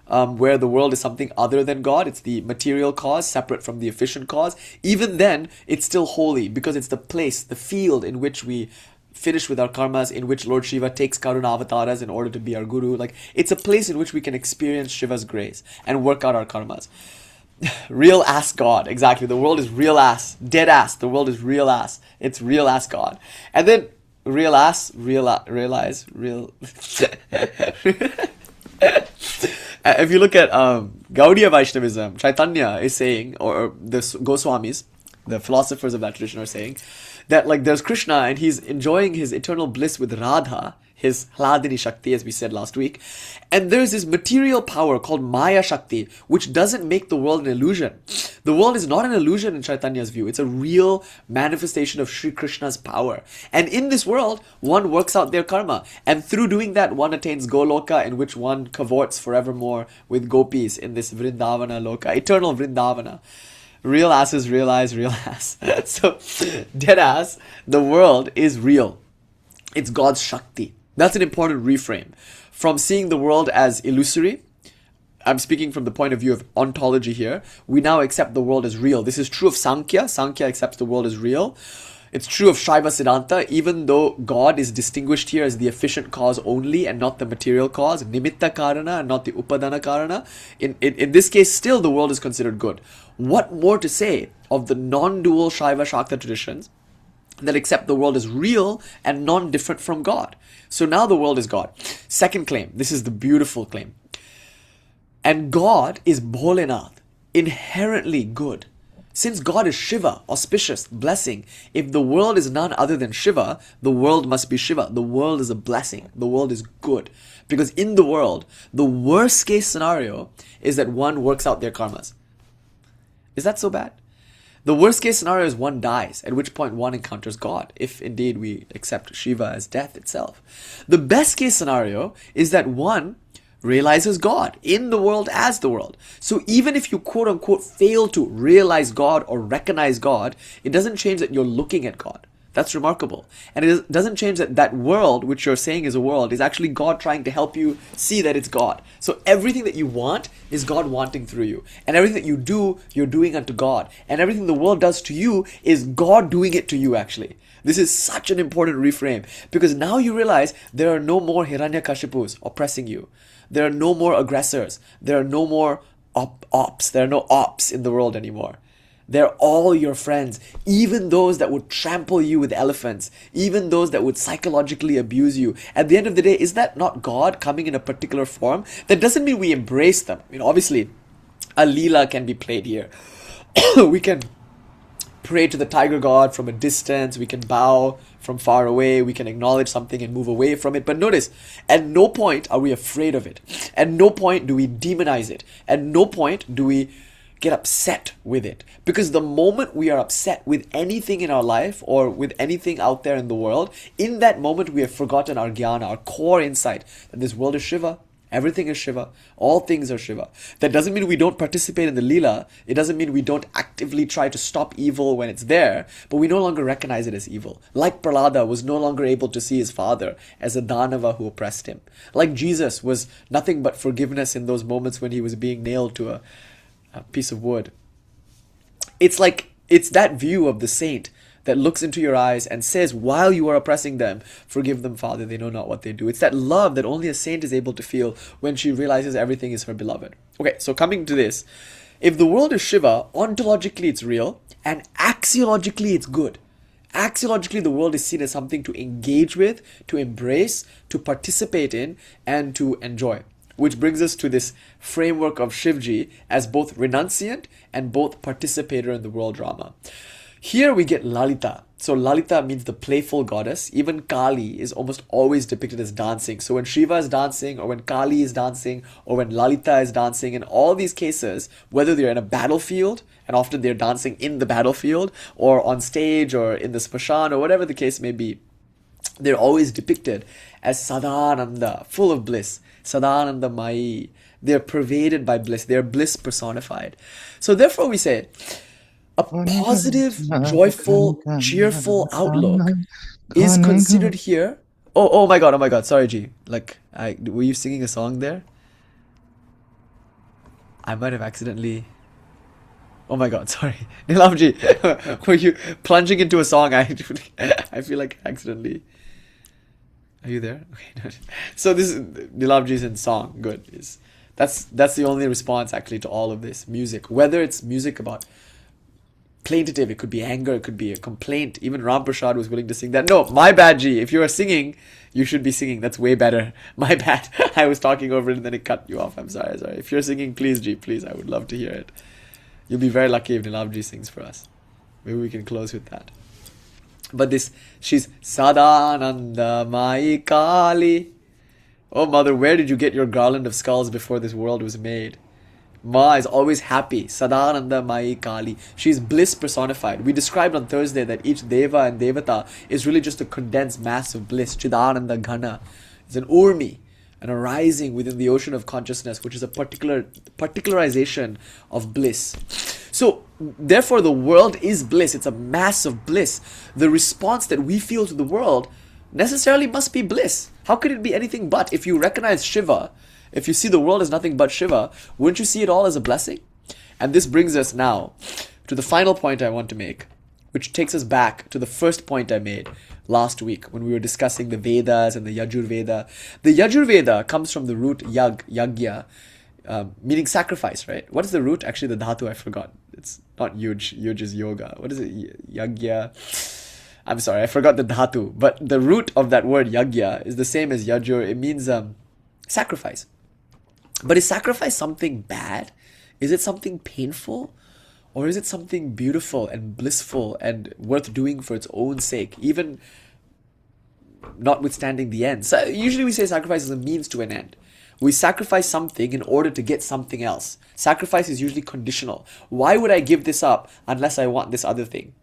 where the world is something other than God, it's the material cause separate from the efficient cause, even then it's still holy because it's the place, the field in which we finish with our karmas, in which Lord Shiva takes Karuna avatars in order to be our guru. Like, it's a place in which we can experience Shiva's grace and work out our karmas. Real ass God, exactly. The world is real ass, dead ass. The world is real ass. It's real ass God. And then real ass, realize, real... If you look at Gaudiya Vaishnavism, Chaitanya is saying, or the Goswamis, the philosophers of that tradition are saying, that like there's Krishna and he's enjoying his eternal bliss with Radha, his Hladini Shakti, as we said last week. And there's this material power called Maya Shakti, which doesn't make the world an illusion. The world is not an illusion in Chaitanya's view. It's a real manifestation of Sri Krishna's power. And in this world, one works out their karma. And through doing that, one attains Goloka, in which one cavorts forevermore with gopis in this Vrindavana Loka, eternal Vrindavana. Real asses realize real ass. So, dead ass, the world is real. It's God's Shakti. That's an important reframe. From seeing the world as illusory, I'm speaking from the point of view of ontology here, we now accept the world as real. This is true of Sankhya. Sankhya accepts the world as real. It's true of Shaiva Siddhanta, even though God is distinguished here as the efficient cause only and not the material cause, nimitta karana and not the upadana karana. In this case, still the world is considered good. What more to say of the non-dual Shaiva Shakta traditions that accept the world as real and non-different from God? So now the world is God. Second claim, this is the beautiful claim. And God is Bholenath, inherently good. Since God is Shiva, auspicious, blessing, if the world is none other than Shiva, the world must be Shiva. The world is a blessing. The world is good. Because in the world, the worst case scenario is that one works out their karmas. Is that so bad? The worst case scenario is one dies, at which point one encounters God, if indeed we accept Shiva as death itself. The best case scenario is that one realizes God in the world as the world. So even if you quote unquote fail to realize God or recognize God, it doesn't change that you're looking at God. That's remarkable. And it doesn't change that that world, which you're saying is a world, is actually God trying to help you see that it's God. So everything that you want is God wanting through you. And everything that you do, you're doing unto God. And everything the world does to you is God doing it to you, actually. This is such an important reframe, because now you realize there are no more Hiranyakashipus oppressing you. There are no more aggressors. There are no more ops. There are no ops in the world anymore. They're all your friends, even those that would trample you with elephants, even those that would psychologically abuse you. At the end of the day, is that not God coming in a particular form? That doesn't mean we embrace them. Obviously, a Leela can be played here. We can pray to the tiger god from a distance. We can bow from far away. We can acknowledge something and move away from it. But notice, at no point are we afraid of it. At no point do we demonize it. At no point do we get upset with it. Because the moment we are upset with anything in our life or with anything out there in the world, in that moment we have forgotten our jnana, our core insight, that this world is Shiva, everything is Shiva, all things are Shiva. That doesn't mean we don't participate in the Leela. It doesn't mean we don't actively try to stop evil when it's there, but we no longer recognize it as evil. Like Prahlāda was no longer able to see his father as a Dhanava who oppressed him. Like Jesus was nothing but forgiveness in those moments when he was being nailed to a piece of wood. It's that view of the saint that looks into your eyes and says, while you are oppressing them, forgive them, Father, they know not what they do. It's that love that only a saint is able to feel when she realizes everything is her beloved. Okay, so coming to this, if the world is Shiva, ontologically it's real, and axiologically it's good. Axiologically, the world is seen as something to engage with, to embrace, to participate in, and to enjoy. Which brings us to this framework of Shivji as both renunciant and both participator in the world drama. Here we get Lalita. So Lalita means the playful goddess. Even Kali is almost always depicted as dancing. So when Shiva is dancing, or when Kali is dancing, or when Lalita is dancing, in all these cases, whether they're in a battlefield, and often they're dancing in the battlefield, or on stage, or in the Spashan, or whatever the case may be, they're always depicted as Sadananda, full of bliss. Sadananda Mai. They're pervaded by bliss. They're bliss personified. So therefore we say, a positive, joyful, cheerful outlook is considered here. Oh my God. Sorry, G. Were you singing a song there? I might have accidentally. Oh my God, sorry. Nilamji, were you plunging into a song? I feel like accidentally. Are you there? Okay. So this is Nilamji's in song. Good. That's the only response actually to all of this music. Whether it's music about plaintive, it could be anger, it could be a complaint. Even Ram Prasad was willing to sing that. No, my bad, G. If you are singing, you should be singing. That's way better. My bad. I was talking over it and then it cut you off. I'm sorry. If you're singing, please, G, please. I would love to hear it. You'll be very lucky if Nilamji sings for us. Maybe we can close with that. But she's Sadananda Mai Kali. Oh mother, where did you get your garland of skulls before this world was made? Ma is always happy. Sadananda Mai Kali. She's bliss personified. We described on Thursday that each Deva and Devata is really just a condensed mass of bliss. Chidananda Ghana. It's an urmi, an arising within the ocean of consciousness, which is a particularization of bliss. So, therefore, the world is bliss. It's a mass of bliss. The response that we feel to the world necessarily must be bliss. How could it be anything but? If you recognize Shiva, if you see the world as nothing but Shiva, wouldn't you see it all as a blessing? And this brings us now to the final point I want to make, which takes us back to the first point I made last week when we were discussing the Vedas and the Yajurveda. The Yajurveda comes from the root yagya, meaning sacrifice, right? What is the root? Actually, the dhatu I forgot. It's not yuj. Yuj is yoga. What is it? Yagya. I'm sorry, I forgot the dhatu. But the root of that word yagya is the same as yajur. It means sacrifice. But is sacrifice something bad? Is it something painful? Or is it something beautiful and blissful and worth doing for its own sake, even notwithstanding the end? So usually we say sacrifice is a means to an end. We sacrifice something in order to get something else. Sacrifice is usually conditional. Why would I give this up unless I want this other thing?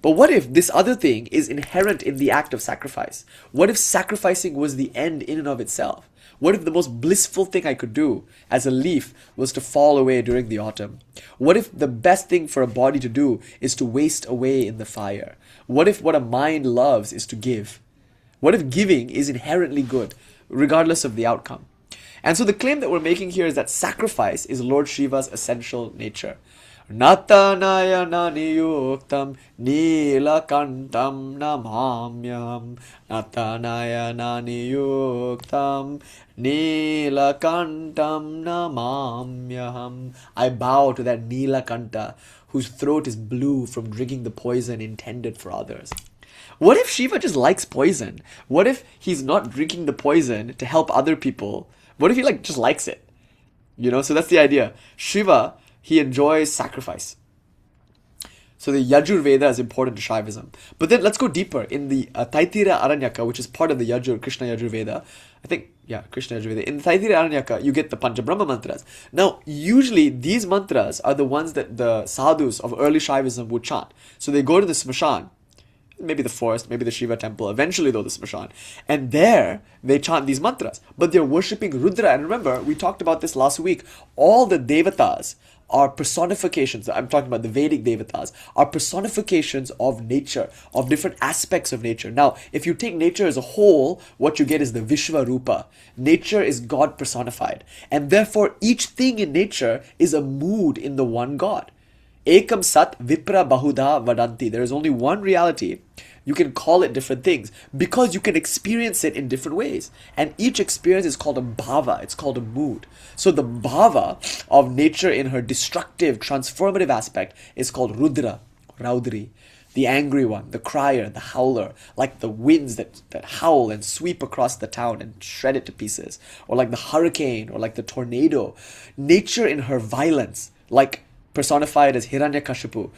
But what if this other thing is inherent in the act of sacrifice? What if sacrificing was the end in and of itself? What if the most blissful thing I could do as a leaf was to fall away during the autumn? What if the best thing for a body to do is to waste away in the fire? What if what a mind loves is to give? What if giving is inherently good, regardless of the outcome? And so the claim that we're making here is that sacrifice is Lord Shiva's essential nature. Natanayana niyuktam nilakantam namamyam. Natanayana niyuktam nilakantam namamyam. I bow to that Nilakanta whose throat is blue from drinking the poison intended for others. What if Shiva just likes poison? What if he's not drinking the poison to help other people? What if he just likes it? So that's the idea. Shiva, he enjoys sacrifice. So the Yajur Veda is important to Shaivism. But then let's go deeper. In the Taitira Aranyaka, which is part of the Krishna Yajur Veda, Krishna Yajur Veda. In the Taitira Aranyaka, you get the Panchabrahma mantras. Now, usually these mantras are the ones that the sadhus of early Shaivism would chant. So they go to the smashan, maybe the forest, maybe the Shiva temple, eventually though the smashan. And there, they chant these mantras. But they're worshipping Rudra. And remember, we talked about this last week. All the devatas are personifications, I'm talking about the Vedic devatas, are personifications of nature, of different aspects of nature. Now, if you take nature as a whole, what you get is the Vishvarupa. Nature is God personified. And therefore, each thing in nature is a mood in the one God. Ekam sat vipra bahuda vadanti. There is only one reality. You can call it different things because you can experience it in different ways. And each experience is called a bhava. It's called a mood. So the bhava of nature in her destructive, transformative aspect is called Rudra, Raudri. The angry one, the crier, the howler, like the winds that howl and sweep across the town and shred it to pieces. Or like the hurricane, or like the tornado. Nature in her violence, like personified as Hiranyakashipu.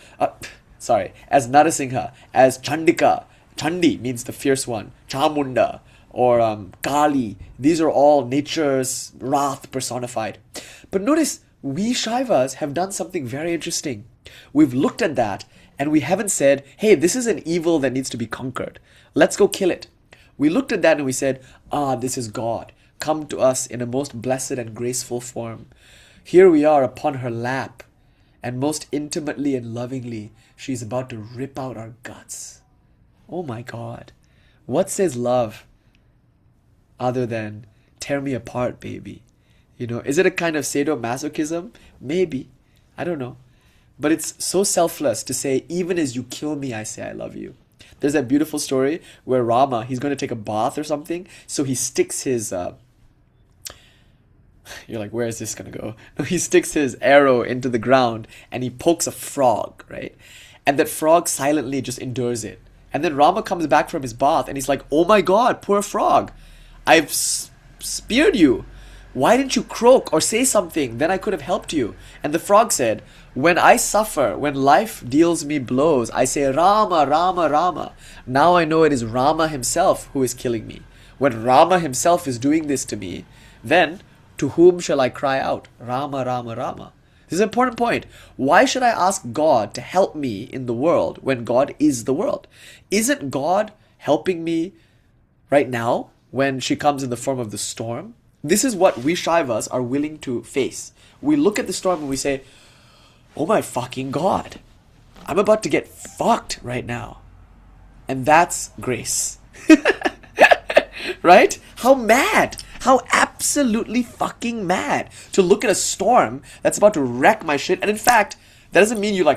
As Narasimha, as Chandika. Chandi means the fierce one. Chamunda or Kali. These are all nature's wrath personified. But notice, we Shaivas have done something very interesting. We've looked at that and we haven't said, hey, this is an evil that needs to be conquered. Let's go kill it. We looked at that and we said, this is God, come to us in a most blessed and graceful form. Here we are upon her lap, and most intimately and lovingly, she's about to rip out our guts. Oh my God. What says love other than tear me apart, baby? Is it a kind of sadomasochism? Maybe. I don't know. But it's so selfless to say, even as you kill me, I say I love you. There's that beautiful story where Rama, he's going to take a bath or something, so he sticks his... You're like, where is this going to go? No, he sticks his arrow into the ground and he pokes a frog, right? And that frog silently just endures it. And then Rama comes back from his bath and he's like, oh my God, poor frog. I've speared you. Why didn't you croak or say something? Then I could have helped you. And the frog said, when I suffer, when life deals me blows, I say, Rama, Rama, Rama. Now I know it is Rama himself who is killing me. When Rama himself is doing this to me, then to whom shall I cry out? Rama, Rama, Rama. This is an important point. Why should I ask God to help me in the world when God is the world? Isn't God helping me right now when she comes in the form of the storm? This is what we Shaivas are willing to face. We look at the storm and we say, oh my fucking God, I'm about to get fucked right now. And that's grace. Right? How mad! How absolutely fucking mad to look at a storm that's about to wreck my shit. And in fact, that doesn't mean you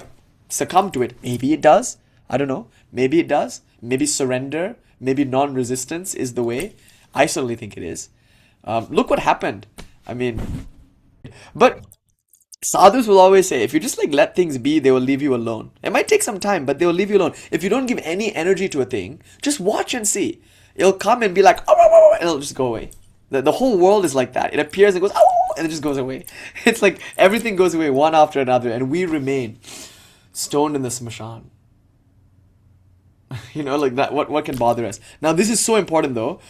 succumb to it. Maybe it does. I don't know. Maybe it does. Maybe surrender, maybe non-resistance is the way. I certainly think it is. Look what happened. But sadhus will always say, if you just let things be, they will leave you alone. It might take some time, but they will leave you alone. If you don't give any energy to a thing, just watch and see. It'll come and be like, oh, and it'll just go away. The whole world is like that. It appears and goes, oh, and it just goes away. It's like everything goes away one after another, and we remain stoned in the smashan. Like that. What can bother us? Now, this is so important though.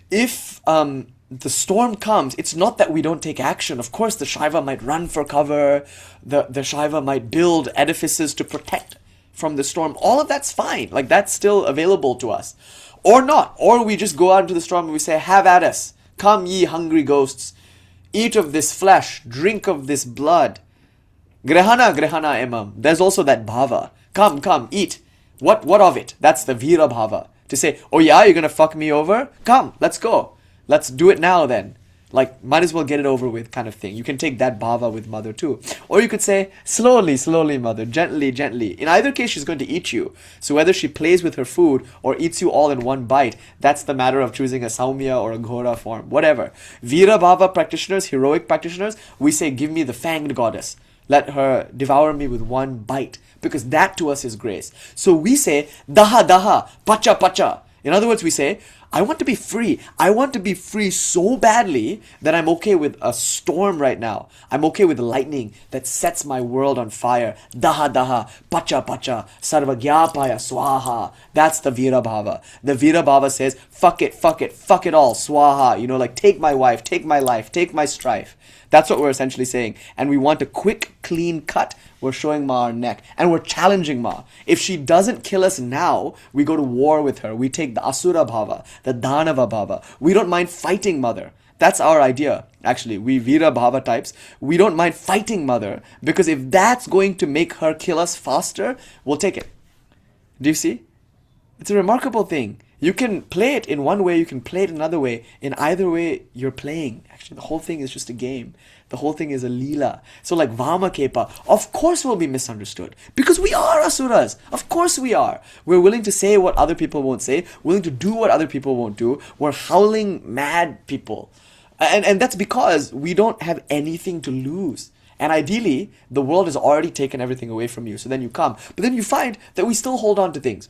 If the storm comes, it's not that we don't take action. Of course, the Shaiva might run for cover. The Shaiva might build edifices to protect from the storm, all of that's fine. Like, that's still available to us. Or not. Or we just go out into the storm and we say, have at us. Come, ye hungry ghosts. Eat of this flesh. Drink of this blood. Grahana, grahana emam. There's also that bhava. Come, eat. What of it? That's the vira bhava. To say, oh yeah, you're going to fuck me over? Come, let's go. Let's do it now then. Like, might as well get it over with kind of thing. You can take that bhava with mother too. Or you could say, slowly, slowly, mother, gently, gently. In either case, she's going to eat you. So whether she plays with her food or eats you all in one bite, that's the matter of choosing a saumya or a ghora form, whatever. Vira bhava practitioners, heroic practitioners, we say, give me the fanged goddess. Let her devour me with one bite. Because that to us is grace. So we say, daha, daha, pacha, pacha. In other words, we say, I want to be free. I want to be free so badly that I'm okay with a storm right now. I'm okay with lightning that sets my world on fire. Daha daha, pacha pacha, sarvagyapaya swaha. That's the Vira Bhava. The Vira Bhava says, fuck it all, swaha. You know, like, take my wife, take my life, take my strife. That's what we're essentially saying. And we want a quick, clean cut. We're showing Ma our neck. And we're challenging Ma. If she doesn't kill us now, we go to war with her. We take the Asura Bhava, the Dhanava Bhava. We don't mind fighting Mother. That's our idea, actually. We Vira Bhava types, we don't mind fighting Mother. Because if that's going to make her kill us faster, we'll take it. Do you see? It's a remarkable thing. You can play it in one way, you can play it another way. In either way, you're playing. Actually, the whole thing is just a game. The whole thing is a lila. So like Vamakepa, of course we'll be misunderstood. Because we are asuras. Of course we are. We're willing to say what other people won't say. Willing to do what other people won't do. We're howling mad people. And that's because we don't have anything to lose. And ideally, the world has already taken everything away from you. So then you come. But then you find that we still hold on to things.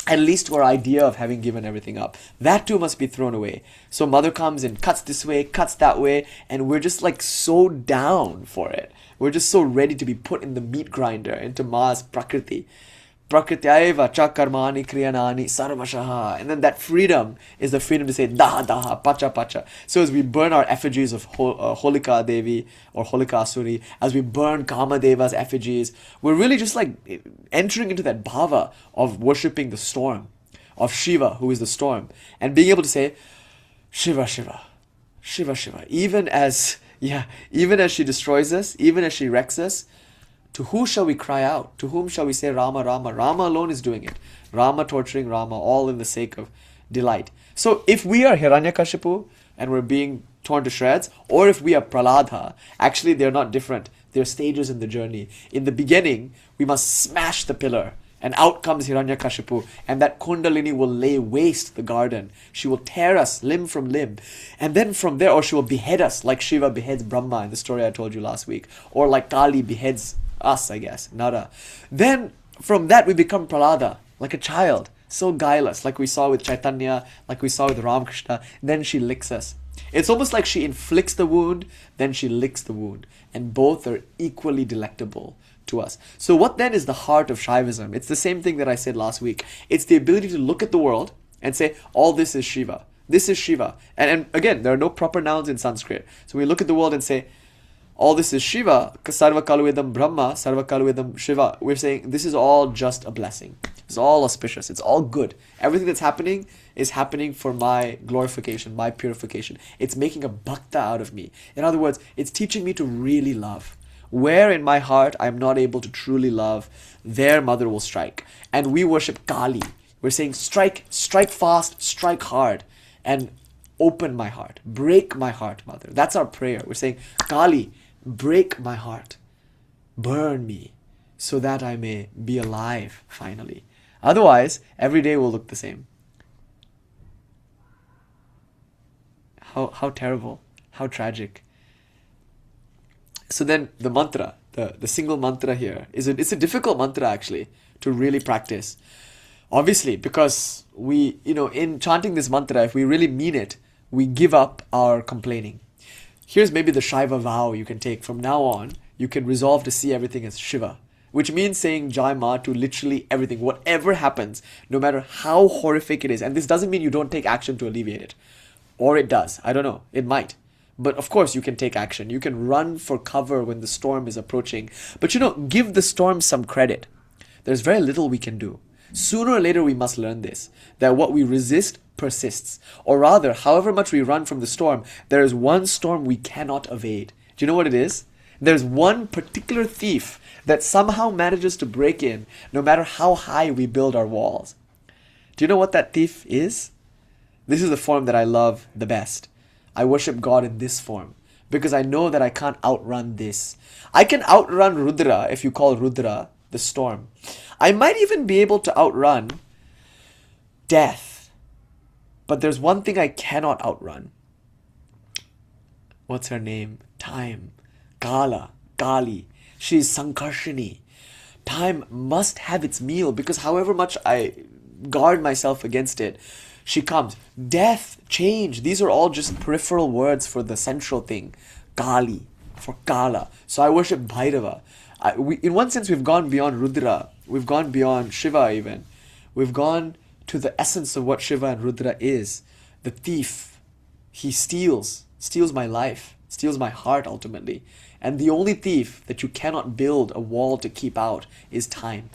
At least our idea of having given everything up. That too must be thrown away. So Mother comes and cuts this way, cuts that way, and we're just like so down for it. We're just so ready to be put in the meat grinder, into Ma's Prakriti. Prakriti-aiva chakarmani kriyanani sarvashaha. And then that freedom is the freedom to say daha daha, pacha pacha. So as we burn our effigies of Holika Devi or Holika Asuri, as we burn Kāmadeva's effigies, we're really just like entering into that bhava of worshipping the storm, of Shiva, who is the storm, and being able to say, Shiva, Shiva, Shiva, Shiva. Even as she destroys us, even as she wrecks us, to who shall we cry out? To whom shall we say Rama, Rama? Rama alone is doing it. Rama torturing Rama, all in the sake of delight. So if we are Hiranyakashipu and we're being torn to shreds, or if we are Prahlāda, actually they're not different. They're stages in the journey. In the beginning, we must smash the pillar. And out comes Hiranyakashipu. And that Kundalini will lay waste the garden. She will tear us limb from limb. And then from there, or she will behead us like Shiva beheads Brahma in the story I told you last week. Or like Kali beheads us, I guess, Nara. Then from that we become Prahlāda, like a child, so guileless, like we saw with Chaitanya, like we saw with Ramakrishna. Then she licks us. It's almost like she inflicts the wound, then she licks the wound. And both are equally delectable to us. So what then is the heart of Shaivism? It's the same thing that I said last week. It's the ability to look at the world and say, all this is Shiva. This is Shiva. And again, there are no proper nouns in Sanskrit. So we look at the world and say, all this is Shiva, sarva kaluvedam Brahma, sarva kaluvedam Shiva. We're saying this is all just a blessing. It's all auspicious. It's all good. Everything that's happening is happening for my glorification, my purification. It's making a bhakta out of me. In other words, it's teaching me to really love. Where in my heart I'm not able to truly love, there Mother will strike. And we worship Kali. We're saying strike fast, strike hard, and open my heart. Break my heart, Mother. That's our prayer. We're saying, Kali, break my heart. Burn me so that I may be alive finally. Otherwise, every day will look the same. How terrible. How tragic. So then the mantra, the single mantra here, it's a difficult mantra actually to really practice. Obviously, because we, in chanting this mantra, if we really mean it, we give up our complaining. Here's maybe the Shaiva vow you can take. From now on, you can resolve to see everything as Shiva, which means saying Jai Ma to literally everything. Whatever happens, no matter how horrific it is. And this doesn't mean you don't take action to alleviate it. Or it does. I don't know. It might. But of course you can take action. You can run for cover when the storm is approaching. But give the storm some credit. there's very little we can do. Sooner or later we must learn this, that what we resist persists. Or rather, however much we run from the storm, there is one storm we cannot evade. Do you know what it is? There's one particular thief that somehow manages to break in no matter how high we build our walls. Do you know what that thief is? This is the form that I love the best. I worship God in this form because I know that I can't outrun this. I can outrun Rudra, if you call Rudra the storm. I might even be able to outrun death. But there's one thing I cannot outrun. What's her name? Time. Kala. Kali. She's Sankarshini. Time must have its meal because however much I guard myself against it, she comes. Death, change, these are all just peripheral words for the central thing. Kali, for Kala. So I worship Bhairava. In one sense, we've gone beyond Rudra. We've gone beyond Shiva even. We've gone to the essence of what Shiva and Rudra is. The thief. He steals my life, steals my heart ultimately. And the only thief that you cannot build a wall to keep out is time.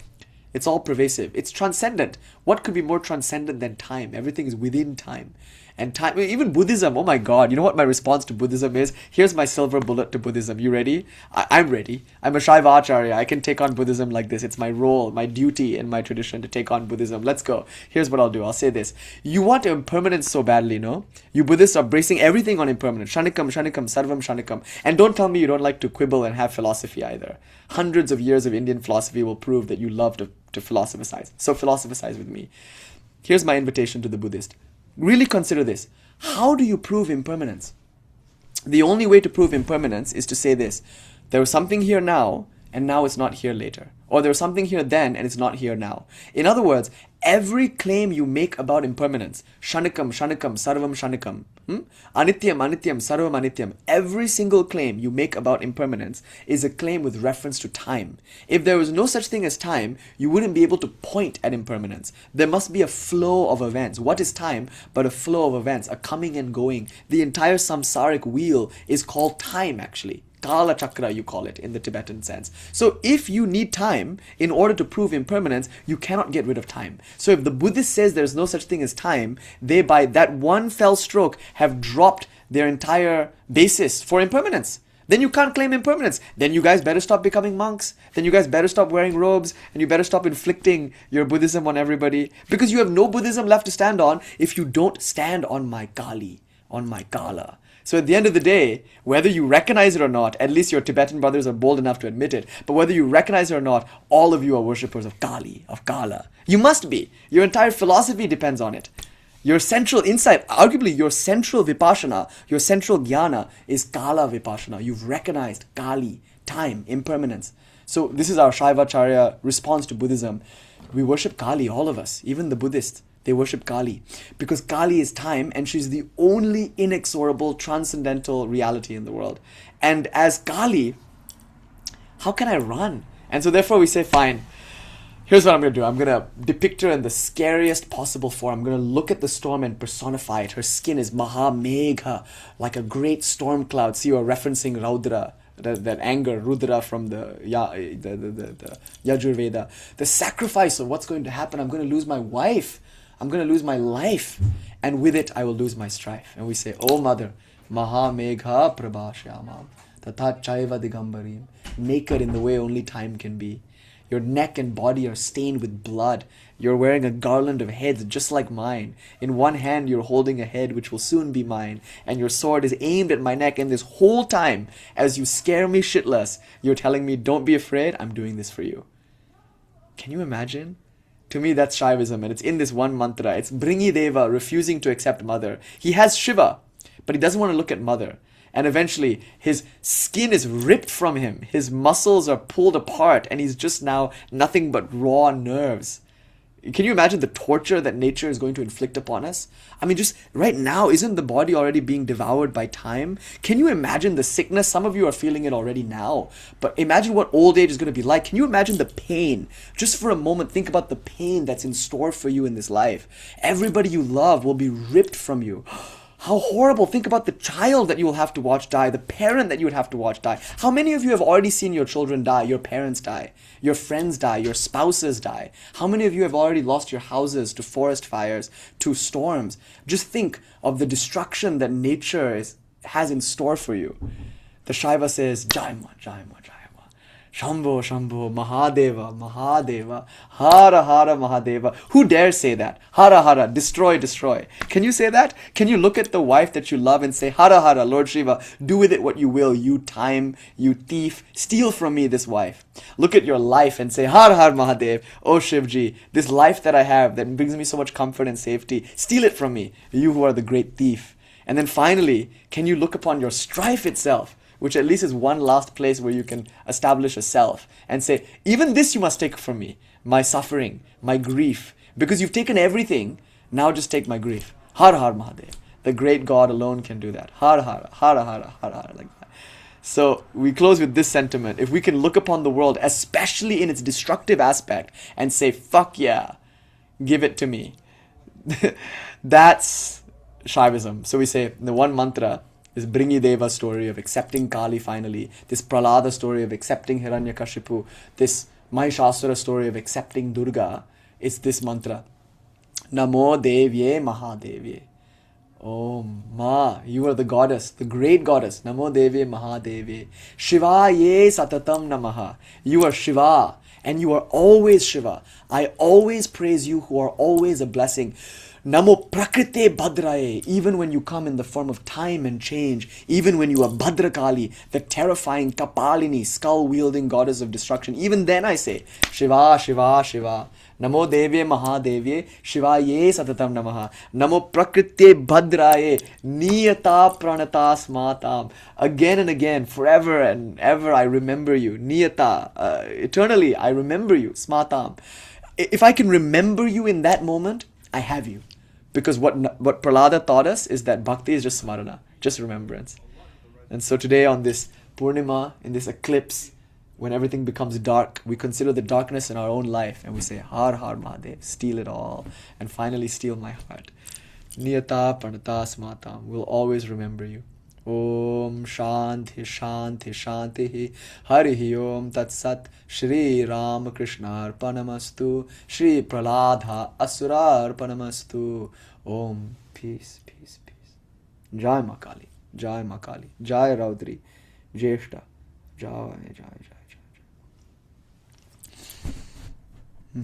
It's all pervasive. It's transcendent. What could be more transcendent than time? Everything is within time. And time, even Buddhism, oh my God, you know what my response to Buddhism is? Here's my silver bullet to Buddhism. You ready? I'm ready. I'm a Shaiva Acharya. I can take on Buddhism like this. It's my role, my duty in my tradition to take on Buddhism. Let's go. Here's what I'll do. I'll say this. You want impermanence so badly, no? You Buddhists are bracing everything on impermanence. Shanikam, shanikam, sarvam shanikam. And don't tell me you don't like to quibble and have philosophy either. Hundreds of years of Indian philosophy will prove that you love to philosophize. So philosophize with me. Here's my invitation to the Buddhist. Really consider this. How do you prove impermanence? The only way to prove impermanence is to say this. There was something here now, and now it's not here later. Or there was something here then, and it's not here now. In other words, every claim you make about impermanence, shanikam, shanikam, sarvam shanikam, anityam, anityam, sarvam anityam, every single claim you make about impermanence is a claim with reference to time. If there was no such thing as time, you wouldn't be able to point at impermanence. There must be a flow of events. What is time but a flow of events, a coming and going? The entire samsaric wheel is called time actually. Kala chakra, you call it in the Tibetan sense. So if you need time in order to prove impermanence, you cannot get rid of time. So if the Buddhist says there's no such thing as time, they by that one fell stroke have dropped their entire basis for impermanence. Then you can't claim impermanence. Then you guys better stop becoming monks. Then you guys better stop wearing robes. And you better stop inflicting your Buddhism on everybody. Because you have no Buddhism left to stand on if you don't stand on my Kali, on my Kala. So at the end of the day, whether you recognize it or not, at least your Tibetan brothers are bold enough to admit it, but whether you recognize it or not, all of you are worshippers of Kali, of Kala. You must be. Your entire philosophy depends on it. Your central insight, arguably your central vipassana, your central jnana is Kala vipassana. You've recognized Kali, time, impermanence. So this is our Shaivacharya response to Buddhism. We worship Kali, all of us, even the Buddhists. They worship Kali because Kali is time and she's the only inexorable transcendental reality in the world. And as Kali, how can I run? And so therefore we say, fine, here's what I'm going to do. I'm going to depict her in the scariest possible form. I'm going to look at the storm and personify it. Her skin is Maha Megha, like a great storm cloud. See, you're referencing Raudra. That anger, Rudra from the Yajurveda. The sacrifice of what's going to happen. I'm going to lose my wife. I'm going to lose my life. And with it, I will lose my strife. And we say, Oh Mother, Maha Megha Prabhashyamam, Tatha Chaiva Digambarim, naked in the way only time can be. Your neck and body are stained with blood. You're wearing a garland of heads just like mine. In one hand, you're holding a head which will soon be mine. And your sword is aimed at my neck. And this whole time, as you scare me shitless, you're telling me, don't be afraid, I'm doing this for you. Can you imagine? To me, that's Shaivism. And it's in this one mantra. It's Bringi Deva refusing to accept Mother. He has Shiva, but he doesn't want to look at Mother. And eventually, his skin is ripped from him. His muscles are pulled apart. And he's just now nothing but raw nerves. Can you imagine the torture that nature is going to inflict upon us? I mean, just right now, isn't the body already being devoured by time? Can you imagine the sickness? Some of you are feeling it already now. But imagine what old age is going to be like. Can you imagine the pain? Just for a moment, think about the pain that's in store for you in this life. Everybody you love will be ripped from you. How horrible. Think about the child that you will have to watch die, the parent that you would have to watch die. How many of you have already seen your children die, your parents die, your friends die, your spouses die? How many of you have already lost your houses to forest fires, to storms? Just think of the destruction that nature has in store for you. The Shaiva says, Jaima, Jaima, Jaima. Shambho, Shambho, Mahadeva, Mahadeva, Hara, Hara, Mahadeva. Who dares say that? Hara, Hara, destroy, destroy. Can you say that? Can you look at the wife that you love and say, Hara, Hara, Lord Shiva, do with it what you will, you time, you thief, steal from me this wife. Look at your life and say, Hara, Hara, Mahadev, oh Shivji, this life that I have that brings me so much comfort and safety, steal it from me, you who are the great thief. And then finally, can you look upon your strife itself, which at least is one last place where you can establish a self and say, even this you must take from me, my suffering, my grief, because you've taken everything, now just take my grief. Har Har Mahadev. The great God alone can do that. Har Har, Har Har, Har Har, like that. So we close with this sentiment. If we can look upon the world, especially in its destructive aspect, and say, fuck yeah, give it to me. That's Shaivism. So we say, the one mantra, this Bringi story of accepting Kali finally, this Prahlāda story of accepting Hiranyakashipu, this Mahishasura story of accepting Durga, it's this mantra. Namo Devye Mahadevye. Oh Ma, you are the goddess, the great goddess. Namo Devye Mahadevye. Shiva ye Satatam Namaha. You are Shiva, and you are always Shiva. I always praise you who are always a blessing. Namo Prakrite Bhadraye, even when you come in the form of time and change, even when you are Bhadrakali, the terrifying Kapalini, skull-wielding goddess of destruction, even then I say, Shiva, Shiva, Shiva, Namo Devye Mahadevye, Shiva ye Satatam Namaha, Namo Prakrite Bhadraye, Niyata Pranata Smatam. Again and again, forever and ever I remember you, Niyata, eternally I remember you, Smatam. If I can remember you in that moment, I have you. Because what Prahlāda taught us is that bhakti is just smarana, just remembrance. And so today on this Purnima, in this eclipse, when everything becomes dark, we consider the darkness in our own life and we say, Har Har Mahadev, steal it all, and finally steal my heart. Niyata Pranata Smatam, we'll always remember you. Om Shanti Shanti Shanti Harihi Om Tat Sat Shri Ramakrishna Arpanamastu Shri Prahlāda Asura Arpanamastu. Om Peace, Peace, Peace. Jai Ma Kali, Jai Ma Kali, Jai Raudri, Jeshta, Jai, Jai, Jai, Jai, Jai.